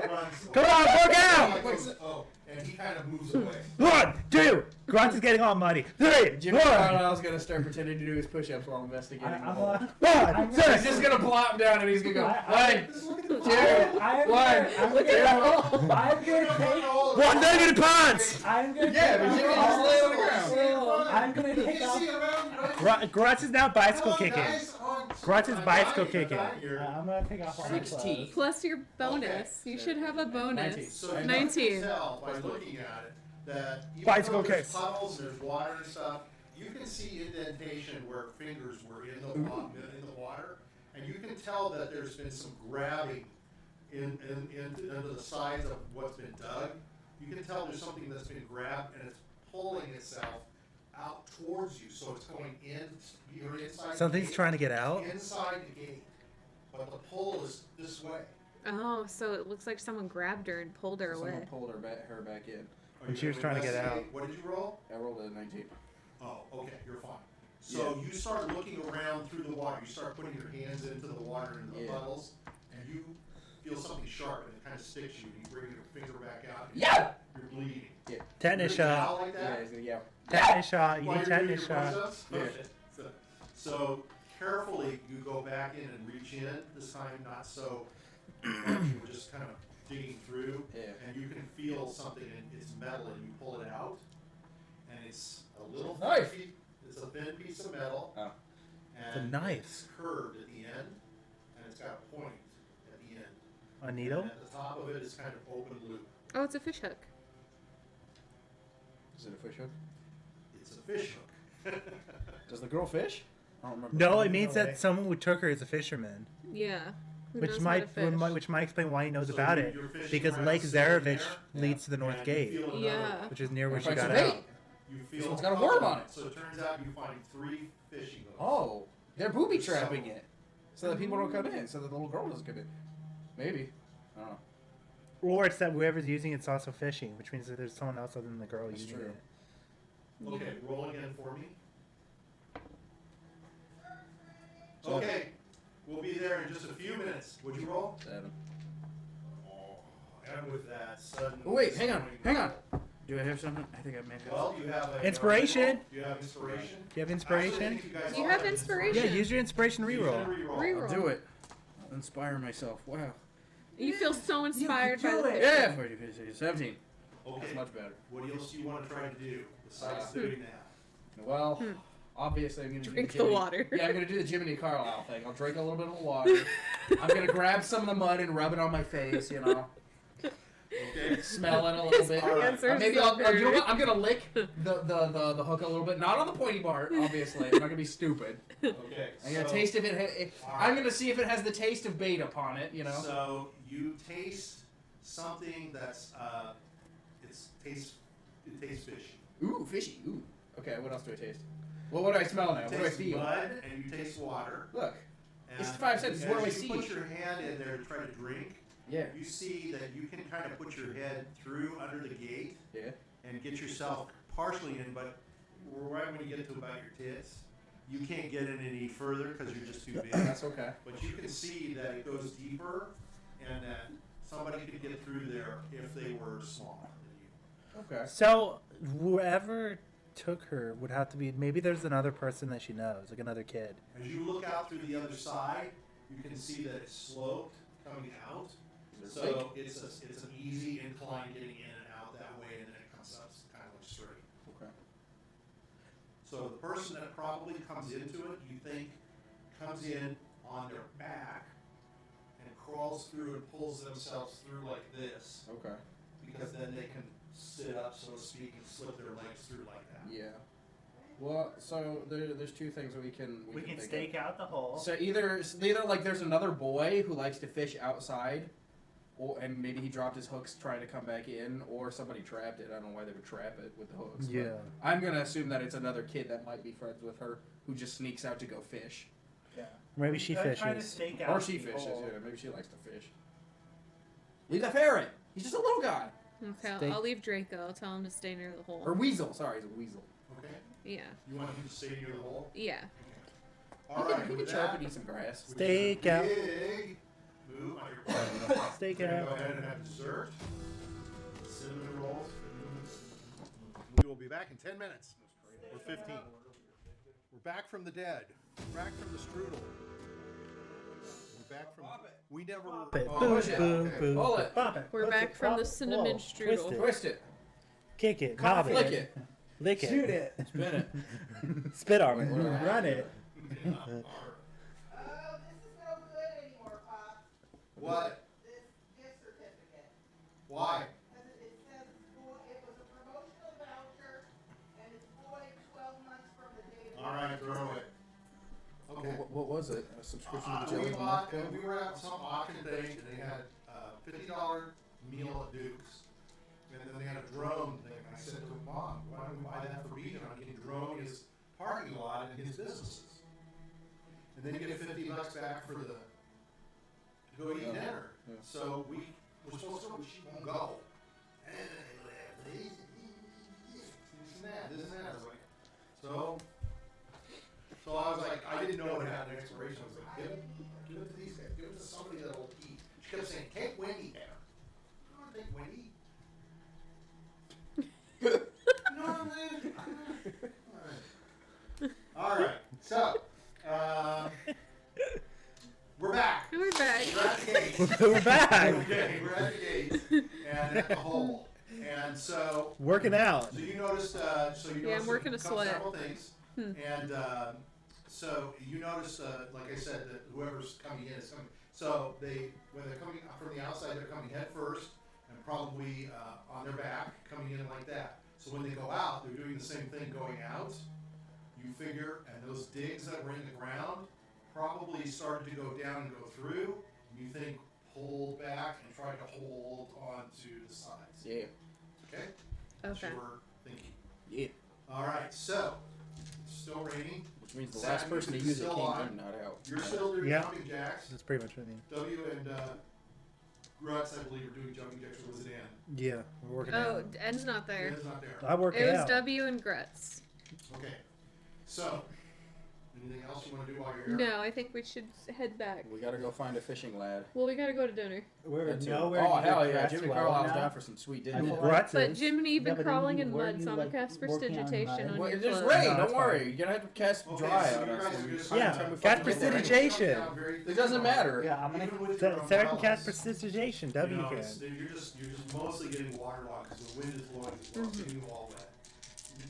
runs. Come on, work out! Oh, and he kind of moves away. 1, 2! Grunts is getting all muddy. 3, Jimmy 1! Carlyle's gonna start pretending to do his push-ups while investigating. the I'm hole. 1, He's 6! just gonna plop down and he's gonna go, I- one, Look at the two, I'm one. Look at that. I'm gonna take. 1 negative pants! I'm gonna. Yeah, take but Jimmy off just lay on the all- ground. I'm gonna You take can off. see around, right? Grunts is now bicycle Come on, kicking. guys, on- Grunts is I'm bicycle dying, kicking. I'm dying here. I'm gonna take off all my 16. clothes. Plus your bonus. You should have a 19. bonus. So you 19. can tell by looking at it that even Bicycle though there's kicks. puddles and there's water and stuff, you can see indentation where fingers were in the water, and you can tell that there's been some grabbing into the sides of what's been dug. You can tell there's something that's been grabbed and it's pulling itself out towards you, so it's going in. You're inside. the Something's gate. trying to get out? Inside the gate, but the pull is this way. Oh, so it looks like someone grabbed her and pulled her Someone away. pulled her back in. Are And you she was gonna trying to get investigate? out. What did you roll? I rolled a 19. Oh, okay, you're fine. So you start looking around through the water. You start putting your hands into the water and the Yeah. puddles, and you feel something sharp, and it kind of sticks you. And you bring your finger back out. And Yeah! You're bleeding. Tetanus You're gonna shot. howl like Yeah, that? he's gonna yell. Tetanus shot. You While need you're doing tetanus your shot. push-ups? Yeah. Okay. So carefully, you go back in and reach in. This time, not so. You were just kind of digging through. Yeah. And you can feel something, and it's metal, and you pull it out, and it's a little Knife. It's a thin piece of metal. Oh. And It's a knife. It's curved at the end, and it's got a point at the end. A needle? And at the top of it is kind of open loop. Oh, it's a fish hook. Is it a fish hook? It's a fish hook. Does the girl fish? I don't remember. No, it means that someone who took her is a fisherman. Yeah. Who Which knows how might, to fish? which might explain why he knows So about you're it. fishing Because around Lake sitting there, Zarevich leads to the North and Gate, you feel another- Yeah. which is near where she Find got some out. bait. You feel This one's got a worm on it. So it turns out you find 3 fishing hooks. Oh, they're booby trapping it, so that people don't come in, so that the little girl doesn't come in. Maybe. I don't know. Or it's that whoever's using it's also fishing, which means that there's someone else other than the girl That's using true. it. Okay, roll again for me. Okay, we'll be there in just a few minutes. Would you roll? 7. Oh, and with that sudden. Oh, wait, hang on. Do I have something? I think I may have. Well, you have Inspiration? Do you have inspiration? Do you have inspiration? You have inspiration. Yeah, use your inspiration Use reroll. a reroll. Reroll. I'll do it. I'll inspire myself. Wow. You feel so inspired by the do it. picture. Yeah, 40, 50, 17. Okay. That's much better. What else do you want to try to do besides doing that? Well, obviously I'm going to Drink do the Jiminy- water. Yeah, I'm going to do the Jiminy Carlyle thing. I'll drink a little bit of the water. I'm going to grab some of the mud and rub it on my face, you know. Okay. Smell it a little bit. All right. Hands are Maybe so you know dirty. what? I'm going to lick the hook a little bit. Not on the pointy part, obviously. I'm not going to be stupid. Okay. I'm going to so- taste if I'm going to see if it has the taste of bait upon it, you know. So you taste something that's it tastes fishy. Ooh, fishy. Ooh. Okay, what else do I taste? Well, what do I smell now? What do I Taste feel? mud and you taste water. Look. And It's 5 cents. What do I as see? you put your hand in there to try to drink, Yeah. you see that you can kind of put your head through under the gate Yeah. and get yourself partially in, but right when you get to about your tits, you can't get in any further because you're just too big. That's okay. But you can see that it goes deeper and that somebody could get through there if they were smaller than you. Okay. So whoever took her would have to be, maybe there's another person that she knows, like another kid. As you look out through the other side, you can see that it's sloped coming out. So it's an easy incline getting in and out that way, and then it comes up kind of like straight. Okay. So the person that probably comes into it, you think, comes in on their back and crawls through and pulls themselves through like this, Okay. because then they can sit up, so to speak, and slip their legs through like that. Yeah. Well, so there's two things that we can think stake out the hole. of. So either like there's another boy who likes to fish outside, and maybe he dropped his hooks trying to come back in, or somebody trapped it. I don't know why they would trap it with the hooks. but Yeah. I'm gonna assume that it's another kid that might be friends with her who just sneaks out to go fish, Yeah. Maybe she Trying to fishes. stake out or she the fishes. hole. Yeah, maybe she likes to fish. Leave the ferret. He's just a little guy. Okay, Stay- I'll leave Draco. I'll tell him to stay near the hole. Or weasel. Sorry, he's a weasel. Okay? Yeah. You want him to stay near the hole? Yeah. All he right, can with chirp that, and eat some grass. which Stake is a out. big move on your part. Stake We're gonna out. go ahead and have dessert. Cinnamon rolls. We will be back in 10 minutes. Or 15. We're back from the dead. We're back from the strudel. We're back from. We never. It. Oh, Boom, shit, boom, okay. boom. Pull it. Pop it. We're Push back it, from pop the it, cinnamon whoa, strudel. twist it, Twist it. kick it, knob Flick it, it. lick it, Shoot it. Spin it. spit on Wait, it, what do I have? Run it. Oh, this is no good anymore, Pop. What? This gift certificate. Why? Because it says it was a promotional voucher, and it's void 12 months from the date of. All right, throw it. Okay. What was it? A subscription to the We Jelly bought, Club? we were at some auction thing, and they had $50 meal at Duke's. And then they had a drone thing. And I said to Mom, why don't we buy that for Regan? I can drone his parking lot and his businesses. And then you get $50 back for the to go eat Yeah. dinner. Yeah. So we're supposed to, she won't go. And this and that, this and that. I was like, so I was like, I didn't know it had an expiration. I was like, give it to these guys. Give it to somebody that'll eat. She kept saying, take Wendy there. I don't want to take Wendy. No, man. All right. So, we're back. We're back. We're at the gate. We're back. Okay, we're at the gate and at the hole. And so, Working out. so you noticed. Yeah, I'm working a sweat. Several things. And so you notice, like I said, that whoever's coming in is coming. So when they're coming from the outside, they're coming head first and probably on their back, coming in like that. So when they go out, they're doing the same thing going out. You figure, and those digs that were in the ground probably started to go down and go through. You think hold back and try to hold on to the sides. Yeah. Okay? That's Okay. your thinking. Yeah. All right, so it's still raining. Which means the Sam, last person to you use it still came on. in, not out. You're still doing Yeah. jumping jacks. That's pretty much what I mean. W and Grutz, I believe, are doing jumping jacks. Or was it N? Yeah, we're working Oh, out. Ed's not there. It's not there. I work It it was out. W and Grutz. Okay. So Anything else you want to do while you're here? No, I think we should head back. We gotta go find a fishing lad. Well, we gotta go to dinner. We're That too. nowhere Oh, near hell yeah. Grutz Jiminy well Carlyle's now. down for some sweet I dinner. feel Grutz But is. Jiminy, you've been Yeah, but crawling you in weren't mud, you, so I'm gonna like, cast working on prestidigitation mud? on Well, your there's clothes. rain. No, Don't it's worry. You're gonna have to cast Okay, dry so on you us. guys are just Yeah, time we cast fucking prestidigitation. It doesn't matter. Yeah, I'm gonna. Even with So, your so I can umbrellas, cast prestidigitation. you W know, can. you're just mostly getting waterlogged because the wind is blowing as well, so you all wet.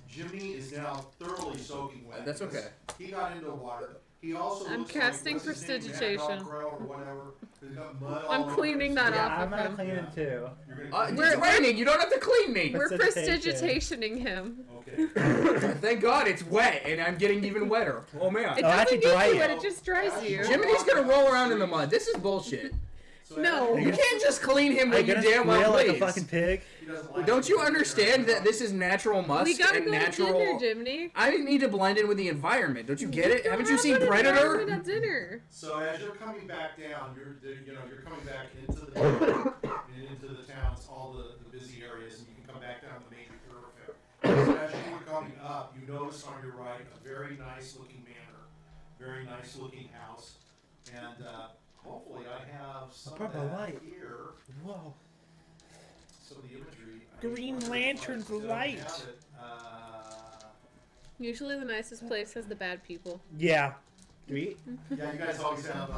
Jimmy is now thoroughly soaking wet. That's because okay. He got into the water. He also I'm looks casting like, what's his name, prestidigitation. Mad Dog Grill or whatever. He's got mud all I'm over cleaning his that skin. Yeah, off I'm gonna of clean him too. You're gonna It's clean raining. You don't have to clean me. We're Prestidigitation. prestigitationing him. Okay. Thank God it's wet, and I'm getting even wetter. Oh man. It Oh, I doesn't can get dry you it. wet, it just dries you. Jiminy's gonna roll around in the mud. This is bullshit. So No. You can't just clean him Are you when you gonna damn well squeal like a please. fucking pig? He doesn't like Don't you it. understand that this is natural musk We gotta and go to natural? dinner, Jiminy. I need to blend in with the environment. Don't you get it? Go Haven't you have seen an Predator? environment at dinner. So as you're coming back down, you're coming back into the town, and into the towns, all the busy areas, and you can come back down the main thoroughfare. So as you were coming up, you notice on your right a very nice looking manor, very nice looking house, and hopefully I have some of purple that light. here. Whoa. Some of the imagery. Green Lantern's light. Usually the nicest place has the bad people. Yeah. Yeah, you guys always have.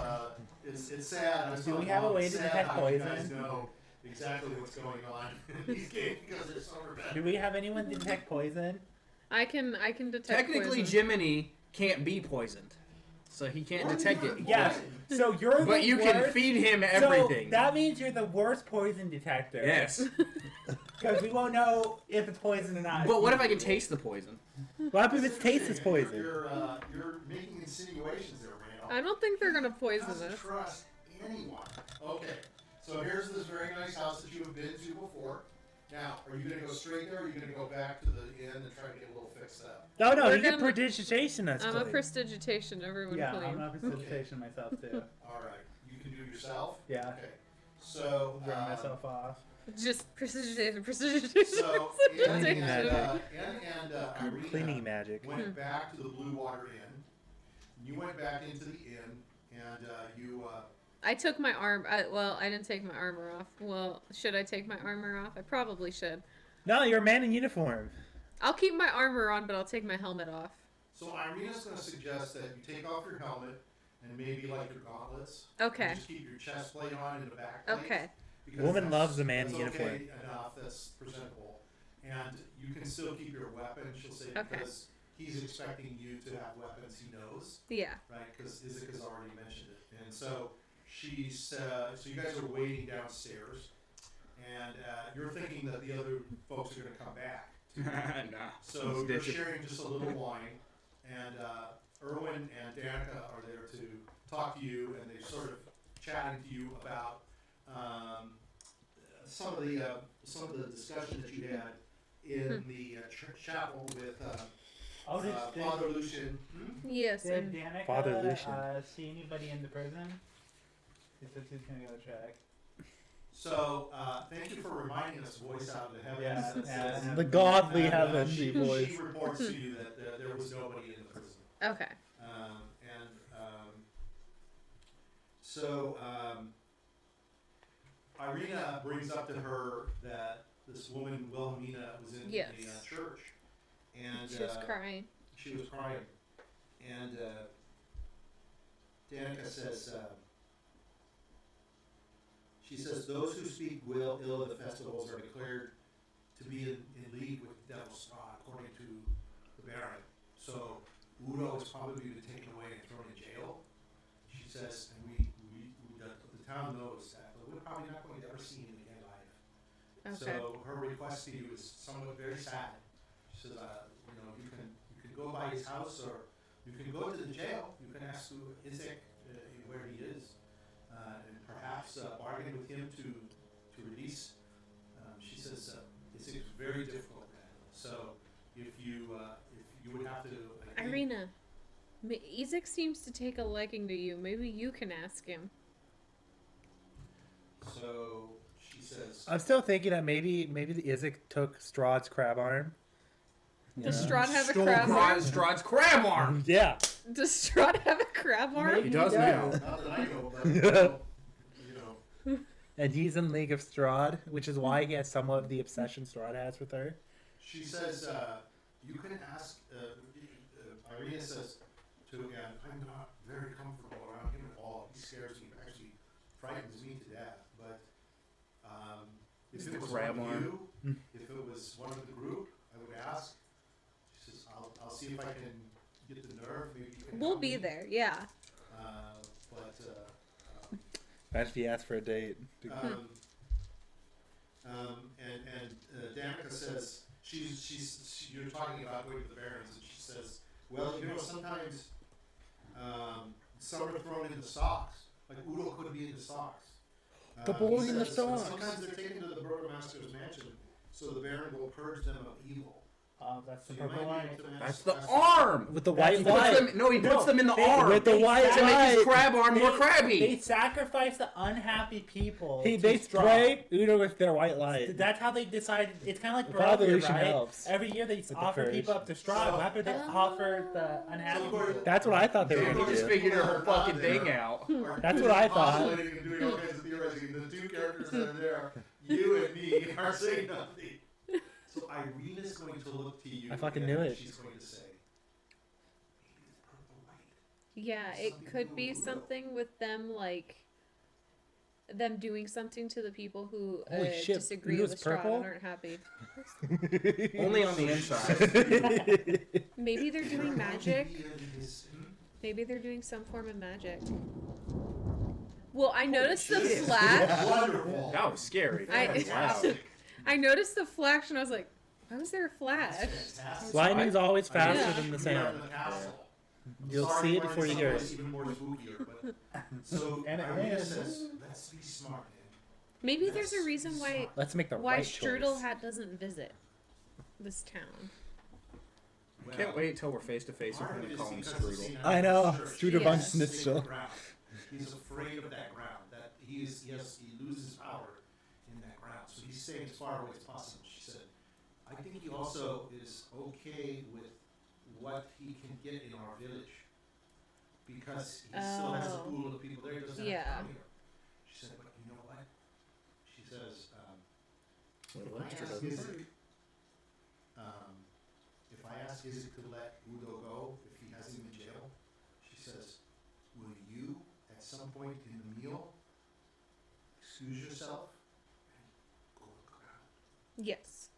It's sad. I was Do we telling have a Mom, way it's to sad detect how you guys poison? know exactly what's going on in these games because they're so repetitive. Do we have anyone detect poison? I can detect Technically, poison. Jiminy can't be poisoned, so he can't detect it. Yeah. So you're But the you can worst- feed him So everything. that means you're the worst poison detector. Yes. Because we won't know if it's poison or not. But what if I can taste the poison? What happens if it tastes as poison? You're making insinuations there, Randolph. I don't think they're gonna poison Doesn't us. trust anyone. Okay, so here's this very nice house that you have been to before. Now, are you going to go straight there, or are you going to go back to the inn and try to get a little fixed up? Oh no, We're you get gonna- prestidigitation. That's I'm a clean. prestidigitation, everyone Yeah, clean. I'm not precipitation myself too. All right, you can do it yourself. Yeah. Okay, so Run myself off. Just prestidigitation. So Ann Prestidigitation. and Ireena Cleaning magic. went back to the Blue Water Inn. You went back into the inn, and you. I took my arm. Well, I didn't take my armor off. Well, should I take my armor off? I probably should. No, you're a man in uniform. I'll keep my armor on, but I'll take my helmet off. So Ireena's going to suggest that you take off your helmet and maybe like your gauntlets. Okay. And just keep your chest plate on and the back plate. Okay. Because Woman that's- loves a man in that's uniform. Okay enough. That's presentable, and you can still keep your weapon. She'll say Okay. because he's expecting you to have weapons. He knows, Yeah. right? Because Izika's already mentioned it, and so she's. So you guys are waiting downstairs, and you're thinking that the other folks are going to come back. Nah. So you're sharing just a little wine, and Erwin and Danica are there to talk to you, and they're sort of chatting to you about some of the discussion that you had in the chapel with Father Lucian. Yes. Did And Danica Father Lucian. see anybody in the prison? He says he's gonna go check. So thank you for reminding us, voice out of the heavens. Yeah, that says- The godly and, heavenly she voice. reports to you that there was nobody in the prison. okay. So Ireena brings up to her that this woman Wilhelmina was in Yes. the church, and She was crying. she was crying, and Danica says, she says, those who speak ill of the festivals are declared to be in league with the Devil Strahd, according to the Baron. So Udo is probably to be taken away and thrown in jail. She says, and the town knows that, but we're probably not going to ever see him again alive. Okay. So her request to you is somewhat very sad. She says, you can go by his house, or you can go to the jail. You can ask Izek where he is, and perhaps bargain with him to release. She says it's very difficult. So if you would have to, I think- Ireena, Ezek seems to take a liking to you. Maybe you can ask him. So she says, I'm still thinking that maybe the Izek took Strahd's crab arm. Does Strad have a Stole crab arm? Strahd's crab arm. Yeah. Does Strad have a crab arm? He does now. Not that I know, but you know. And he's in League of Strahd, which is why he has somewhat of the obsession Strahd has with her. She says, you can ask, Ireena says to him, I'm not very comfortable around him at all. He scares me, actually frightens me to death. But if it was one of you, if it was one of the group, I would ask. She says, I'll see if I can get the nerve. Maybe you can We'll help be me. there, yeah. But Imagine if he asked for a date. Danica says you're talking about going to the barons, and she says, well, you know, sometimes some are thrown into stocks. Like Udo could be in the stocks. The boy He in the says, stocks. Sometimes they're taken to the burgomaster's mansion, so the baron will purge them of evil. That's So the you purple might one. be able to That's ask- the arm. With the He white puts light. them, he puts them in the they- arm With the white to make his light. crab arm more crabby. They sacrifice the unhappy people. They to Strahd. spray Udo with their white light. That's how they decided. It's kind of like If Barovia, evolution right? helps. Every year they the offer purge. people up to Strahd. What happened? They offer the unhappy people. That's what I thought they were He going to just do. figured her fucking thing out. That's what I thought. Postulating and doing all kinds of theorizing. The two characters that are there, you and me, are saying nothing. So Ireena's going to look to you. I fucking and knew it. She's going to say, maybe it's purple light. Yeah, it could be something with them, like, them doing something to the people who Holy shit, disagree Udo's with Strahd purple? and aren't happy. Only on the inside. Maybe they're doing magic. Maybe it is- Maybe they're doing some form of magic. Well, I noticed the Shit. flash. Wonderful. That was scary. Fantastic. I noticed the flash and I was like, why was there a flash? Fantastic. Lightning's always faster Yeah. than the We are sound. in the castle. You'll Sorry see it for before you some hear ways it. Even more spookier, but so And Ireena it- says, "Let's be smart." Maybe there's a reason why Let's make the why right Strudel choice. doesn't visit this town. Well, Can't wait till we're face to face with part him of it and is call him because of Strudel. seeing I know. out of the church. Strudel von Yes. Schnitzel. Ground. He's afraid of that ground. That he loses power in that ground. So he's staying as far away as possible. She said, I think he also is okay with what he can get in our village. Because he still has a Oh. pool of people there. He doesn't Yeah. have to come here. She said, but you know what? She says, if I ask Isaac to let Udo go, if he has him in jail, she says, will you, at some point in the meal, excuse yourself and go look around? Yes.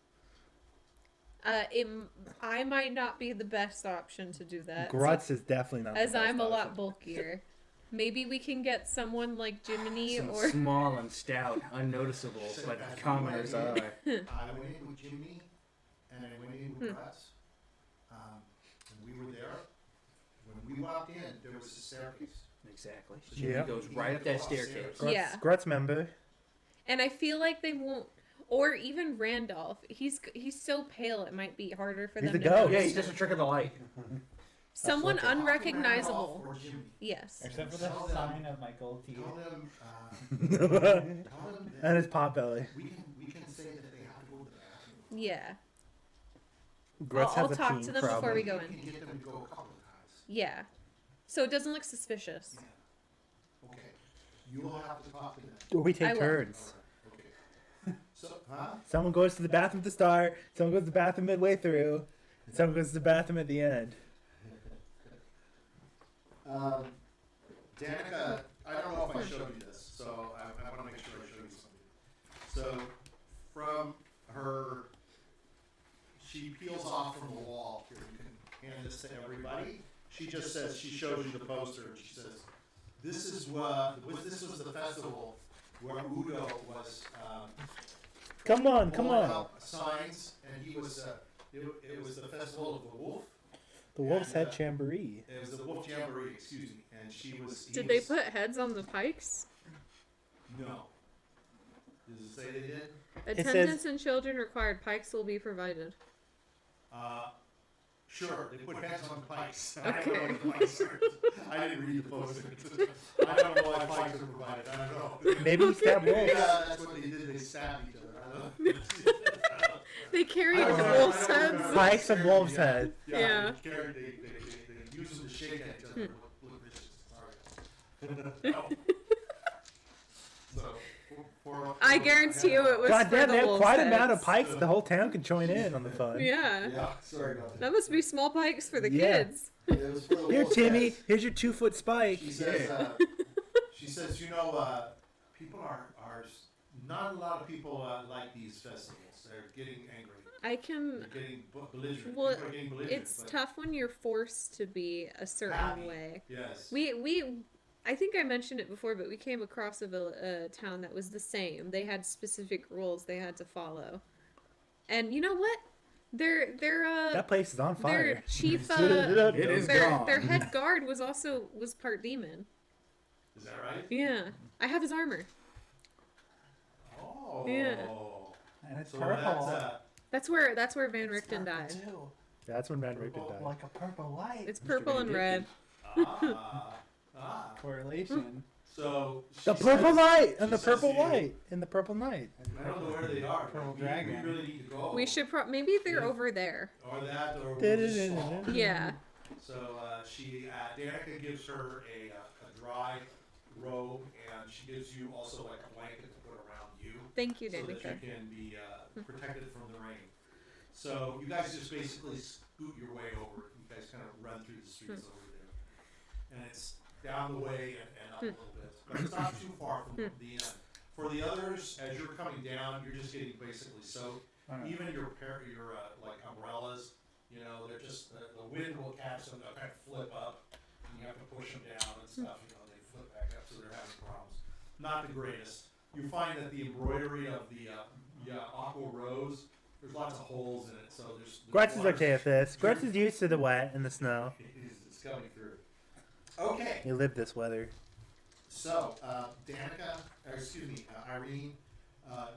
I might not be the best option to do that. Grutz is definitely not. as the best I'm a lot option. bulkier. Maybe we can get someone like Jiminy Some or small and stout, unnoticeable by the commoner's eye. I went in with Jiminy and I went in with Grutz. And we were there. When we walked in, there was a staircase. Exactly. So Jimmy Yeah. goes right up that staircase. Grutz, Yeah. Grutz member. and I feel like they won't. Or even Randolph. He's so pale. It might be harder for He's them a to ghost. notice. Yeah, he's just a trick of the light. Someone That's unrecognizable. Or Jimmy. Yes. Except for the Tell them- sign of my gold teeth. Tell them, And tell them that his pot belly. we can say that they have to go to the bathroom. Yeah. Grutz I'll has a talk teen to them problem. before we go We in. can get them to go a couple of times. Yeah. So it doesn't look suspicious. Okay. You will have to talk to them. Or we I take will. turns. Okay. So, Someone goes to the bathroom at the start, someone goes to the bathroom midway through, and someone goes to the bathroom at the end. Danica, I don't know if I showed you this, so I want to make sure I show you something. So, from her, she peels off from the wall. Here, you can hand this to everybody. She just says, she shows you the poster, and she says, this is this was the festival where Udo was Come on, pulling come on. out signs, and he was, it was the festival of the wolf. The Wolf's and, Head Jamboree. It was the wolf jamboree, excuse me, and he Did they was- put heads on the pikes? No. Does it say they did? Attendants and children required. Pikes will be provided. Sure, they put heads on pikes. Okay. I don't know what the pikes are. I didn't read the poster. I don't know why pikes are provided. I don't know. Maybe he stabbed Maybe wolves. that's what they did. They stabbed each other. I don't know. They carried I don't know. wolves' I don't heads. remember. Pikes and wolves' head. Yeah. Yeah. They carried, they use them to shake at each other. Look vicious. Sorry. No. So, I guarantee you it was God for damn, the they have wolf quite a heads. amount of pikes. The whole town can join in on the fun. Yeah. Yeah, sorry about that. That must be small pikes for the Yeah. kids. It was for the Here, wolf Timmy. heads. Here's your 2-foot spike. She says, people are not a lot of people like these festivals. They're getting angry. I can. They're getting belligerent. Well, People are getting belligerent. It's but tough when you're forced to be a certain happy. way. Yes. I think I mentioned it before, but we came across a town that was the same. They had specific rules they had to follow, and you know what? That place is on Their fire. chief, It is gone. their head guard was part demon. Is that right? Yeah, I have his armor. Oh. Yeah. And it's So purple. That's where Van Richten died. Too. That's when Van Richten died. Like a purple light. It's purple and red. Correlation. So The she purple says- night and she the says purple to you, light and the purple night. I don't know where they are. Purple We dragon. really need to go. We should maybe they're Yeah. over there. Or that, or we'll just fall. Yeah. So Danica gives her a dry robe, and she gives you also like a blanket to put around you, Thank you, so that you Danica. can be protected from the rain. So you guys just basically scoot your way over. You guys kind of run through the streets over there, and it's down the way and up a little bit, but it's not too far from the end. For the others, as you're coming down, you're just getting basically soaked. Even your like umbrellas, you know, they're just the wind will catch them. They'll kind of flip up, and you have to push them down and stuff. You know, they flip back up, so they're having problems. Not the greatest. You find that the embroidery of the aqua rose, there's lots of holes in it, so there's. Grutz is okay with this. Grutz is used to the wet and the snow. It's coming through. Okay. He lived this weather. So, Irene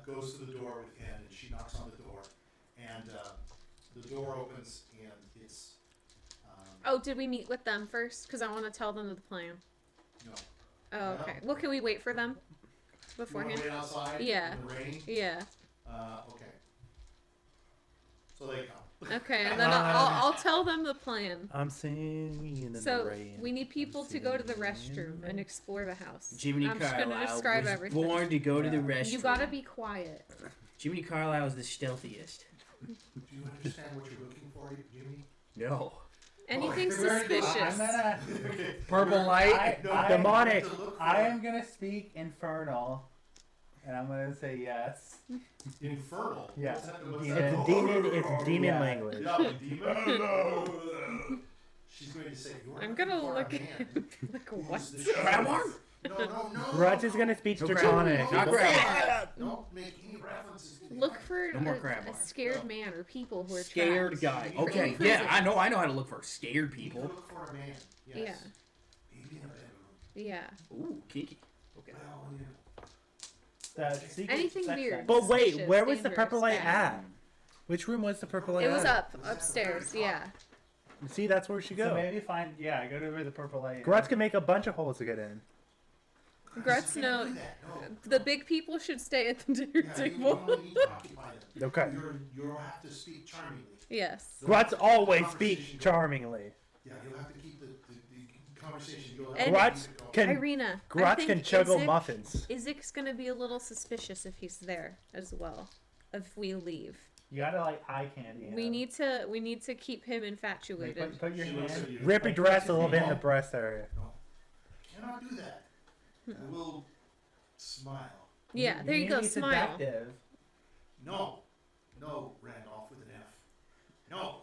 goes to the door with Ken, and she knocks on the door, and the door opens, and it's Oh, did we meet with them first? Because I want to tell them the plan. no. Oh, okay. Well, can we wait for them You want beforehand? to wait outside Yeah. in the rain? Yeah. Okay. So they come. Okay, and then I'll tell them the plan. I'm singing in the So rain. we need people to go to the restroom and explore the house. Jiminy I'm just gonna Carlyle describe was everything. born to go to the restroom. You gotta be quiet. Jiminy Carlyle is the stealthiest. Do you understand what you're looking for, Jimmy? No. Anything very good. suspicious. I'm gonna. Purple light. Demonic. I am gonna speak infernal, and I'm gonna say yes. Infernal. Yeah. What's Yeah. that? It's demon. It's demon Yeah. language. Yeah, demon. She's going to say, "You're I'm looking gonna for a look man at like who's what? the Crab sheriff." arm? No. Grutz is gonna speak No Draconic. Not crab. Don't make any references to Look for No more crab a arm. scared man or people who are Scared trapped. guy. Okay, In yeah, prison. I know how to look for scared You need to people. look for a man. Yes. Yeah. Maybe in a bedroom. Yeah. Ooh, kinky. Okay. Well, you know. The secret Anything sex weird. act. But wait, Suspicious, where was the dangerous, purple light bad. at? Which room was the purple light It was at? upstairs. Yeah. See, that's where she So go. maybe find. Yeah, go to where the purple light. is. Grutz can make a bunch of holes to get in. Grutz, You no. can't do that. No. The big people should stay at the dinner Yeah, you table. only need to occupy them. Okay. You'll have to speak charmingly. Yes. Grutz always Conversation speaks going. charmingly. Yeah, you'll have to keep the conversation going. And- Grutz can Ireena, I Grutz think can chuggle Izek- muffins. Izek's gonna be a little suspicious if he's there as well. If we leave, You gotta like eye candy. we him. need to keep him Like, infatuated. put your She looks hand. at you. Rip your dress a little bit in the breast area. No, I cannot do that. I will smile. Yeah, there you need go. to be Smile. seductive. No, Randolph with an F. No,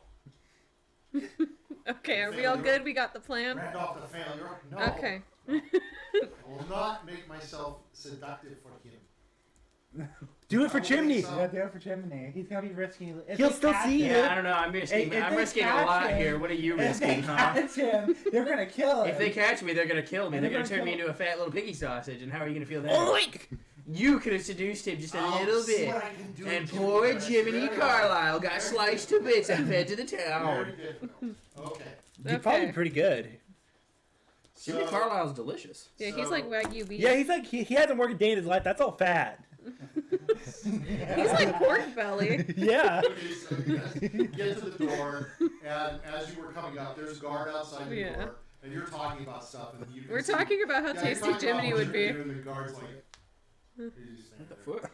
Okay, are we all good? We got the plan. Randolph the failure. No. Okay. I will not make myself seductive for him. Do it for Chimney. So- Yeah, do it for Chimney. He's gonna be risking. if He'll they still catch see him- you. Yeah, I don't know. I'm risking. If I'm they risking a catch lot him- here. What are you If they risking, huh? catch him, they're gonna kill him. If they catch me, they're gonna kill me. And They're they're gonna gonna turn me kill- into a fat little piggy sausage. And how are you gonna feel that? Oink! You could have seduced him just a I'll little see bit. what I can do And to poor you. Jiminy Very Carlyle well. got Very sliced good. to bits and fed to the Very town. good. Okay. You're probably Okay. pretty good. Jiminy So- Carlyle's delicious. Yeah, he's like Wagyu beef. Yeah, he's like he hasn't worked a day in his life. That's all fat. He's like pork belly. Yeah. Okay, so you guys get to the door, and as you were coming up, there's a guard outside the Yeah. door, and you're talking about stuff, and you can We're see- talking about how Yeah, you're tasty talking about Jiminy what would you're be. doing, the guard's like, "What the fuck?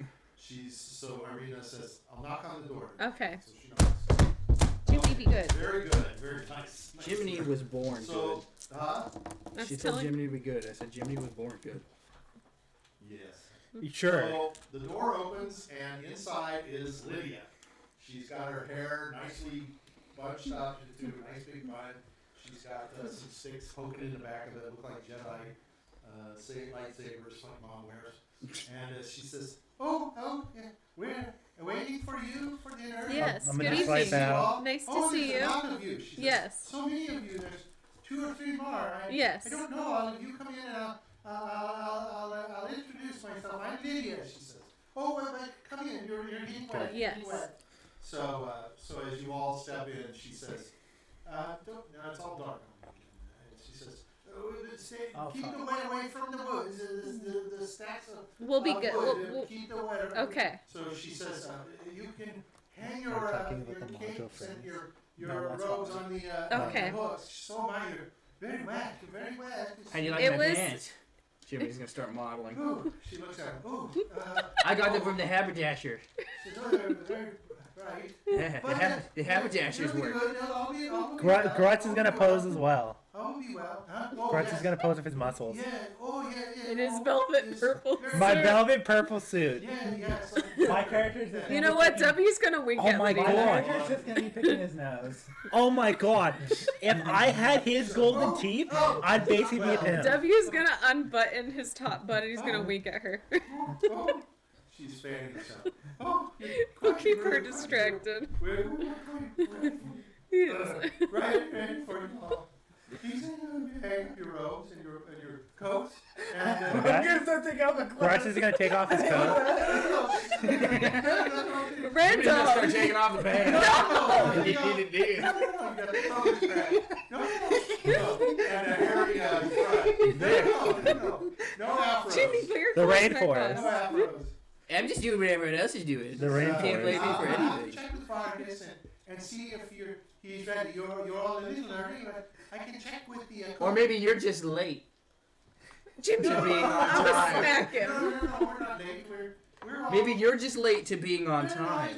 So Ireena says, "I'll knock on the door." Okay. So she knocks. Jiminy be good. Very good, very nice. Nice. Jiminy was born So, huh? good. That's She said telling. Jiminy would be good. I said Jiminy was born good. Yes. Sure. So the door opens, and inside is Lydia. She's got her hair nicely bunched up into a nice big bun. She's got some sticks poking in the back of it, look like Jedi lightsabers, like Mom wears. And she says, "Oh, yeah, we're waiting for you for dinner." Yes. I'm Good gonna swipe evening. out. Nice to oh, see there's you. a lot of you. She says, Yes. "So many of you. There's 2 or 3 more. Yes. I don't know all of you. Come in and I'll introduce myself. I'm Lydia," she says. "Oh, well, come in. You're getting wet. Yes. Getting wet." So as you all step in, she says, "Don't. No, it's all dark." And she says, "Keep the wet away from the woods. The stacks of We'll be of good. wood, We'll, keep the wet." okay. So she says, "You can hang We're your talking about the module capes and frames. your No, that's robes fine. on the Okay. hooks. So my, you're very wet. You're very wet." How do you like It my was- pants? Jimmy's gonna start modeling. Ooh, she looks at him. Ooh, I got them from the haberdasher. she says, "Oh, they're right." Yeah, the haberdashers You'll be work. good. I'll be well. Grutz is gonna pose as well. I'll be well. Huh? Oh, Grutz yeah. is gonna pose with his muscles. Yeah. Oh, yeah. In his Oh, velvet it's purple very My suit. velvet purple suit. Yeah. So, My character's just You know what? W's gonna wink Oh at my Lydia. My God. character's just gonna be picking his nose. Oh my god. If I had his golden teeth, I'd basically be a pimp. W's gonna unbutton his top button. He's gonna wink at her. oh, she's fanning herself. Oh, We'll keep her distracted. We're going Yes. right for you all. You say you hang up your robes and your coats. And, Okay. I'm gonna start taking out the Grutz is gonna take off his coat. Jimmy's gonna Randolph. start taking off the pants. No, He did. And a hairy no afros. Jimmy, put your The clothes back rainforest. No on. afros. I'm just doing what everyone else is doing. The You can't blame me rainforest. for I'll have to anything. check with Vargas and see if he's ready. You're all a little early, but I can check with the. Or maybe you're just late. Jimmy, To being on I'm gonna time. smack No, him. we're not late. We're all. Maybe you're just late to being on No, time.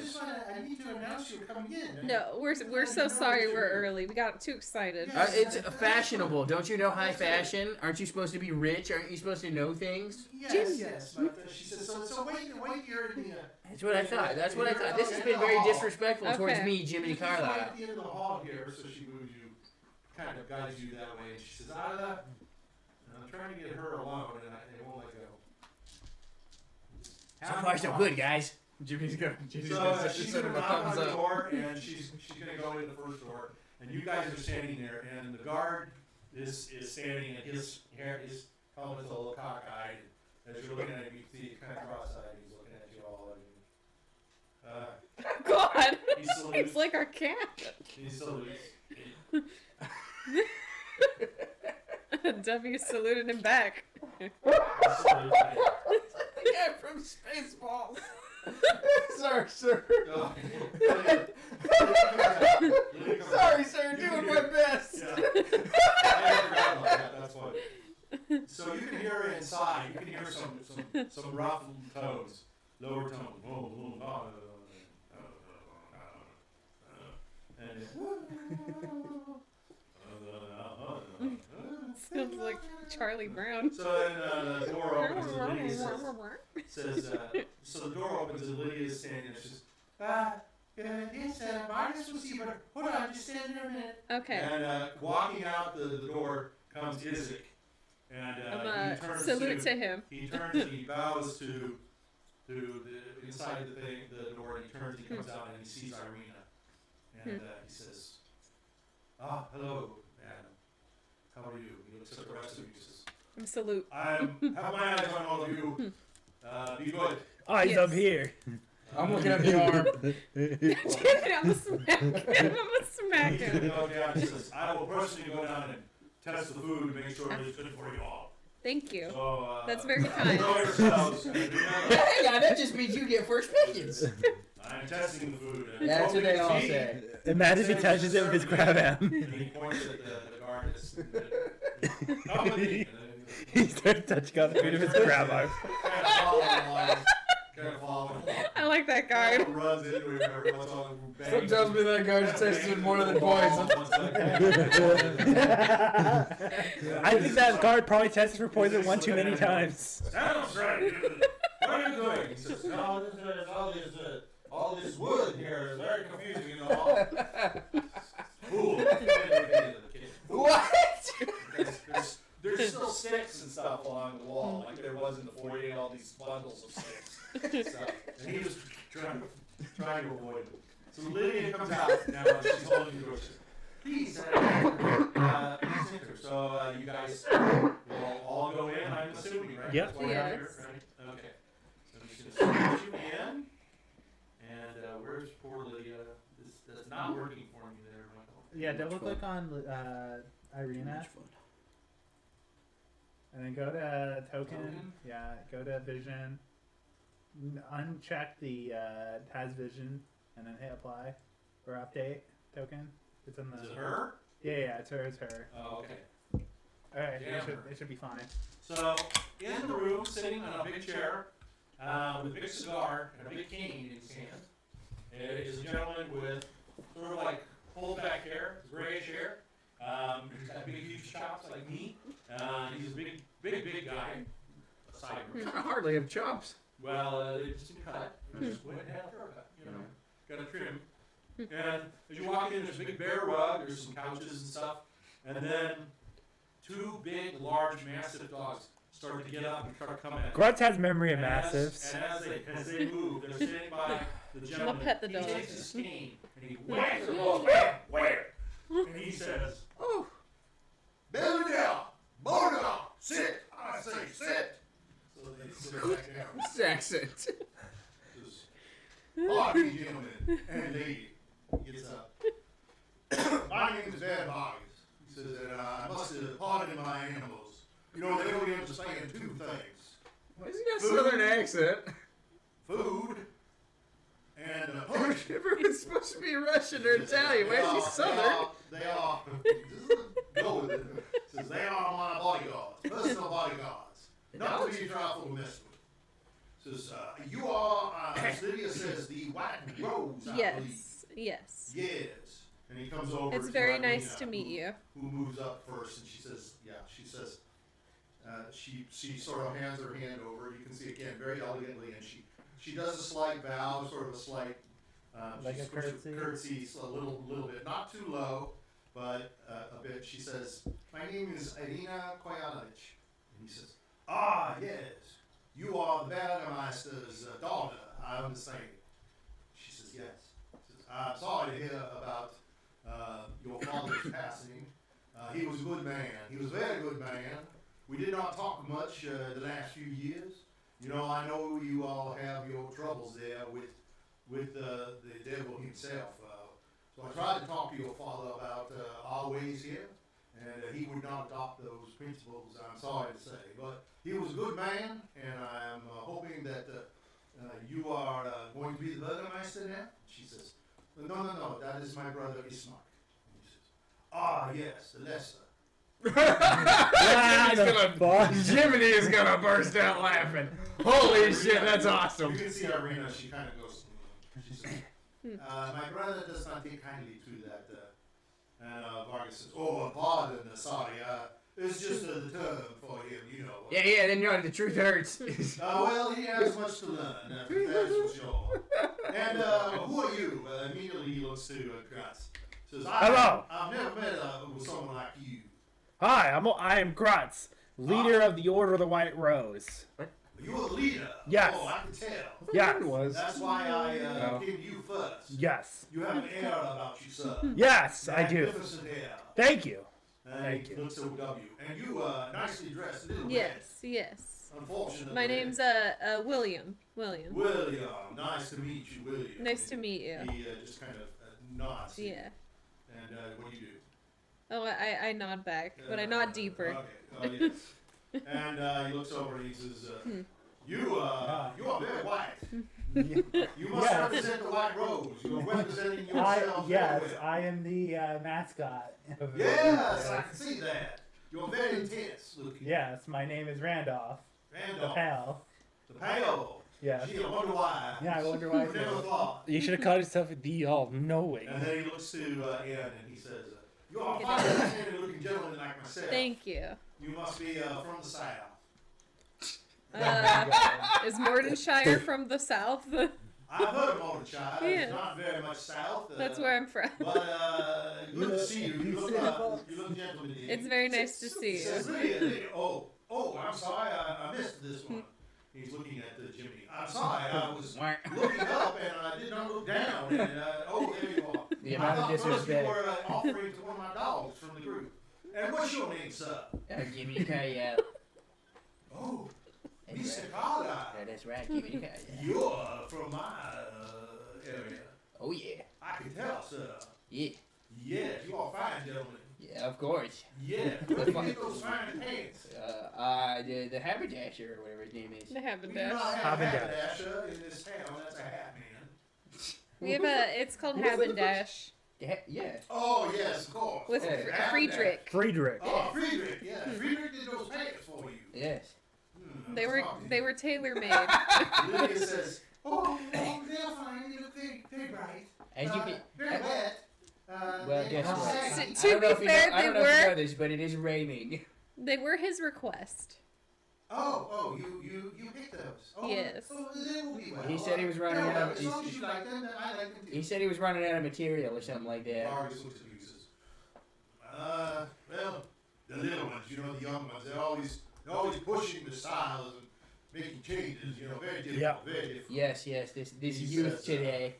I need to announce you're coming in. No, we're so sorry we're early. We got too excited. It's fashionable. Don't you know high fashion? Aren't you supposed to be rich? Aren't you supposed to know things? Yes. But she says, so wait here in the. That's what I thought. That's what I thought. This has been very disrespectful towards Okay. me, Jiminy She's right Carlyle. at the end of the hall here, so she moves you, kind of guides you that way, and she says, I'm trying to get her alone, and it won't let go. So far, so good, guys. Jimmy's gonna So she's send gonna him a knock on thumbs the up. door, and she's gonna go in the first door, and you guys are standing there, and the guard is standing, and his helmet's a little cockeyed, and as you're looking at him, you see kind of cross-eyed, he's looking at you all, and God, he salutes. it's like our cat. He salutes. W saluted him back. He salutes. Yeah, from Spaceballs. Sorry, sir. No. Sorry, sir. Doing my best. Yeah. I forgot about that. That's funny. So you can hear inside. You can hear some rough tones, lower tones. Sounds like Charlie Brown. So then the door opens and Lydia says, so the door opens and Lydia is standing there. She says, yes, Vargas was here, but hold on, just stand there a minute. Okay. And walking out the door comes Isaac. And I'm he turns salute to him. He turns and he bows to the inside of the door, and he turns, he comes out, and he sees Ireena. And he says, hello, madam. How are you? He looks at the rest of you and says, I'm salute. I have my eyes on all of you. Be good. Eyes Yes. up here. I'm looking at the arm. Damn it, I'm gonna smack him. I'm gonna smack He's him. going to go down and says, I will personally go down and test the food and make sure it's good for you all. Thank you. So, That's very kind. Enjoy yourselves. Hang on, that just means you get first pickings. I'm testing the food. That's what they all say. Imagine if he touches it with his grab hand. And he points at the guard. Come with me. He starts touching on the food with his grab arm. Kind of following along. Kind of following along. I like that guard. Runs into him every once in a while. Some tells me that guy's tasted more than poison. I think that guard probably tested for poison one too many times. Sounds right. What are you doing? He says, no, all this wood here is very confusing. You know, fool. What? There's still sticks and stuff along the wall, like there was in the foyer, all these bundles of sticks. So, and he was trying to avoid them. So Lydia comes out now, and she's holding the door. She says, please enter. So you guys will all go in, I'm assuming, right? Yep. That's why you're Yes. here, right? Okay. So I'm just going to put you in. And where's poor Lydia? That's not working for me there, Michael. Yeah, double click on Ireena. And then go to token. Yeah, go to vision. Uncheck the has vision, and then hit apply or update token. It's in the. Is it her? Yeah, it's her. It's her. Oh, okay. All right, Damn it should be fine. So, in the room, sitting on a big chair, with a big cigar and a big cane in his hand, is a gentleman with sort of like pulled back hair, grayish hair. He's got big, huge chops like me. He's a big guy. Aside from I hardly have chops. well, they just didn't cut. Just went and had a haircut, you know. Got a trim. And as you walk in, there's a big bare rug, there's some couches and stuff. And then two big, large, massive dogs start to get up and start coming at you. Grutz has memory of And massives. as they move, they're sitting by the gentleman. pet the he dog. takes his cane and he whacks them both. Where? And he says, Oh. Belly down, bow down, sit. I say sit. So they sit back down. This accent. Hardy gentlemen and lady gets up. My name is Baron Vargas. He says that I must pardon my animals. You know, they only understand two things. Why has he got a southern accent? Food and punishment. Everyone's supposed to be Russian or Italian. Why is he southern? They are. Go with it. Says they are my bodyguards, personal bodyguards. Not to be trifled with mess with. Says you are, as Lydia says, the White Rose. I believe. Yes. Yes. And he comes over. It's to very Ireena, nice to meet you. Who moves up first, and she says, she sort of hands her hand over. You can see again very elegantly, and she does a slight bow, sort of a slight, Like she a curtsy? curtsies a little bit, not too low, but a bit. She says, "My name is Ireena Carlyle," and he says, "Ah, yes, you are the Burgermeister's daughter. I understand." She says, "Yes." She says, "I'm sorry to hear about your father's passing. He was a good man. He was a very good man. We did not talk much the last few years. You know, I know you all have your troubles there with the devil himself. So I tried to talk to your father about our ways here, and he would not adopt those principles, I'm sorry to say. But he was a good man, and I'm hoping that you are going to be the Burgermeister now." She says, No, that is my brother Ismark. And he says, "Ah, yes, the lesser." Jiminy is gonna burst out laughing. Holy shit, that's awesome. You can see Ireena, she kind of goes, she says, "My brother does not take kindly to that." And Vargas says, "Oh, pardon, sorry. It's just the term for him, you know." Yeah, then you know the truth hurts. Well, he has much to learn, that's for sure. And who are you? Immediately he looks to Grutz. Says, Hello. I've never met with someone like you. Hi, I am Grutz, leader of the Order of the White Rose. You're the leader. Yes. Oh, I can tell. Yes. That's why I came to you first. Yes. You have an air about you, sir. Yes, I do. Magnificent air. Thank you. Thank you. Looks OW. And you nicely dressed, little red. Yes. Unfortunately. My name's William. William. William. Nice to meet you, William. Nice to meet you. He just kind of nods. Yeah. And what do you do? Oh, I nod back, but I nod deeper. Okay. Oh, yes. And he looks over and he says, you are very white. You must represent the white rose. You are representing yourself Yes, very well. I am the mascot. Yes, I can see that. You're very intense looking. Yes, my name is Randolph the Randolph. Pale. The Pale. Yes. Gee, I wonder why. Yeah, I wonder why. Never thought. You should have called yourself the all-knowing. And then he looks to Ian and he says, you are a fine, outstanding looking gentleman like myself. Thank you. You must be from the south. Is Mordenshire from the south? I've heard of Mordenshire. Yeah. It's not very much south. That's where I'm from. But good to see you. You look gentleman. It's very nice to see you. Says Lydia, oh, I'm sorry. I missed this one. He's looking at the Jiminy. I'm sorry. I was looking up and I did not look down. And there you are. The I amount of thought first you disrespect. were offering to one of my dogs from the group. And what's your name, sir? Jiminy Carlyle. Oh, That's Mr. right. Carlyle. That's right, Jiminy Carlyle. You're from my area. Oh yeah. I can tell, sir. Yeah. Yes, you are fine, gentlemen. Yeah, of course. Yeah. Where did you get those fine pants? The haberdasher or whatever his name is. The We do haberdasher. not have a Haberdash. haberdasher in this town. That's a hat man. We have it's called Habendash Yeah. Oh, yes, of course. with Hey. Friedrich. Friedrich. Oh, Friedrich, yeah. Friedrich did those pants for you. Yes. They were tailor made. Lydia says, oh, they're fine. You look very bright. As you can. Very wet. Well, guess what? saggy. To I don't know be if you fair, know, I they don't know if you were- know this, but it is raining. They were his request. Oh, you picked those. Oh, Yes. Oh, they will be well. He said he was running They're out well. of- As long as you like them, then I like them too. He said he was running out of material or something like that. Vargas looks at you and says, well, the little ones, you know, the young ones, they're always pushing the styles and making changes, you know, very difficult, Yeah. very difficult. This He youth says, today.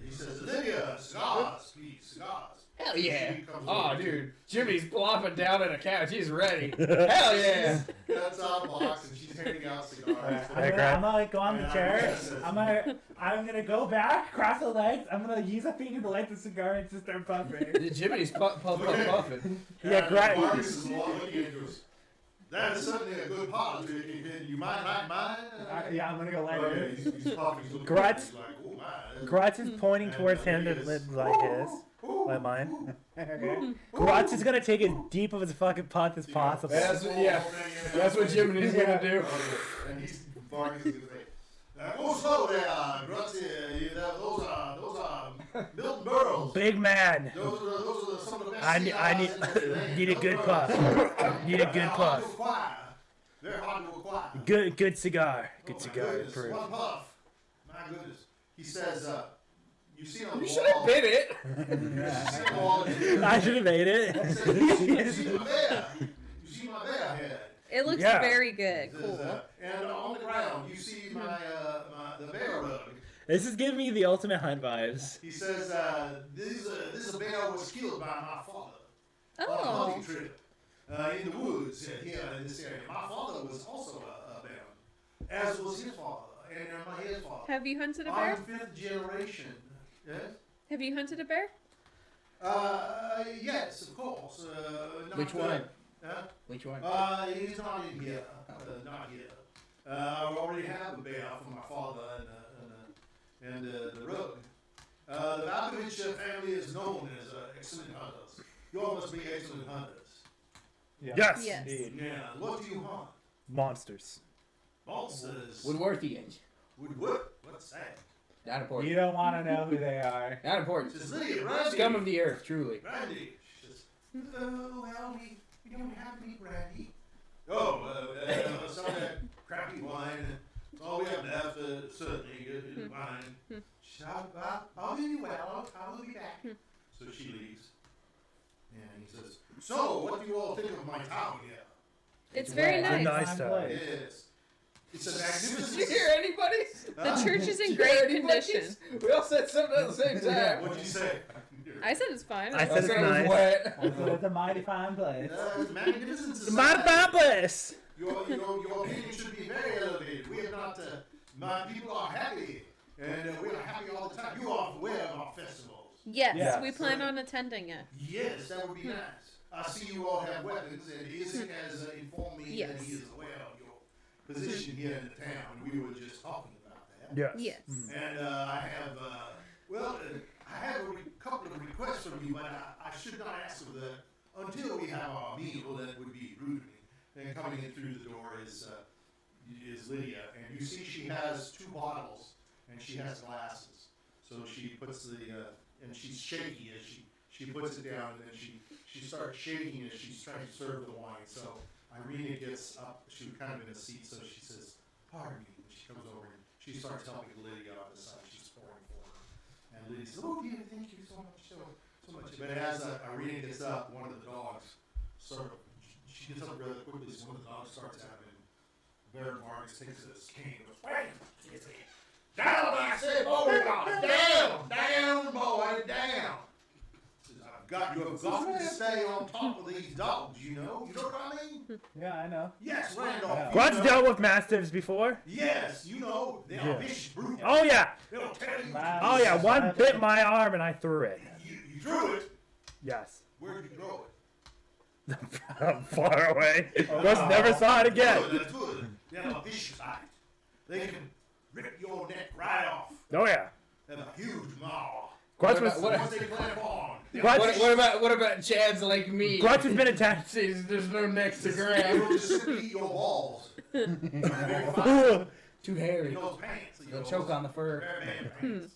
He says, Lydia, cigars, please, cigars. Hell yeah. She comes Oh, over. dude. Jimmy's plopping down on a couch. He's ready. Hell yeah. That's out of the box and she's handing out cigars. I'm gonna go on the Yeah, chair. yes, yes. I'm gonna go back, cross the legs. I'm gonna use a finger to light the cigar and just start puffing. Jimmy's puffing. Yeah, great. Vargas is looking at you and goes, that is certainly a good pot. You mind light mine? Yeah, I'm gonna go light Okay, it. he's puffing. He's looking Grutz. at you, he's like, oh my. Grutz is pointing And, towards him he to is- like his, like mine. Grutz is gonna take as deep of his fucking puff as possible. That's what Jiminy's gonna do. And he's Vargas is gonna say, go slow there, Grutz. Those are Milton Burrows. Big man. Those are some of the best. I need a good puff. Need a good puff. Very hard to acquire. Good cigar. Good Oh, my cigar. goodness, Approved. one puff. My goodness. He says, you see on the You wall. should have bit it. You see on the wall. I should have made He it. says, you see my bear. You see my bear head. It looks Yeah. very good. He says, Cool. and on the ground, you see the bear rug. This is giving me the ultimate hunt vibes. He says, this bear was killed by my father on a Oh. hunting trip in the woods here in this area. My father was also a baron, as was his father, and his father. Have you hunted a I'm bear? fifth generation. Yes? Have you hunted a bear? Yes, of course. Not, Which one? Huh? Which one? He's not in here. Not here. I already have a bear from my father and the rug. The Valkovich family is known as excellent hunters. You all must be excellent hunters. Yes. Yes. Yeah. What do you hunt? Monsters. Monsters. Woodworthians. Wood. What's that? Not important. You don't want to know who they are. Not important. Says Lydia, Randy. Scum of the earth, truly. Randy. She says, well, we don't have any brandy. Oh, some of that crappy wine. It's all we have left, certainly, good wine. She said, I'll be well. I will be back. So she leaves. And he says, so, what do you all think of my town here? It's very wet. nice. Nice town. place. Yes. It's a Did magnificent... you hear anybody? The church is in Did you hear great anybody? condition. We all said something at the same time. What'd you say? I said it's fine. I said it's it was nice. wet. It's a mighty fine place. It's magnificent society. Marvelous. Your opinion should be very elevated. We have not, my people are happy, and we are happy all the time. You are aware of our festivals. Yes, Yeah. we plan on attending it. Yes, that would be nice. I see you all have weapons, and Isaac has informed me that Yes. he is aware of your position here in the town. We were just talking about that. Yes. Yes. And I have, I have a couple of requests from you, but I should not ask for that until we have our meal. That would be rude of me. And coming in through the door is Lydia, and you see she has 2 bottles, and she has glasses. So she puts and she's shaky as she puts it down, and then she starts shaking as she's trying to serve the wine. So Ireena gets up. She was kind of in a seat, so she says, "Pardon me." And she comes over and she starts helping Lydia on the side. She's pouring for her, and Lydia says, "Oh dear, thank you so much, so much." But as Ireena gets up, one of the dogs she gets up rather quickly. So one of the dogs starts out, and Baron Vargas takes his cane and goes, "Wait, down, I said, boy, down, boy, down." You have got to stay on top of these dogs, you know what I mean? Yeah, I know. Yes, Randolph. Grutz you know. dealt with mastiffs before. Yes, you know, they are Yeah. vicious, brutal. Oh yeah. They'll tear you. Oh yeah. One bit my arm and I threw it. You threw it. Yes. Where did you throw it? Far away. Grutz never saw it again. Good, that's good. They're a vicious eye. They can rip your neck right off. Oh yeah. They have a huge maw. Grutz was. Once they clamp on. What about Chads like me? Grutz has been attacked. See, there's no next to They grab. will just simply eat your balls. Too hairy. In those pants. They'll choke on the fur. Very bad pants.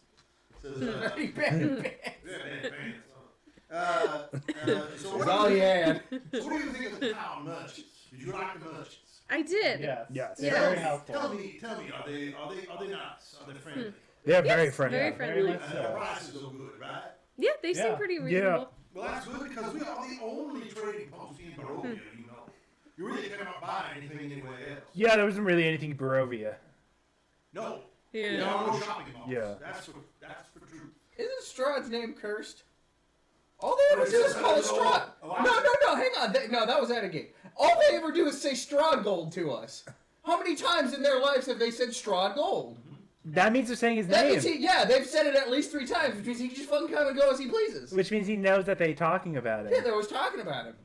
It says, Very bad. very bad pants. So That's all he had. So what do you think of the town merchants? Did you like the merchants? I did. Yes. Yes. They're Yeah. very helpful. Tell me, are they nice? Are they friendly? They're very Yes, friendly. very Very friendly. much And their prices are good, right? Yeah, they Yeah. seem pretty reasonable. Well, that's good because we are the only trading post in Barovia, you know. You really cannot buy anything anywhere else. Yeah, there wasn't really anything in Barovia. No. Yeah. There are no shopping malls. Yeah. That's for truth. Isn't Strahd's name cursed? All they ever do is call it Strahd. No, hang on. No, that was at a game. All they ever do is say Strahd Gold to us. How many times in their lives have they said Strahd Gold? That means they're saying his That name. means they've said it at least 3 times, which means he can just fucking come and go as he pleases. Which means he knows that they're talking about Yeah, it. they was talking about him.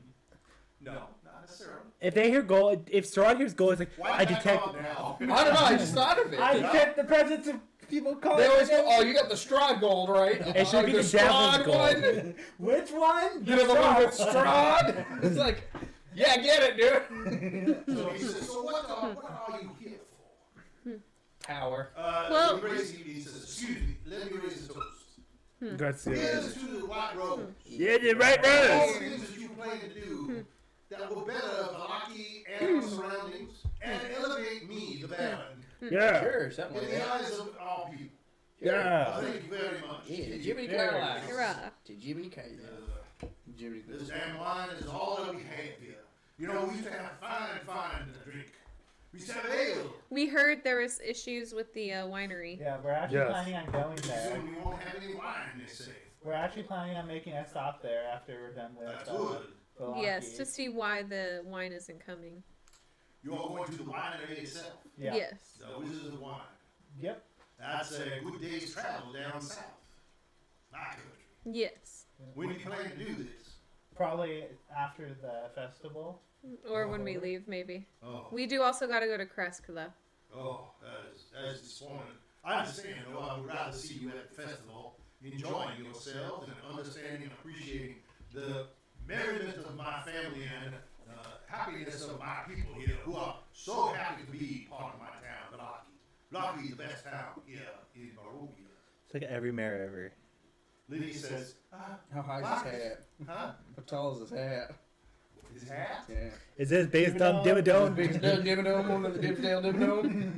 No, not necessarily. If they hear gold, if Strahd hears gold, it's like, Why I back detect. off now? I don't know, I just thought of it. I detect the presence of people They calling. always go, "Oh, you got the Strahd Gold, right?" It should be the Strahd Devil's Gold. one. Which one? You know the one with Strahd? It's like, yeah, get it, dude. So he says, so what are you here for? Power. Well- He says, excuse me, let me raise a toast. Grutz. Here's to the white rose. Yeah, the right All rose. the things that you plan to do that will better Valaki and our surroundings and elevate me, the Baron, Yeah. Sure, something in like the that. eyes of all people. Yeah. Thank you very much. Yeah, Jiminy Very Carlyle. Hurrah. To Jiminy Carlyle. Jiminy. This damn wine is all that we have here. You know, we used to have fine to drink. We used to have ale. We heard there was issues with the winery. Yeah, we're actually Yes. planning on going there. Soon we won't have any wine, they say. We're actually planning on making a stop there after we're done with That's good. Valaki. Yes, to see why the wine isn't coming. You are going to the winery itself, Yeah. Yes. the Wizards of Wine. Yep. That's a good day's travel down south. My country. Yes. When do you plan to do this? Probably after the festival. Or when we leave, maybe. Oh, We do also got to go to Kresk, though. that is disappointing. I understand, though. I would rather see you at the festival, enjoying yourselves and understanding and appreciating the merriment of my family and happiness of my people here, who are so happy to be part of my town, Valaki. Valaki is the best town here in Barovia. It's like every mayor ever. Liddy says, How high is his hat? huh? How tall is his hat? His hat? Yeah. Is this based on Dimmadome? Biggest Dimmadome, one of the Dimsdale Dimmadome.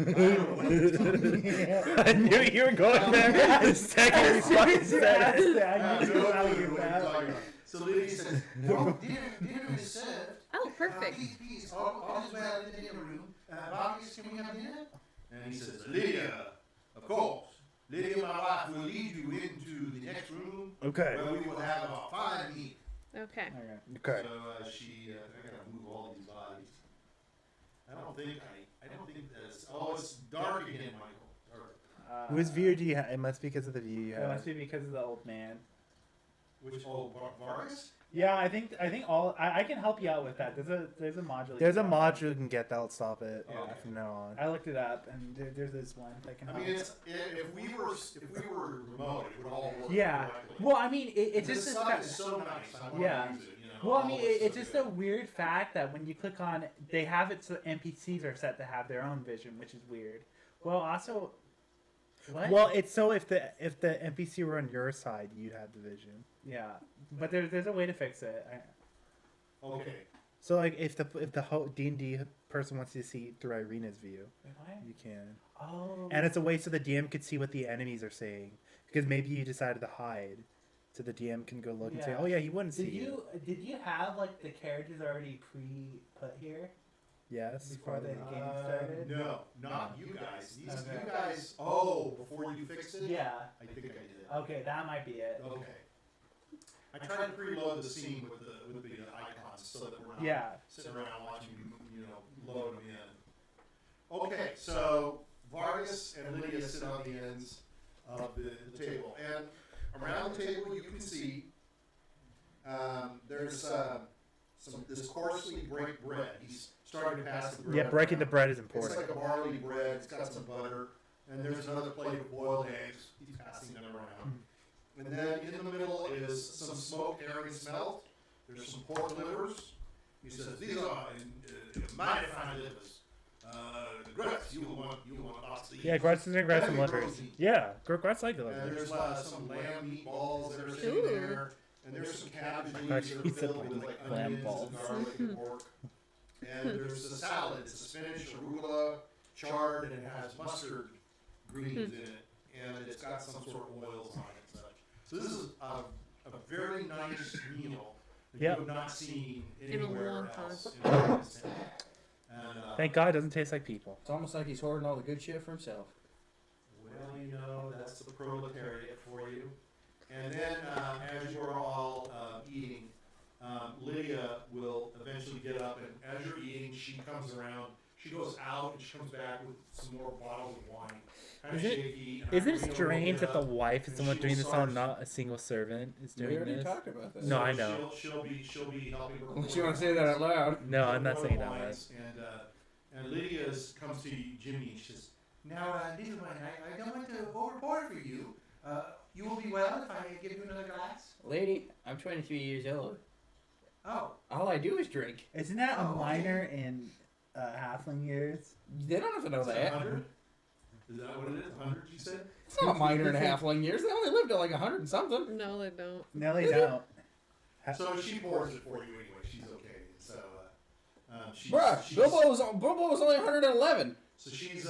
I knew you were going there. The second you fucking said it. I knew you were gonna get that. So Liddy says, well, dinner is served. Oh, perfect. Please, all is well in the dinner room. Vargas, can we have dinner? And he says, Lydia, of course. Lydia, my wife, will lead you into the next room Okay. where we will have a fine meal. Okay. Okay. So I gotta move all these bodies. I don't think that's, it's dark again, Michael. Dark. Whose view do you have? It must be because of the view you It must have. be because of the old man. Which old Vargas? Yeah, I think all I can help you out with that. There's a module. There's a module you can get that'll stop it Okay. from now on. I looked it up, and there's this one that can I help. mean, if we were remote, it would all work. Yeah. correctly. Well, I mean, it's This just stuff is so nice. I want Yeah. to use it. You know, well, I all mean, this it's stuff, just yeah. a weird fact that when you click on, they have it so NPCs are set to have their own vision, which is weird. Well, also, what? Well, it's so if the NPC were on your side, you'd have the vision. Yeah, but there's a way to fix it. Okay. So like if the D&D person wants to see through Ireena's view, What? you can. Oh. And it's a way so the DM could see what the enemies are saying because maybe you decided to hide, so the DM can go look and say, Yeah. oh yeah, he wouldn't see Did you have like the characters already put here Yes. before the game started? No, not you guys. These Okay. you guys. Oh, before you fixed it. Yeah. I think I did. Okay, that might be it. Okay. I tried to preload the scene with the icons so that we're not Yeah. sitting around watching load them in. Okay, so Vargas and Lydia sit on the ends of the table, and around the table you can see there's this coarsely baked bread. He's starting to pass the bread. Yeah, breaking the around. bread is It's important. like a barley bread. It's got some butter, and there's another plate of boiled eggs. He's passing them around. And then in the middle is some smoked herring smelt. There's some pork livers. He says, "These are mighty fine livers. Grutz, you will want lots to eat." Yeah, Grutz is gonna grab some Heavy livers. protein. Yeah, Grutz like the And livers. there's some lamb meatballs that are sitting Ooh. there. And there's some cabbage leaves that are He said filled with like lamb onions balls. and garlic and pork. And there's a salad. It's a spinach, arugula, chard, and it has mustard greens in it. And it's got some sort of oils on it and such. So this is a very nice meal that Yep. you have not seen In a anywhere long time. else in Afghanistan. And, Thank God it doesn't taste like people. It's almost like he's hoarding all the good shit for himself. Well, that's the proletariat for you. And then, as you're all eating, Lydia will eventually get up, and as you're eating, she comes around. She goes out and she comes back with some more bottles of wine. Kind of Is it- shaky. and Isn't Ireena it will strange get that the up, wife is and the one she doing will this on start- not a single servant is We doing already this? talked about this. No, so I know. She'll be helping her. Unless you want to say that out loud. No, I'm not pour saying the that. wines, And Lydia comes to Jiminy and she says, "Now, little one, I don't want to overpour for you. You will be well if I give you another glass." Lady, I'm 23 years old. Oh. All I do is drink. Isn't that a Oh, okay. minor in halfling years? They don't have to know Is that that. 100? Is that what it is? 100, you said? It's not minor and halfling years. They only lived to like 100 and something. No, they don't. No, they don't. So she pours it for you anyway. She's okay. So, Bruh, Bilbo was only 111. So she's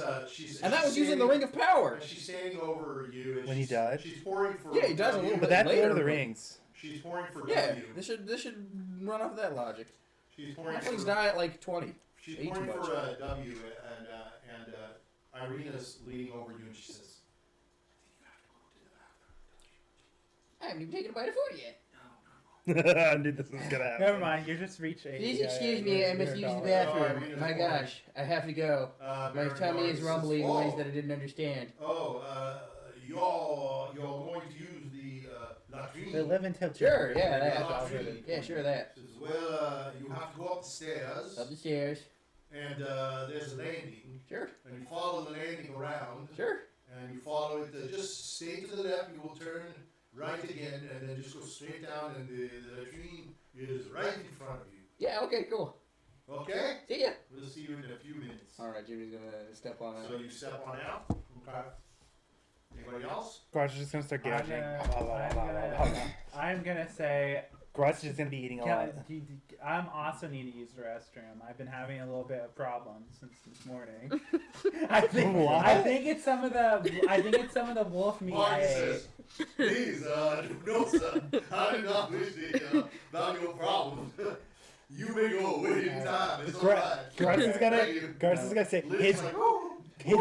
And that was using the Ring of Power. And she's standing over you. And When he she's- died? She's pouring for. Yeah, he does a little But bit that's later. Lord of the but- Rings. She's pouring for Yeah, W. this should run off of that logic. She's pouring Halflings for. die at like 20. She's Age pouring much. for W, and Ireena's leaning over you, and she says, I haven't even taken a bite of food yet. I knew this was gonna happen. Never mind. You just reached 80. Please excuse me, I must use the bathroom. My gosh, I have to go. My Baron tummy Vargas is says, rumbling in "Oh, ways that I didn't understand. you're going to use the latrine." They live until Sure, yeah, Yeah, that. latrine. Yeah, sure, that. Says, "Well, you have to go up the stairs, Up the stairs. and there's a landing, Sure, and you follow the landing around, sure. and you follow it. Just stay to the left. You will turn right again, and then just go straight down, and the latrine is right in front of you. Yeah, okay, cool. Okay? See ya. We'll see you in a few minutes." Alright, Jimmy's gonna step on So it. you step on out. Okay. Anybody else? Grudge is just gonna start gouging. I'm gonna say, Grudge is just gonna be eating a lot. I'm also need to use the restroom. I've been having a little bit of problems since this morning. I think it's some of the wolf meat I Mark ate. says, "Please, no, sir. I do not wish to about your problems. You may go away anytime. It's all right." Grudge is gonna say Liv's his like, his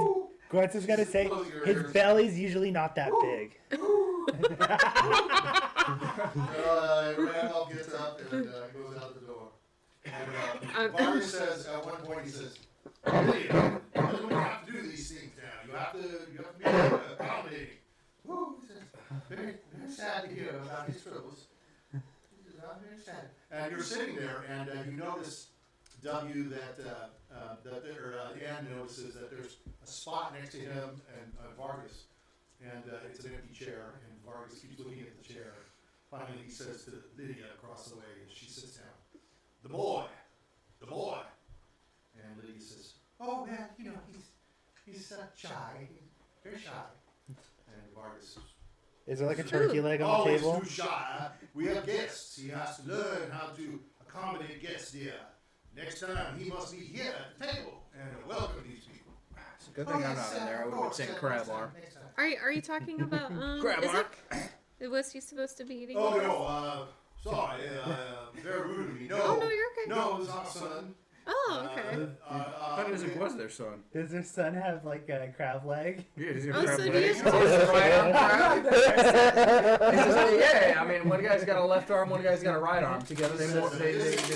Grudge is gonna say his belly's usually not that big. Randolph gets up and goes out the door. And Vargas says, at one point, he says, "Really, you don't have to do these things now. You have to be accommodating." Woo, he says, very, very sad to hear about his troubles. He says, And you're sitting there, and you notice, W, that Ann notices that there's a spot next to him and Vargas, and it's an empty chair, and Vargas keeps looking at the chair. Finally, he says to Lydia across the way, as she sits down, the boy. And Lydia says, oh, man, he's shy, very shy. And Vargas says, Is there like a turkey leg on the table? he's too shy. We have guests. He has to learn how to accommodate guests, dear. Next time, he must be here at the table and welcome these people. It's a good thing I'm not in there. I would have been saying crab arm. Are you talking about Crab arm. Was he supposed to be eating? Oh, no, sorry, very rude of me. No, Oh no, you're okay. no, it's our son. Oh, okay. I thought it was their son. Does their son have like a crab leg? Yeah, does he Oh, have so crab he legs? is- Right arm crab? Yeah, I mean, one guy's got a left arm, one guy's got a right arm. Together, they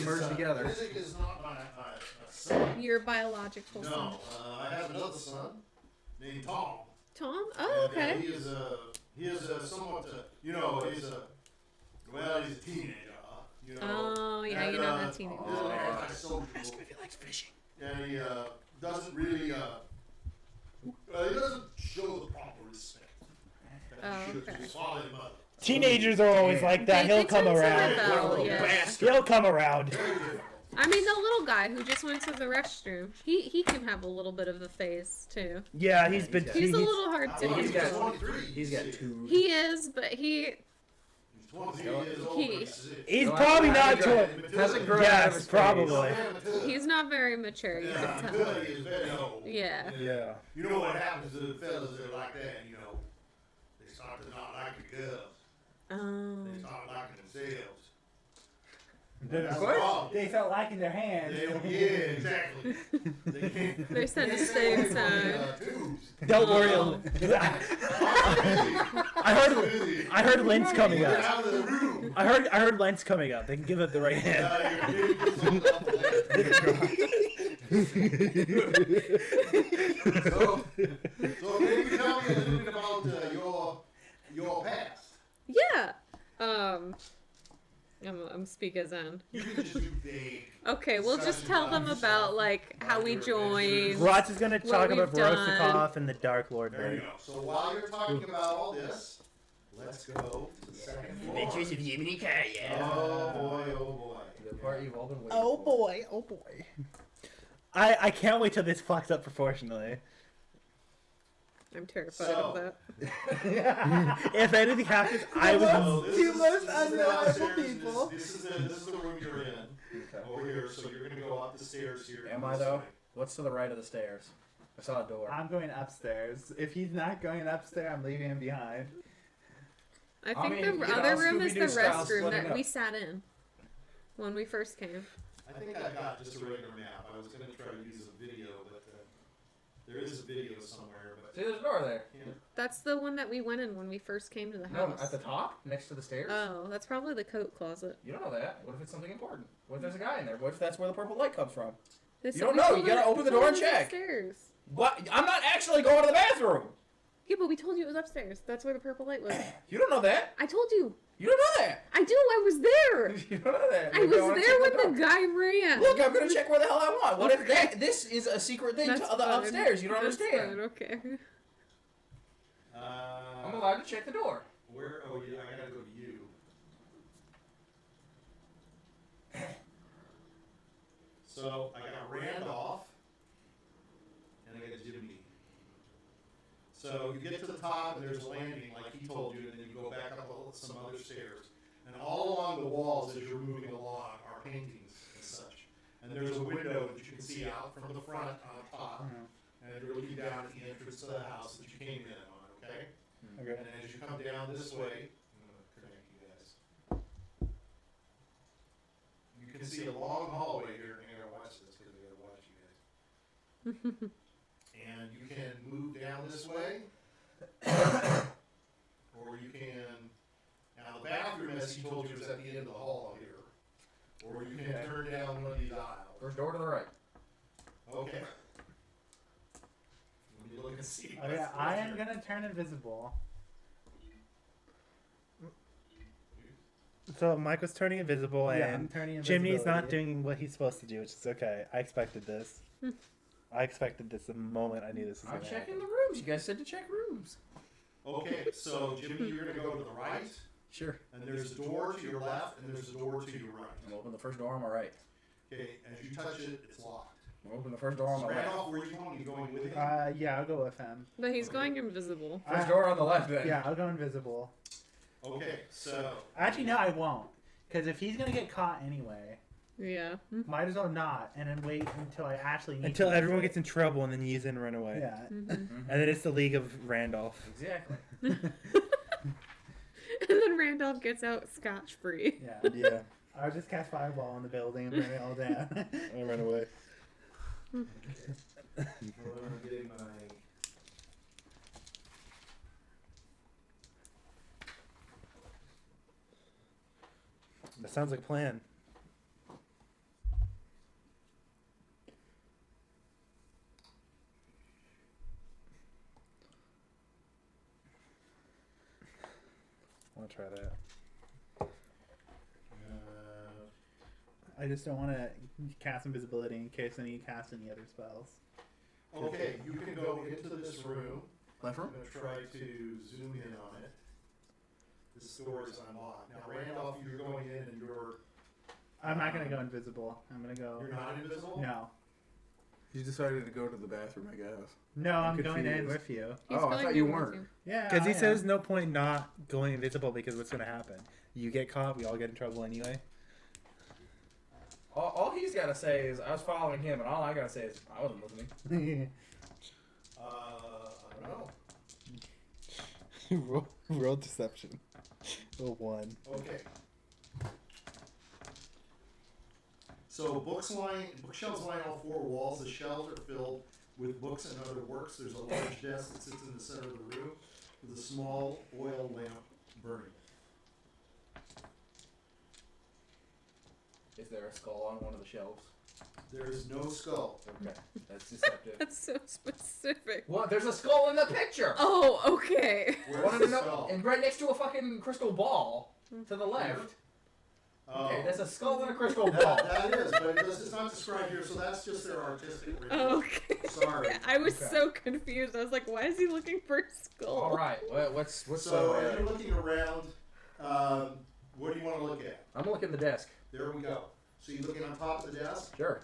merge together. Isaac is not my son. Your biological son. No, I have another son named Tom. Tom? Oh, And, okay. he is somewhat, he's a teenager. Oh, yeah, and, you know that teenager. He's an antisocial. Ask him if he likes fishing. And he doesn't really, he doesn't show the proper respect that he should to his father and mother. Teenagers are always like that. They He'll come tend to around. rebel, yeah. He'll come around. Very different. I mean, the little guy who just went to the restroom, he can have a little bit of the face too. Yeah, he's been. He's a little hard to. He's got 23. He's got two. He is, but He's 23 years old. He- but he's He's probably not. Hasn't grown out of Yes, his probably. he's not very mature. You Yeah, can Billy tell. is very old. Yeah. Yeah. You know what happens to the fellas that are like that, they start to not like the girls. They start liking themselves. That's the problem. They start liking their hands. Yeah, exactly. They can't. They said the same time. Tubes. Don't worry. I heard Lent's coming Get up. out of the room. I heard Lent's coming up. They can give up the right hand. You're getting yourself up so maybe tell me a little bit about your past. Yeah. I'm speaking Zen. You can just do vague. Okay, we'll just tell them about like how we joined. Grutz is gonna talk we've about done. Vorostikov and the Dark Lord. There you go. So while you're talking about all this, let's go to the second floor. Adventures of Jiminy Carlyle. Oh boy, oh boy. The part you've all been waiting Oh boy, oh boy. I can't wait till this fucks up proportionally. I'm terrified So- of that. If anything happens, I So was. this Two is- most this is unreliable downstairs, and people. This is the room you're in. Over here, so you're gonna go up the stairs here. Am I though? What's to the right of the stairs? I saw a door. I'm going upstairs. If he's not going upstairs, I'm leaving him behind. I I think mean, the you know, other room is the Scooby-Doo style restroom splitting that up. we sat in when we first came. I think I got just a regular map. I was gonna try to use a video, but there is a video somewhere. But See, there's a door there. That's the one that we went in when we first came to the No, house. at the top, next to the stairs. Oh, that's probably the coat closet. You don't know that. What if it's something important? What if there's a guy in there? What if that's where the purple light comes from? They You said don't we know. told You gotta it- open the told door and it was check. Upstairs. What? I'm not actually going to the bathroom. Yeah, but we told you it was upstairs. That's where the purple light was. You don't know that. I told you. You don't know that. I do. I was there. You don't know that. I Maybe was wanna there check when door. the guy ran. Look, I'm gonna check where the hell I want. What if Okay. this is a secret thing That's to the fine. upstairs? You don't That's understand. fine, okay. I'm allowed to check the door. Where? Oh yeah, I gotta go to you. So I got Randolph, and I got Jiminy. So you get to the top, and there's a landing, like he told you, and then you go back up some other stairs. And all along the walls, as you're moving along, are paintings and such. And there's a window that you can see out from the front on top, and you're looking down at the entrance to the house that you came in on. Okay. Okay. And as you come down this way, I'm going to connect you guys. You can see a long hallway here, and I gotta watch this because I gotta watch you guys. And you can move down this way, or you can. Now the bathroom, as he told you, is at the end of the hall here, or you can turn down one of these aisles. First door to the right. Okay. Let me look and see. Oh yeah, I am gonna turn invisible. So Mike was turning invisible, Yeah, I'm and turning Jiminy's not invisibility. doing what he's supposed to do, which is okay. I expected this. I expected this the moment I knew this was I'm going to checking happen. the rooms. You guys said to check rooms. Okay, so Jimmy, you're going to go to the right, Sure. and there's a door to your left, and there's a door to your right. I'm open the first door on my right. Okay, as you touch it, it's locked. I'm open the first door on my left. Randolph, where are you going? You going with him? Yeah, I'll go with him. But he's going invisible. First door on the left then. Yeah, I'll go invisible. Okay, so Actually, no, I won't. Because if he's gonna get caught anyway, Yeah. might as well not, and then wait until I actually need Until to everyone use gets in trouble, and then you use it and run away. it. Yeah. And then it's the League of Randolph. Exactly. And then Randolph gets out scotch free. Yeah. Yeah. I'll just cast fireball in the building and bring it all down. And run away. I'm getting my. That sounds like a plan. I'll try that. I just don't want to cast invisibility in case I need to cast any other spells. Okay, you can go into this room. Left I'm room? going to try to zoom in on it. This door is unlocked. Now, Randolph, you're going in and I'm not gonna go invisible. I'm gonna go. you're not invisible? No. You decided to go to the bathroom, I guess. No, I'm going in confused. with you. He's Oh, I going thought you in with weren't. Yeah. Because he I am. says no point not going invisible because what's going to happen? You get caught, we all get in trouble anyway. All he's got to say is, I was following him, and all I got to say is, I wasn't listening. I don't know. roll deception. A 1. Okay. So bookshelves line all four walls. The shelves are filled with books and other works. There's a large desk that sits in the center of the room with a small oil lamp burning. Is there a skull on one of the shelves? There is no skull. Okay, that's deceptive. That's so specific. What? There's a skull in the picture! Oh, okay. Where's Wanted the to know, skull? and right next to a fucking crystal ball to the left. Okay, there's a skull and a crystal ball. that is, but it's not described here, so that's just their artistic rendition. Okay. Sorry. I was Okay. so confused. I was like, why is he looking for a skull? All right, what's So as you're looking around, what do you want to look at? I'm looking at the desk. There we go. So you're looking on top of the desk. Sure.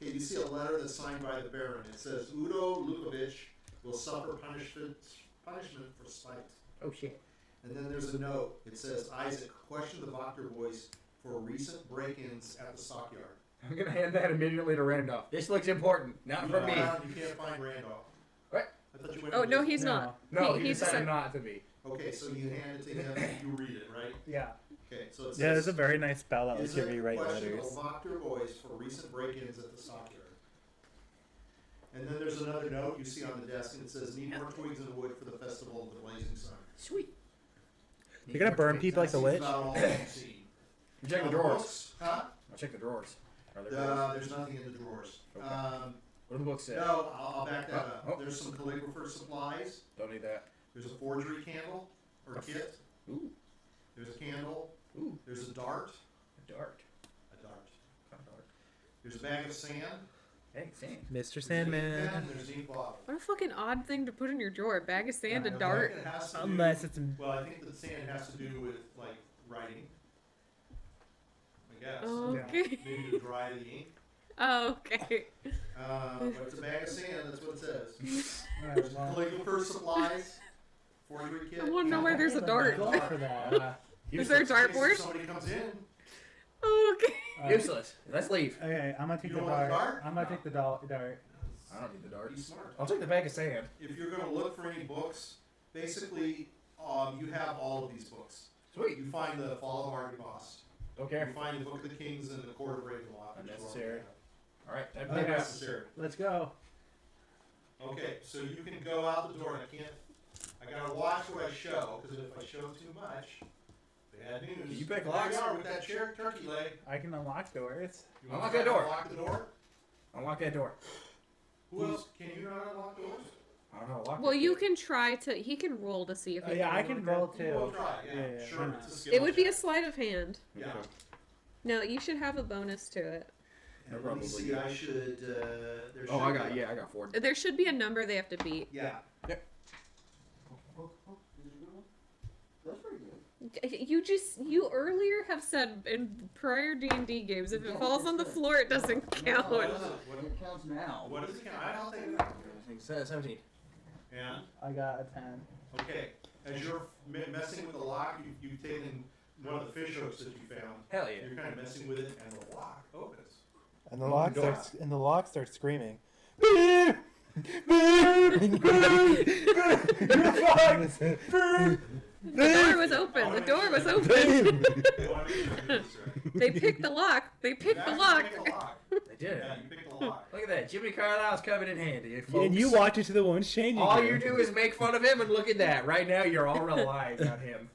Okay, you see a letter that's signed by the Baron. It says, Udo Lukovic will suffer punishment for spite. Oh shit. And then there's a note. It says, Isaac, question the Voctor boys for recent break-ins at the stockyard. I'm gonna hand that immediately to Randolph. This looks important, not for me. You can't find Randolph. What? I thought you went Oh, with no, it. he's No. not. No, He he just decided said- not to be. Okay, so you hand it to him. You read it, right? Yeah. Okay, so it says, Yeah, there's a very nice spell that lets you Isaac, rewrite question letters. of Voctor boys for recent break-ins at the stockyard. And then there's another note you see on the desk, and it says, need more twigs and wood for the festival of the blazing sun. Sweet. You're going to burn people like the That witch? seems about all you've seen. You check the Now, drawers. books, huh? I'll check the drawers. Are there drawers? There's nothing in the drawers. Okay. What do the books say? No, I'll back that up. Oh. There's some calligrapher supplies. Don't need that. There's a forgery candle, or kit. Ooh. There's a candle. Ooh. There's a dart. A dart. A dart. Kind of dart. There's a bag of sand. Hey, Sam. Mr. There's an ink Sandman. pen, there's an ink bottle. What a fucking odd thing to put in your drawer. A bag of sand, a Now, dart. it has to do- Unless it's... Well, I think the sand has to do with, like, writing. I guess. Okay. Maybe to dry the ink. Oh, okay. But it's a bag of sand, that's what it says. Alright, well, Calligrapher supplies. Forgery kit. I want to know where there's a dart. Go for that. Is there a In case dartboard? Somebody comes in. Oh, okay. Useless. Let's leave. Okay, I'm gonna take You the don't want dart. the dart? I'm gonna take the dart. I don't need the dart. Be smart. I'll take the bag of sand. If you're going to look for any books, basically, you have all of these books. Sweet. You find the Fall of Artemis. Don't You care. find the Book of the Kings and the Court of Ravenloft. which is all Unnecessary. we All right. Time to have. take out. Unnecessary. Let's go. Okay, so you can go out the door. I gotta watch what I show, because if I show too much, bad news. You pick There locks? we are with that turkey leg. I can unlock doors. You wanna Unlock try that to door. Unlock the door. Unlock that door. Who else? Can you not unlock doors? I don't know. Well, you can try to. He can roll to see if he Yeah, I can. can roll We'll too. try, yeah, Yeah, sure. yeah. It's a skill It would be a check. sleight of hand. Yeah. No, you should have a bonus to it. And let me Probably. see, I should, there Oh, I should got be- I got 4. There should be a number they have to beat. Yeah. You earlier have said in prior D&D games, if it falls on the floor, it doesn't count. What is it? It counts now. What does it count? I don't think it. 17. And, I got a 10. okay, as you're messing with the lock, you've taken one of the fish hooks that you found. Hell yeah. You're kind of messing with it, and the lock opens. And the lock Door. starts screaming. The door was open. The door was open. They picked the lock. They picked the lock. They did. Yeah, you picked the lock. Look at that. Jiminy Carlyle's coming in handy, folks. And you walked into the woman's changing All room. you do is make fun of him, and look at that. Right now, you're all relying on him.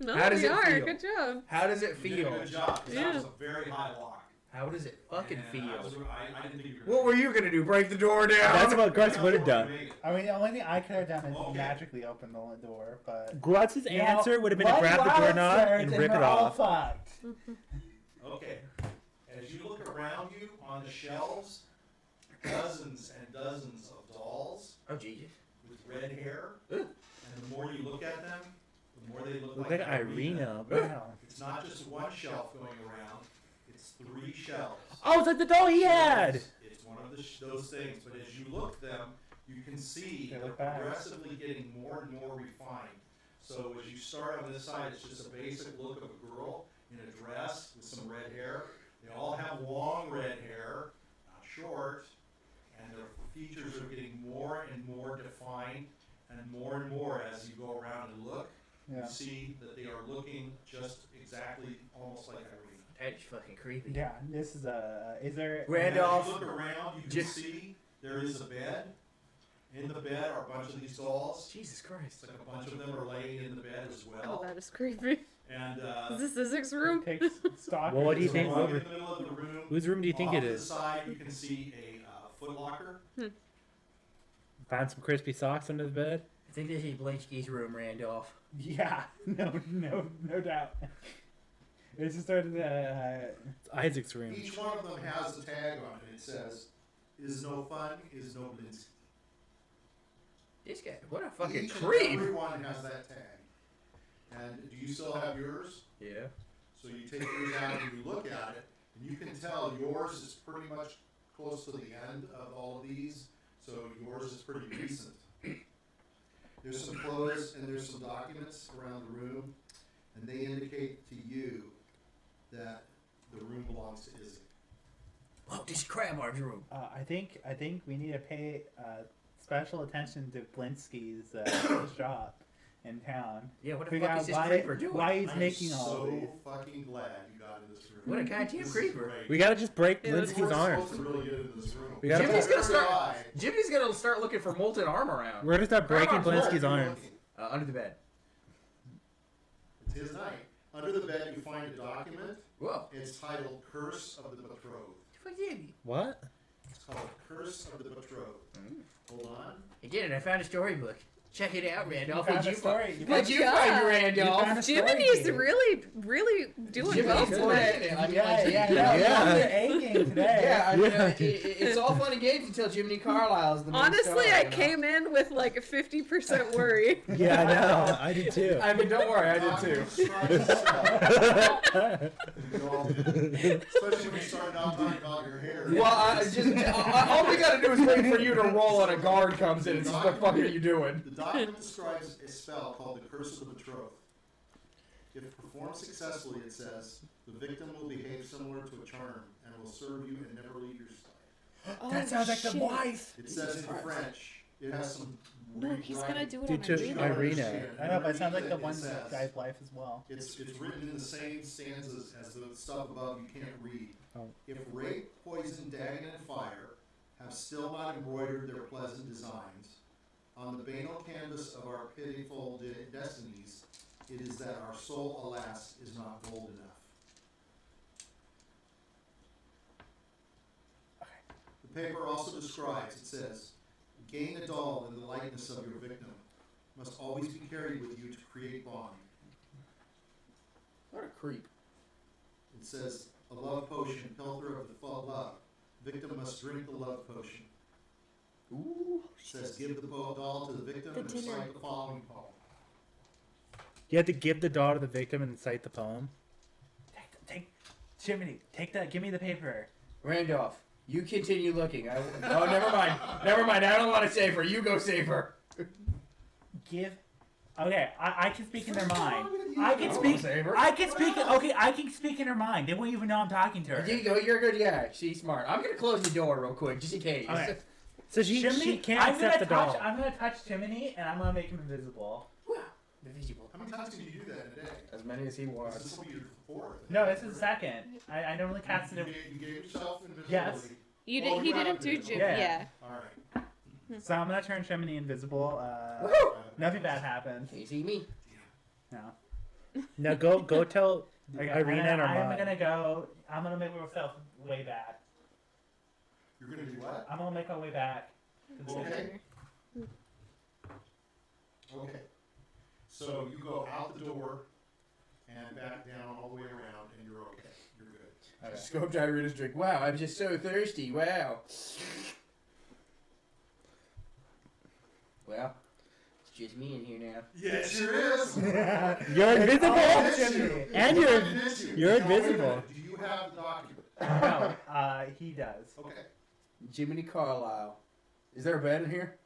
No, How does we it are. feel? Good job. How does it You did a feel? good job. 'Cause Yeah. That was a very high lock. How does it fucking And feel? I didn't think you were What were you gonna do? Break the door down? That's what Grutz would have done. I mean, the only thing I could have done is Okay. magically open the door, but. Grutz's You know, answer would have been to one grab the wild doorknob surge and rip it we're all off. fucked. Okay. As you look around you on the shelves, dozens and dozens of dolls Oh, Jesus. with red hair. Ugh. And the more you look at them, the more they look Look like like Ireena. Wow. It's not just one shelf going around, it's 3 shelves. Oh, it's like the doll he had! It's one of those things, but as you look them, you can see They they're look bad. progressively getting more and more refined. So as you start on this side, it's just a basic look of a girl in a dress with some red hair. They all have long red hair, not short, and their features are getting more and more defined and more as you go around and look. Yeah. You see that they are looking just exactly almost like Ireena. That's fucking creepy. Yeah, this is a. Is there. Randolph. As you look around, you can Just- see there is a bed. In the bed are a bunch of these dolls. Jesus It's Christ. like a bunch of them are laying in the bed as Oh, well. that is creepy. And Is this the sixth room? Takes stock. Well, what do you so think walk over- in the middle of the room. Whose room do you think Off it to is? the side, you can see a foot locker. Found some crispy socks under the bed? I think this is Blinsky's room, Randolph. Yeah, no doubt. It's just sort of It's Isaac's room. Each one of them has a tag on it. It says, "Is no fun, is no Blinsky." This guy, what a fucking Each creep. and every one has that tag. And do you still have yours? Yeah. So you take yours out and you look at it, and you can tell yours is pretty much close to the end of all of these, so yours is pretty recent. There's some clothes and there's some documents around the room, and they indicate to you that the room belongs to Izzy. Oh, this is Cramar's room. I think we need to pay special attention to Blinsky's shop in town. Yeah, what the Figure fuck out is this why, creeper doing? why he's I'm making all so of these. fucking glad you got in this room. What a goddamn This is creeper. great. We gotta just break Yeah, Blinsky's We're arms. supposed to really get into this room. We gotta Jimmy's gonna start. Eye. Jimmy's gonna start looking for molten arm around. We're gonna start breaking Grandma's Blinsky's You're arms. looking. Under the bed. It's his night. Under the bed, you find a document. Whoa. It's titled "Curse of the Betrothed." Fuck Jimmy. What? It's called "Curse of the Betrothed." Hold on. I did it. I found a storybook. Check it out, Randolph. found What'd a you story. find? You What'd you found- find, Yeah. Randolph? You found a story Jiminy's here. really doing Jiminy well Carlyle. today. I mean, Yeah, like, yeah, Yeah. yeah. You're A game today. Yeah, I mean, Yeah. it's all fun and games until Jiminy Carlyle's the main Honestly, star, I you know? came in with like a 50% worry. Yeah, I know. I did too. I mean, don't worry, I did too. Document describes especially when you start talking about your hair. Well, all we gotta do is wait for you to roll and a guard comes in and says, "What the fuck are you doing?" The document describes a spell called the Curse of the Betrothed. If performed successfully, it says, the victim will behave similar to a charm and will serve you and never leave your side. Oh, That sounds like the shit. wife. It says in French. It has some. No, he's gonna do it Dude, on to Ireena. Ireena. I know, but it sounds like the It one says- guy's life as well. It's written in the same stanzas as the stuff above you can't read. Oh. If rape, poison, dagging, and fire have still not embroidered their pleasant designs, on the banal canvas of our pitiful destinies, it is that our soul, alas, is not bold enough. The paper also describes, it says, gain a doll in the likeness of your victim must always be carried with you to create bond. What a creep. It says, a love potion, pilfer of the full love. Victim must drink the love potion. Ooh. It says, give the doll to the victim and recite the following poem. You have to give the doll to the victim and cite the poem. Take Jiminy. Take that. Give me the paper. Randolph, you continue looking. Oh, never mind. Never mind. I don't want to save her. You go save her. Give. Okay, I can speak in their mind. I can I speak. won't save her. I can speak. Okay, I can speak in her mind. They won't even know I'm talking to her. You go. You're a good guy. She's smart. I'm gonna close the door real quick, just in case. Okay. So she Jiminy, can't I'm accept the gonna touch. doll. I'm gonna touch Jiminy, and I'm gonna make him invisible. Invisible. How many times can you do that in a day? As many as he This wants. will be your fourth. No, this is second. I normally cast it. You gave yourself invisibility. Yes. You Oh, did. He you didn't have do to. Jim. Yeah. Yeah. Alright. So I'm gonna turn Jiminy invisible. Woo! Nothing bad happens. Can you see me? No. Now go tell Okay, Ireena and I'm Armand. gonna go. I'm gonna make myself way back. You're gonna do what? I'm gonna make my way back. To the Okay. center. Okay. So you go out the door and back down all the way around and you're okay. You're good. Just go up to Ireena's drink. Wow, I'm just so thirsty. Wow. Well, it's just me in here now. Yeah, it sure is. You're invisible, Jiminy. and you're invisible. Do you have the document? No, he does. Okay. Jiminy Carlyle. Is there a bed in here?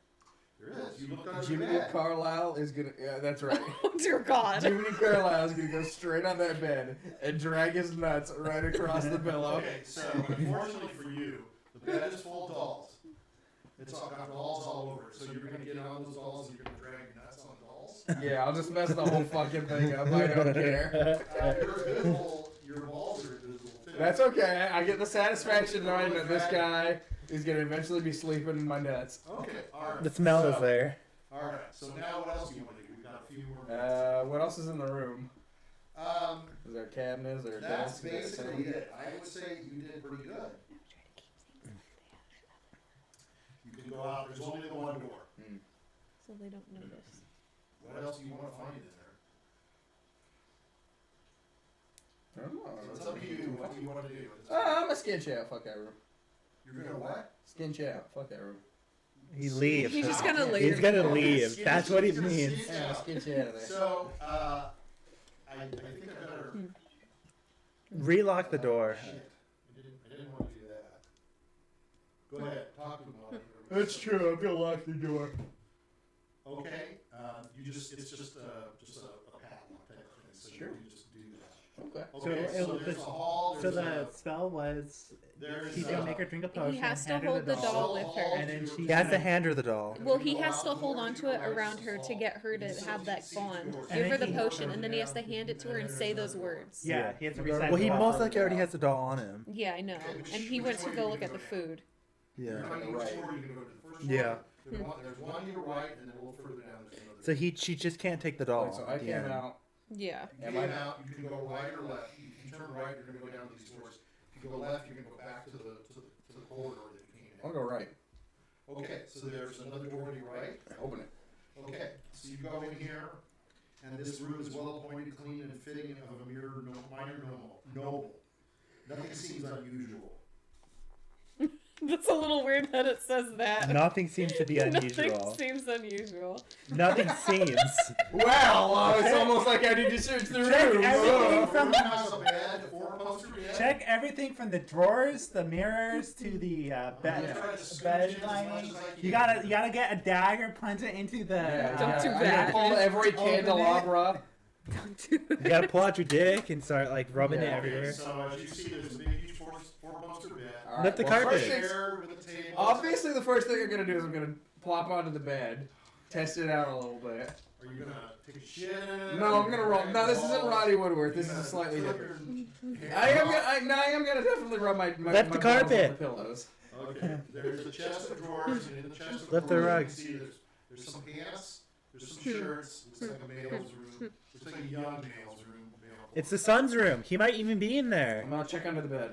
There is. You looked under the Jiminy bed. Carlyle is gonna. Yeah, that's right. Oh dear God. Jiminy Carlyle is gonna go straight on that bed and drag his nuts right across the pillow. Okay, so unfortunately for you, the bed is full of dolls. It's all got dolls all over it. So you're gonna get on those dolls and you're gonna drag your nuts on dolls. Yeah, I'll just mess the whole fucking thing up. I don't care. You're invisible. Your balls are invisible too. That's okay. I get the satisfaction knowing that this guy is gonna eventually be sleeping in my nuts. Okay. All right. The smell is So- there. All right. So now what else do you want to do? We've got a few more. minutes. What else is in the room? Um, Is there a cabinet? Is there a that's desk? Is there a basically table? it. I would say you did pretty good. You can go out. There's only the one door. So they don't notice. What else do you want to find in there? I don't know. So it's up to you. What do you want to do? I'm a skin chow. Fuck that room. You're gonna what? Skin chow. Fuck that room. He leaves. He's just gonna He's leave. gonna Okay, leave. skin- That's what he skin- means. skin- Yeah, skin chow out of there. So, I think I better. Relock the door. Shit. I didn't want to do that. Go ahead. Talk to him. while I- That's true. I'm gonna lock the door. Okay. It's just a padlock type of thing. So Sure. you just do that. Okay. Okay. it So was there's the- a hall. So There's the spell was there's he's gonna make her drink a potion. He has to hand her hold the doll doll with her. and then she He has to hand her the doll. Well, he has to hold on to it around her to get her to have that bond. Give her the potion, and then he has to hand it to her and say those words. Yeah, he has to recite. Well, he the most law. likely already has the doll on him. Yeah, I know. And he went to go look at the food. Yeah. Which floor are you gonna go to? The first Yeah. floor? There's one to your right, and then a little further down there's another. So she just can't take the doll. Wait, so I at the came end. out. Yeah. You Am came I- out, you can go right or left. If you turn right, you're gonna go down these doors. If you go left, you're gonna go back to the corridor that you came I'll in. go right. Okay, so there's another door to your right. Open it. Okay, so you go in here, and this room is well appointed, clean, and fitting of a mere minor noble. Nothing seems unusual. That's a little weird that it says that. Nothing seems to be unusual. Nothing seems unusual. Nothing seems. Well, it's almost like I need to search the Check room. everything The room has a bed, a four-poster bed. Check everything from the drawers, the mirrors, to the bed, I'm gonna try to scooch bed in as much lining. as I can. You gotta get a dagger, punch it into the. Don't do I that. pull every Open it. candelabra. Don't do You gotta pull out your dick and start like rubbing it Yeah. everywhere. Okay, so as you see, there's a big, huge four-poster bed. All Lift the well, carpet. first things- Chair with a table. Obviously, the first thing I'm gonna do is I'm gonna plop onto the bed, test it out a little bit. Are you gonna take a shit in it? No, I'm gonna roll. No, this isn't Roddy Woodworth. This is slightly different. I am gonna definitely rub my Lift the my balls on carpet. the pillows. Okay, there's a chest of drawers, and in the chest of Lift the drawers, rugs. you can see there's some pants, there's some shirts, looks like a male's room, looks like a young male's room. It's the son's room. He might even be in there. I'm gonna check under the bed.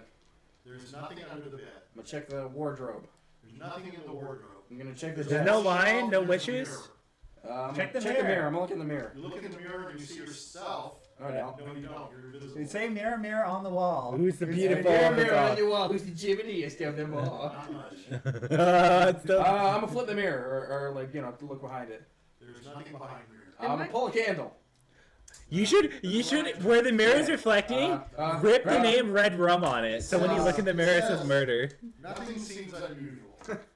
There's nothing under the bed. I'm gonna check the wardrobe. There's nothing in the wardrobe. I'm gonna check the There's chest. no line, no wishes. Check the check the mirror. mirror. I'm looking in the mirror. You look in the mirror and you see yourself. Oh, no. No, you don't. You're invisible. You say mirror, mirror on the wall. Who's the Who's beautiful Mirror, on the mirror on top? the wall. Who's the Jiminy-est of them all? Not much. It's the- I'm gonna flip the mirror, or like, you know, look behind it. There's nothing behind you. I'm gonna pull a candle. you should, where the mirror is reflecting, rip the name Red Rum on it. So when you look in the mirror, it says murder. Nothing seems unusual.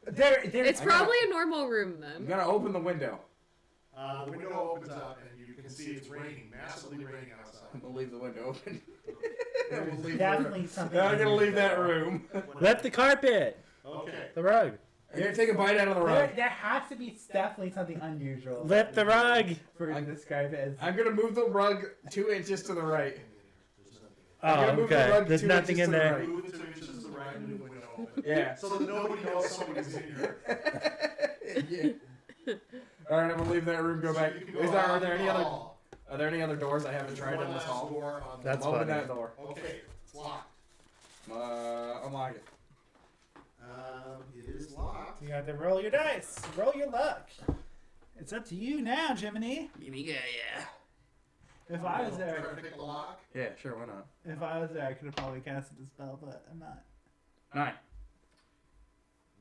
It's probably a normal room I'm then. gonna open the window. The window opens up and you can see it's raining, massively raining outside. I'm gonna leave the window open. We'll leave the Definitely room. something. I'm gonna leave that room. Lift the carpet, Okay. the rug. Here, take a bite out of the rug. There has to be definitely something unusual. Lift the rug. For to describe it as. I'm gonna move the rug 2 inches to the right. Oh, I'm gonna move the okay. rug There's 2 nothing inches in to the there. right. Move it 2 inches to the right and the window open. Yeah. So that nobody knows somebody's in here. Yeah. All right, I'm gonna leave that room. Go back. So you can go Is there, out are there in any the other? hall. Are there any other doors I haven't tried One in this last hall? door on the- That's Open funny. that door. Okay, it's locked. Unlock it. It is locked. You have to roll your dice. Roll your luck. It's up to you now, Jiminy. Yeah. If I was Try there, to pick the lock. Yeah, sure. Why not? if I was there, I could have probably casted the spell, but I'm not. 9.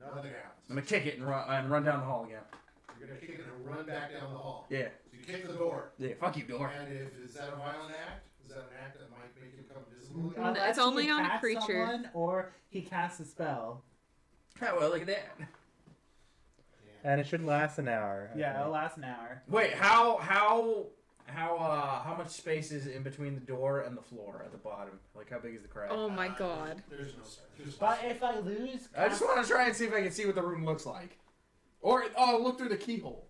Nothing happens. I'm gonna kick it and run down the hall again. You're gonna kick it and run back down the hall. Yeah. So you kick the door. Yeah. Fuck you, door. And is that a violent act? Is that an act that might make you become visible? Mm, Unless it's only he on a attacks creature. someone or he casts a spell. Oh well, look at that. And it should last an hour. I Yeah, think. it'll last an hour. Wait, how much space is in between the door and the floor at the bottom? Like, how big is the crack? Oh my god. There's no sense. But if I lose, I just want to try and see if I can see what the room looks like. Or, look through the keyhole.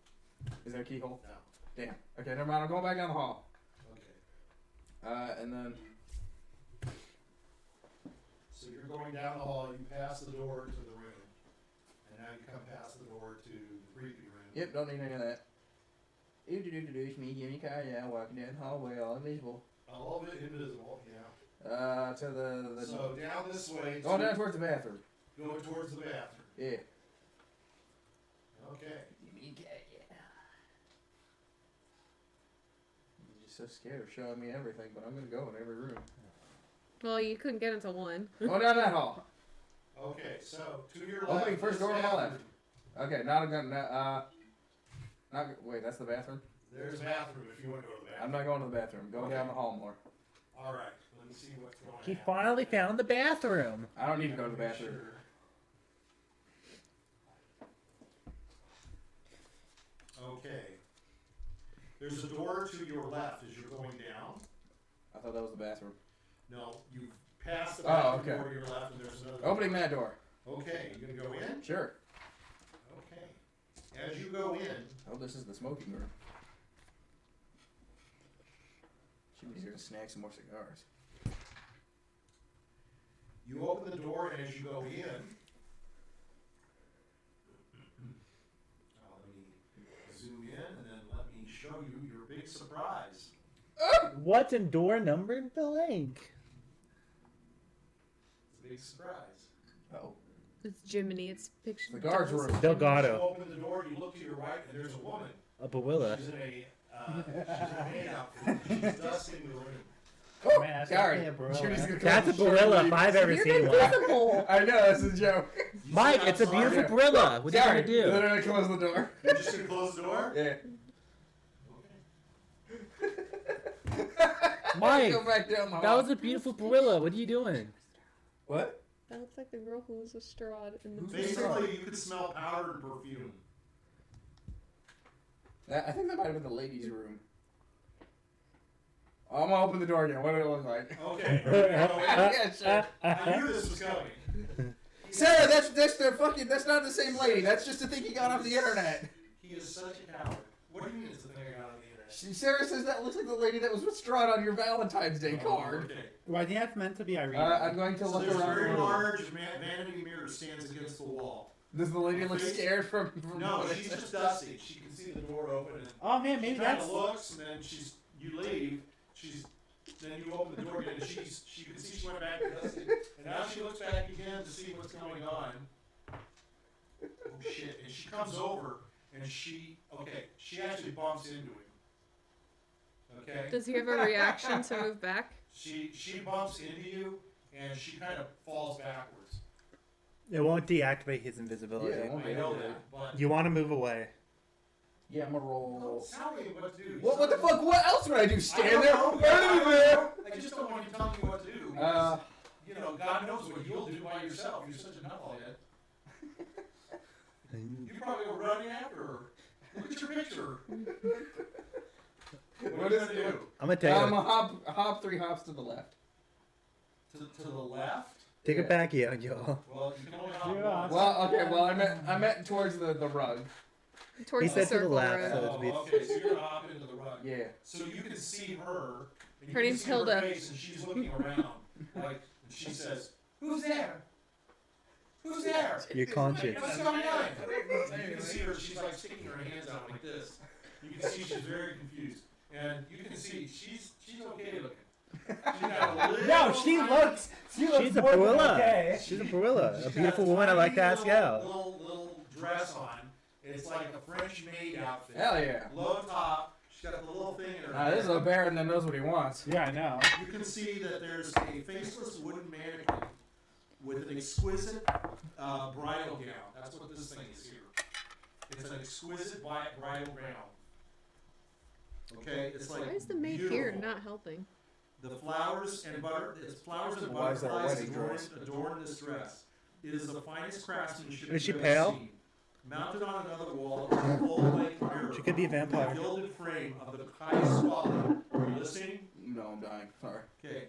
Is there a keyhole? No. Damn. Okay, never mind. I'm going back down the hall. Okay. And then... So you're going down the hall, you pass the door to the room, and now you come past the door to the creepy room. Yep, don't need any of that. It's me, Jiminy Carlyle, walking down the hallway, all invisible. All of it invisible, yeah. To the... So down this way. Going down towards the bathroom. Going towards the bathroom. Yeah. Okay. Jiminy Carlyle. You're just so scared of showing me everything, but I'm gonna go in every room. Well, you couldn't get into one. Go down that hall. Okay, so to your left. Opening first is door on the bathroom. left. Okay, not a gun. Wait, that's the bathroom? There's a bathroom if you want to go to the bathroom. I'm not going to the bathroom. Go Okay. down the hall more. All right, let me see what's going on. He finally found the bathroom. I don't need to go to the bathroom. Sure. Okay. There's a door to your left as you're going down. I thought that was the bathroom. No, you've passed the Oh, bathroom okay. door to your left, and there's another. Opening that door. Okay, you gonna go in? Sure. Okay. As you go in, Oh, this is the smoking room. Jimmy's here to snag some more cigars. you open the door, and as you go in, let me zoom in, and then let me show you your big surprise. What's in door number blank? It's a big surprise. Oh. It's Jiminy. It's picture. The guards room. You Delgado. open the door, you look to your right, and there's a woman. A Bawilla. She's in a maid outfit. She's dusting the room. Oh, Man, that's sorry. definitely a Barilla. Jimmy's gonna That's a come and Barilla show if me. I've ever You're seen one. invisible. I know, that's a joke. You Mike, sit it's a outside. beautiful Yeah. Barilla. What are you Sorry. gonna do? Then I close the door. You're just gonna close the door? Yeah. Mike, Go back down the hall. that was a beautiful Barilla. What are you doing? What? That looks like the girl who was with Strahd in the Basically, you could smell powder and perfume. I think that might have been the ladies' room. I'm gonna open the door again. What did it look like? Okay. Yeah, sure. I knew this was coming. Sarah, that's the fucking. That's not the same lady. That's just a thing he got off the internet. He is such a coward. What do you mean it's the thing I got on the internet? Sarah says that looks like the lady that was with Strad on your Valentine's Day card. Okay. Well, I think that's meant to be Ireena. I'm going to So look there's a around. very the room. large vanity mirror stands against the wall. Does the lady look scared from No, what it she's says? just dusty. She can see the door open and Oh man, she maybe kind that's. of looks, and then you leave. Then you open the door again, and she can see she went back to dusting, and now she looks back again to see what's going on. shit. And she comes over and she actually bumps into him. Okay? Does he have a reaction to move back? She bumps into you and she kind of falls backwards. It won't deactivate his invisibility. Yeah, it won't I know that, but You want to move away. Yeah, I'm gonna roll. tell me what to do. What the fuck? What else would I do? Stand there? I just don't want you telling me what to do. Uh, You know, God knows what you'll do by yourself. You're such a knucklehead. You probably go running after her. Look at your picture. What is it do? I'm gonna take it. hop 3 hops to the left. To the left? Take it back, yeah, y'all. Well, you can only hop Yeah. once. Well, okay. Well, I meant towards the rug. Towards He the said to the circle left, road. so it'd be- Okay, so you're gonna hop into the rug. Yeah. So you can see her. And you Her can name's see Hilda. face, and she's looking around. Like, she says, "Who's there? Who's there? You're conscious. What's going on?" You can see her. She's like sticking her hands out like this. You can see she's very confused, and you can see she's okay looking. She's got a little No, she looks She's a more than Barilla. okay. She's a Barilla. A She's beautiful got a woman I like to tiny ask out. Little dress on. It's like a French maid outfit. Hell yeah. Low top. She's got the little thing in her. This is a Baron that knows what he wants. Yeah, I know. You can see that there's a faceless wooden mannequin with an exquisite bridal gown. That's what this thing is here. It's an exquisite bridal gown. Okay, it's like Why is the maid beautiful. here not helping? The flowers and Why butterflies is that a wedding dress? adorn this dress. It is the finest craftsmanship Is she you've pale? ever seen. Mounted on another wall is a full-length mirror. She could be a with vampire. a gilded frame of the highest quality. Are you listening? No, I'm dying. Sorry. Okay.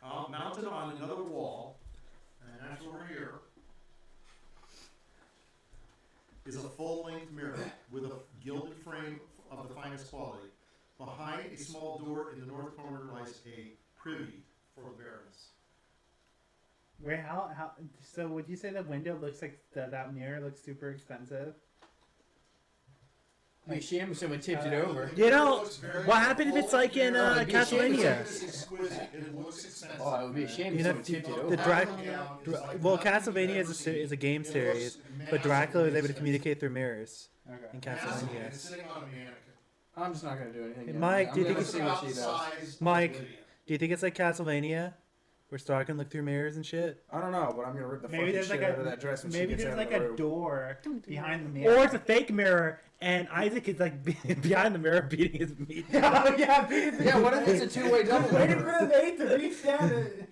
Mounted on another wall, and that's over here, is a full-length mirror with a gilded frame of the finest quality. Behind a small door in the north corner lies a privy for the Baroness. Wait, how? So would you say the window looks like that mirror looks super expensive? Be ashamed if someone tipped it over. You know, what happened if it's like in It'd be a shame if Castlevania? It's exquisite. It looks expensive. Oh, it would be a shame if You know, someone tipped it over. the well, Castlevania is a game series, but Dracula was able to communicate through mirrors Okay. in It's Castlevania. sitting on a mannequin. I'm just not gonna do anything. yet. Mike, I'm do you gonna think see it's what she does? Size of Mike. Lydia. Do you think it's like Castlevania, where Star can look through mirrors and shit? I don't know, but I'm gonna rip the Maybe fucking there's shit like out of that dress when she maybe gets there's out like of the a room. door Don't do behind the that. mirror. Or it's a fake mirror, and Isaac is like behind the mirror beating his meat. yeah, Yeah, what if it's a two-way double? waiting for the maid to reach down.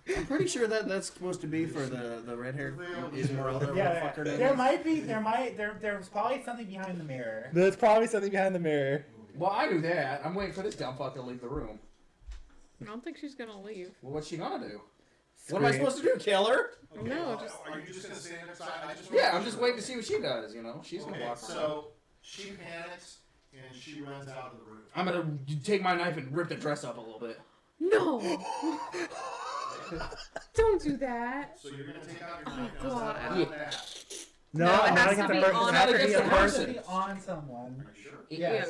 I'm pretty sure that's supposed to be for the red-haired Esmeralda. Yeah, fucker name there is. might be, there's probably something behind the mirror. There's probably something behind the mirror. Well, I knew that. I'm waiting for this dumb fuck to leave the room. I don't think she's gonna leave. Well, what's she gonna do? What am I Scream. supposed to do? Kill her? Okay, No, well, just- Are you just gonna stand outside? Yeah, I'm just waiting to see what she does. You know, she's gonna Okay, walk. so she panics and she runs out of the room. I'm gonna take my knife and rip the dress up a little bit. No! Don't do that. So you're gonna take out your knife. Oh, God. Now, that. No, No, it not has against to a be person. on It has to against be a the It has to person. be on someone. Are you sure? Yeah.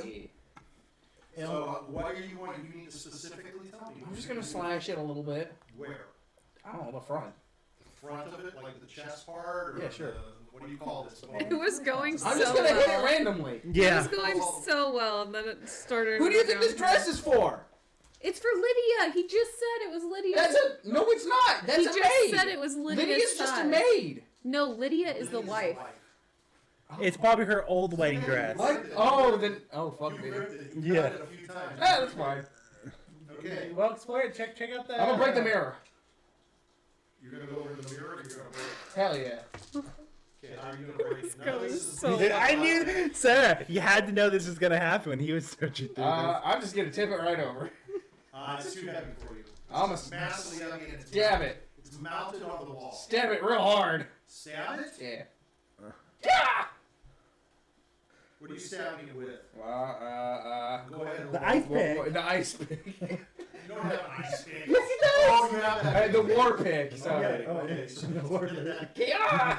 So what do you want? You need to specifically tell me. I'm just gonna slash it a little bit. Where? I don't know, the front. The front of it, like the chest part, or Yeah, sure. what do you call this? It was going so I'm just gonna hit it well. randomly. It Yeah. was going so well, and then it started. Who do you to think go this dress is for? It's for Lydia. He just said it was Lydia. That's a no. It's not. That's he a just maid. said it was Lydia's Lydia's just a size. maid. No, Lydia is the Lydia's wife. It's probably her old wedding dress. What? Oh, then. Oh, fuck You me. ripped it. Yeah. You cut it a few times. Yeah, that's fine. Okay. Well, explore it. Check out the. I'm gonna break the mirror. You're gonna go over to the mirror. Or you're gonna break it. Hell yeah. Okay. How are you gonna break it? None of going this is- so I knew, Sarah, you had to know this was gonna happen when he was searching through this. I'm just gonna tip it right over. It's too heavy for you. I'm It's massively heavy. And it's Stab it. It's mounted on the wall. Stab it real hard. Stab it. Yeah. What are you stabbing it with? Go Go ahead. The ice pick. The ice pick. You don't have an ice pick. Yes, he does. Oh, you have that. The war pick. Sorry. Okay. So get that. Yeah.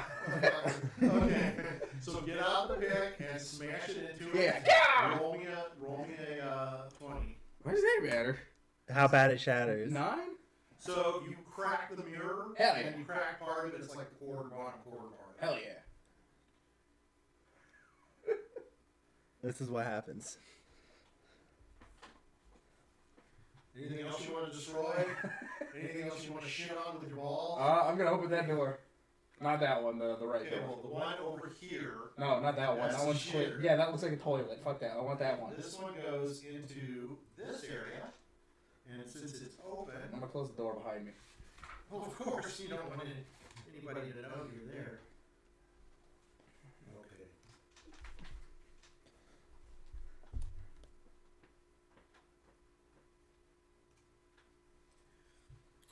Okay. So get out the pick and smash it into it. Yeah. Roll me a 20. Why does that matter? How bad it shatters. 9? So you crack the mirror. Hell yeah. And you crack part of it. It's like the quarter bottom, quarter part. Hell yeah. This is what happens. Anything else you want to destroy? Anything else you want to shit on with your ball? I'm gonna open that door. Not that one, the right Okay, door. well, the one over here. No, not that one. That's That one's the clear. shitter. Yeah, that looks like a toilet. Fuck that. I want that one. This one goes into this area, and since it's open, I'm gonna close the door behind me. well, of course, you don't want anybody to know you're there. Okay.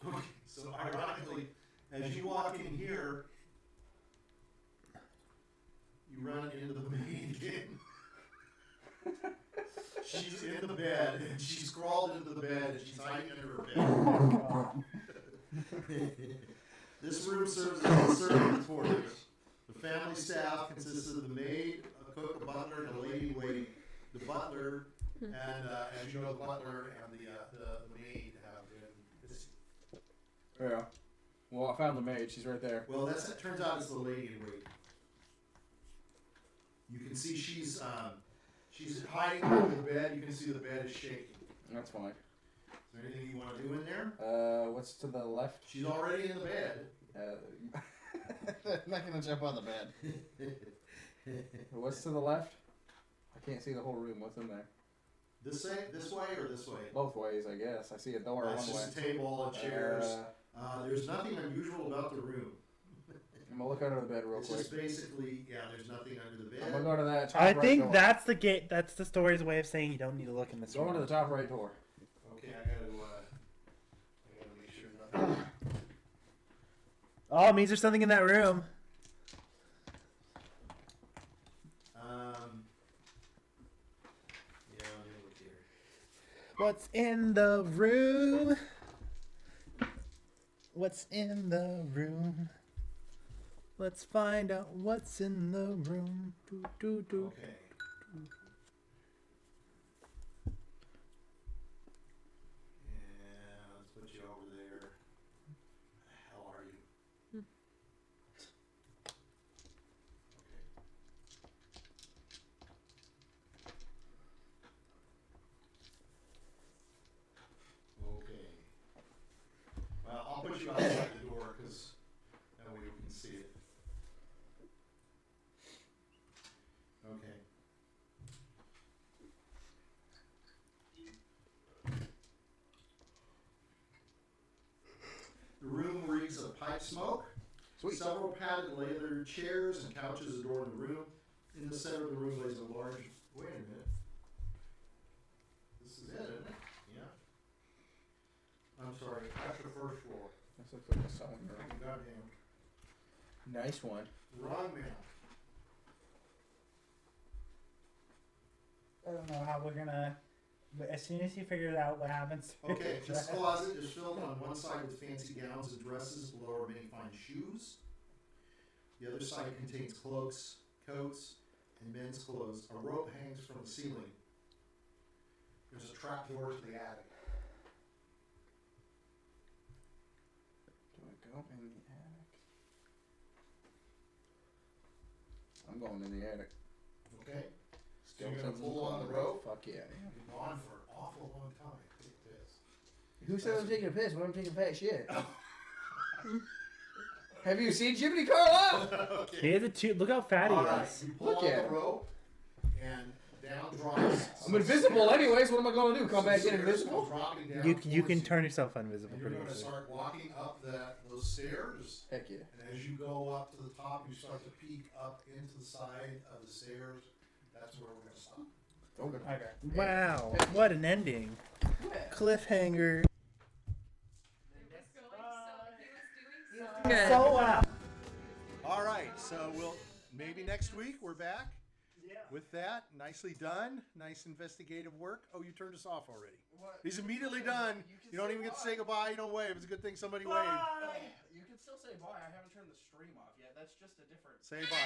Okay, so ironically, as you walk in here, you run into the main again. She's in the bed, and she's crawled into the bed, and she's hiding under her bed. This room serves as a servant quarters. The family staff consists of the maid, a cook, a butler, and a lady waiting. The butler, and as you know, the butler and the maid have been missing. Yeah. Well, I found the maid. She's right there. Well, that turns out it's the lady in waiting. You can see she's hiding under the bed. You can see the bed is shaking. That's fine. Is there anything you want to do in there? What's to the left? She's already in the bed. I'm not gonna jump on the bed. What's to the left? I can't see the whole room. What's in there? This way or this way? Both ways, I guess. I see a door It's one way. just a table and chairs. There's nothing unusual about the room. I'm gonna look under the bed real It's quick. just basically, there's nothing under the I'm gonna bed. go to that top I right think door. that's the gate. That's the story's way of saying you don't need to look in this Go room. into the top right door. Okay, I gotta make sure nothing. Oh, it means there's something in that room. Let me look here. What's in the room? What's in the room? Let's find out what's in the room. Do, do, do. Okay. Yeah, let's put you over there. Where the hell are you? Okay. Well, I'll put you outside the door because that way we can see it. Okay. The room reeks of pipe smoke. Sweet. Several padded leather chairs and couches adorn the room. In the center of the room lays a large. Wait a minute. This is it, isn't it? Yeah. I'm sorry. That's the first floor. This looks like a sewing room. Goddamn. Nice one. Wrong man. I don't know how we're gonna. But as soon as you figure out what happens. Okay, this closet is filled on one side with fancy gowns and dresses, below are many fine shoes. The other side contains cloaks, coats, and men's clothes. A rope hangs from the ceiling. There's a trap door to the attic. Do I go in the attic? I'm going in the attic. Okay? So you're going to pull on the rope? Fuck yeah. You've been on for an awful long time. Take this. Who said I'm taking a piss when I'm taking fat shit? Have you seen Jiminy Carlyle? Okay. He has a two. Look how fat he All right, is. you pull Look on at the him. rope, and down drops. I'm invisible anyways. What am I going to do? Come back in Stairs invisible? come dropping down You towards can turn yourself invisible And you're pretty going to easily. start walking up those stairs. Heck yeah. And as you go up to the top, you start to peek up into the side of the stairs. That's where we're going to stop. Okay. Okay. Wow, what an ending! Cliffhanger. Good. So wow. All right, so maybe next week we're back. With that, nicely done. Nice investigative work. Oh, you turned us off already. What? He's immediately done. You don't even get to say goodbye. You don't wave. It's a good thing somebody waved. You can still say bye. I haven't turned the stream off yet. That's just a different. Say bye.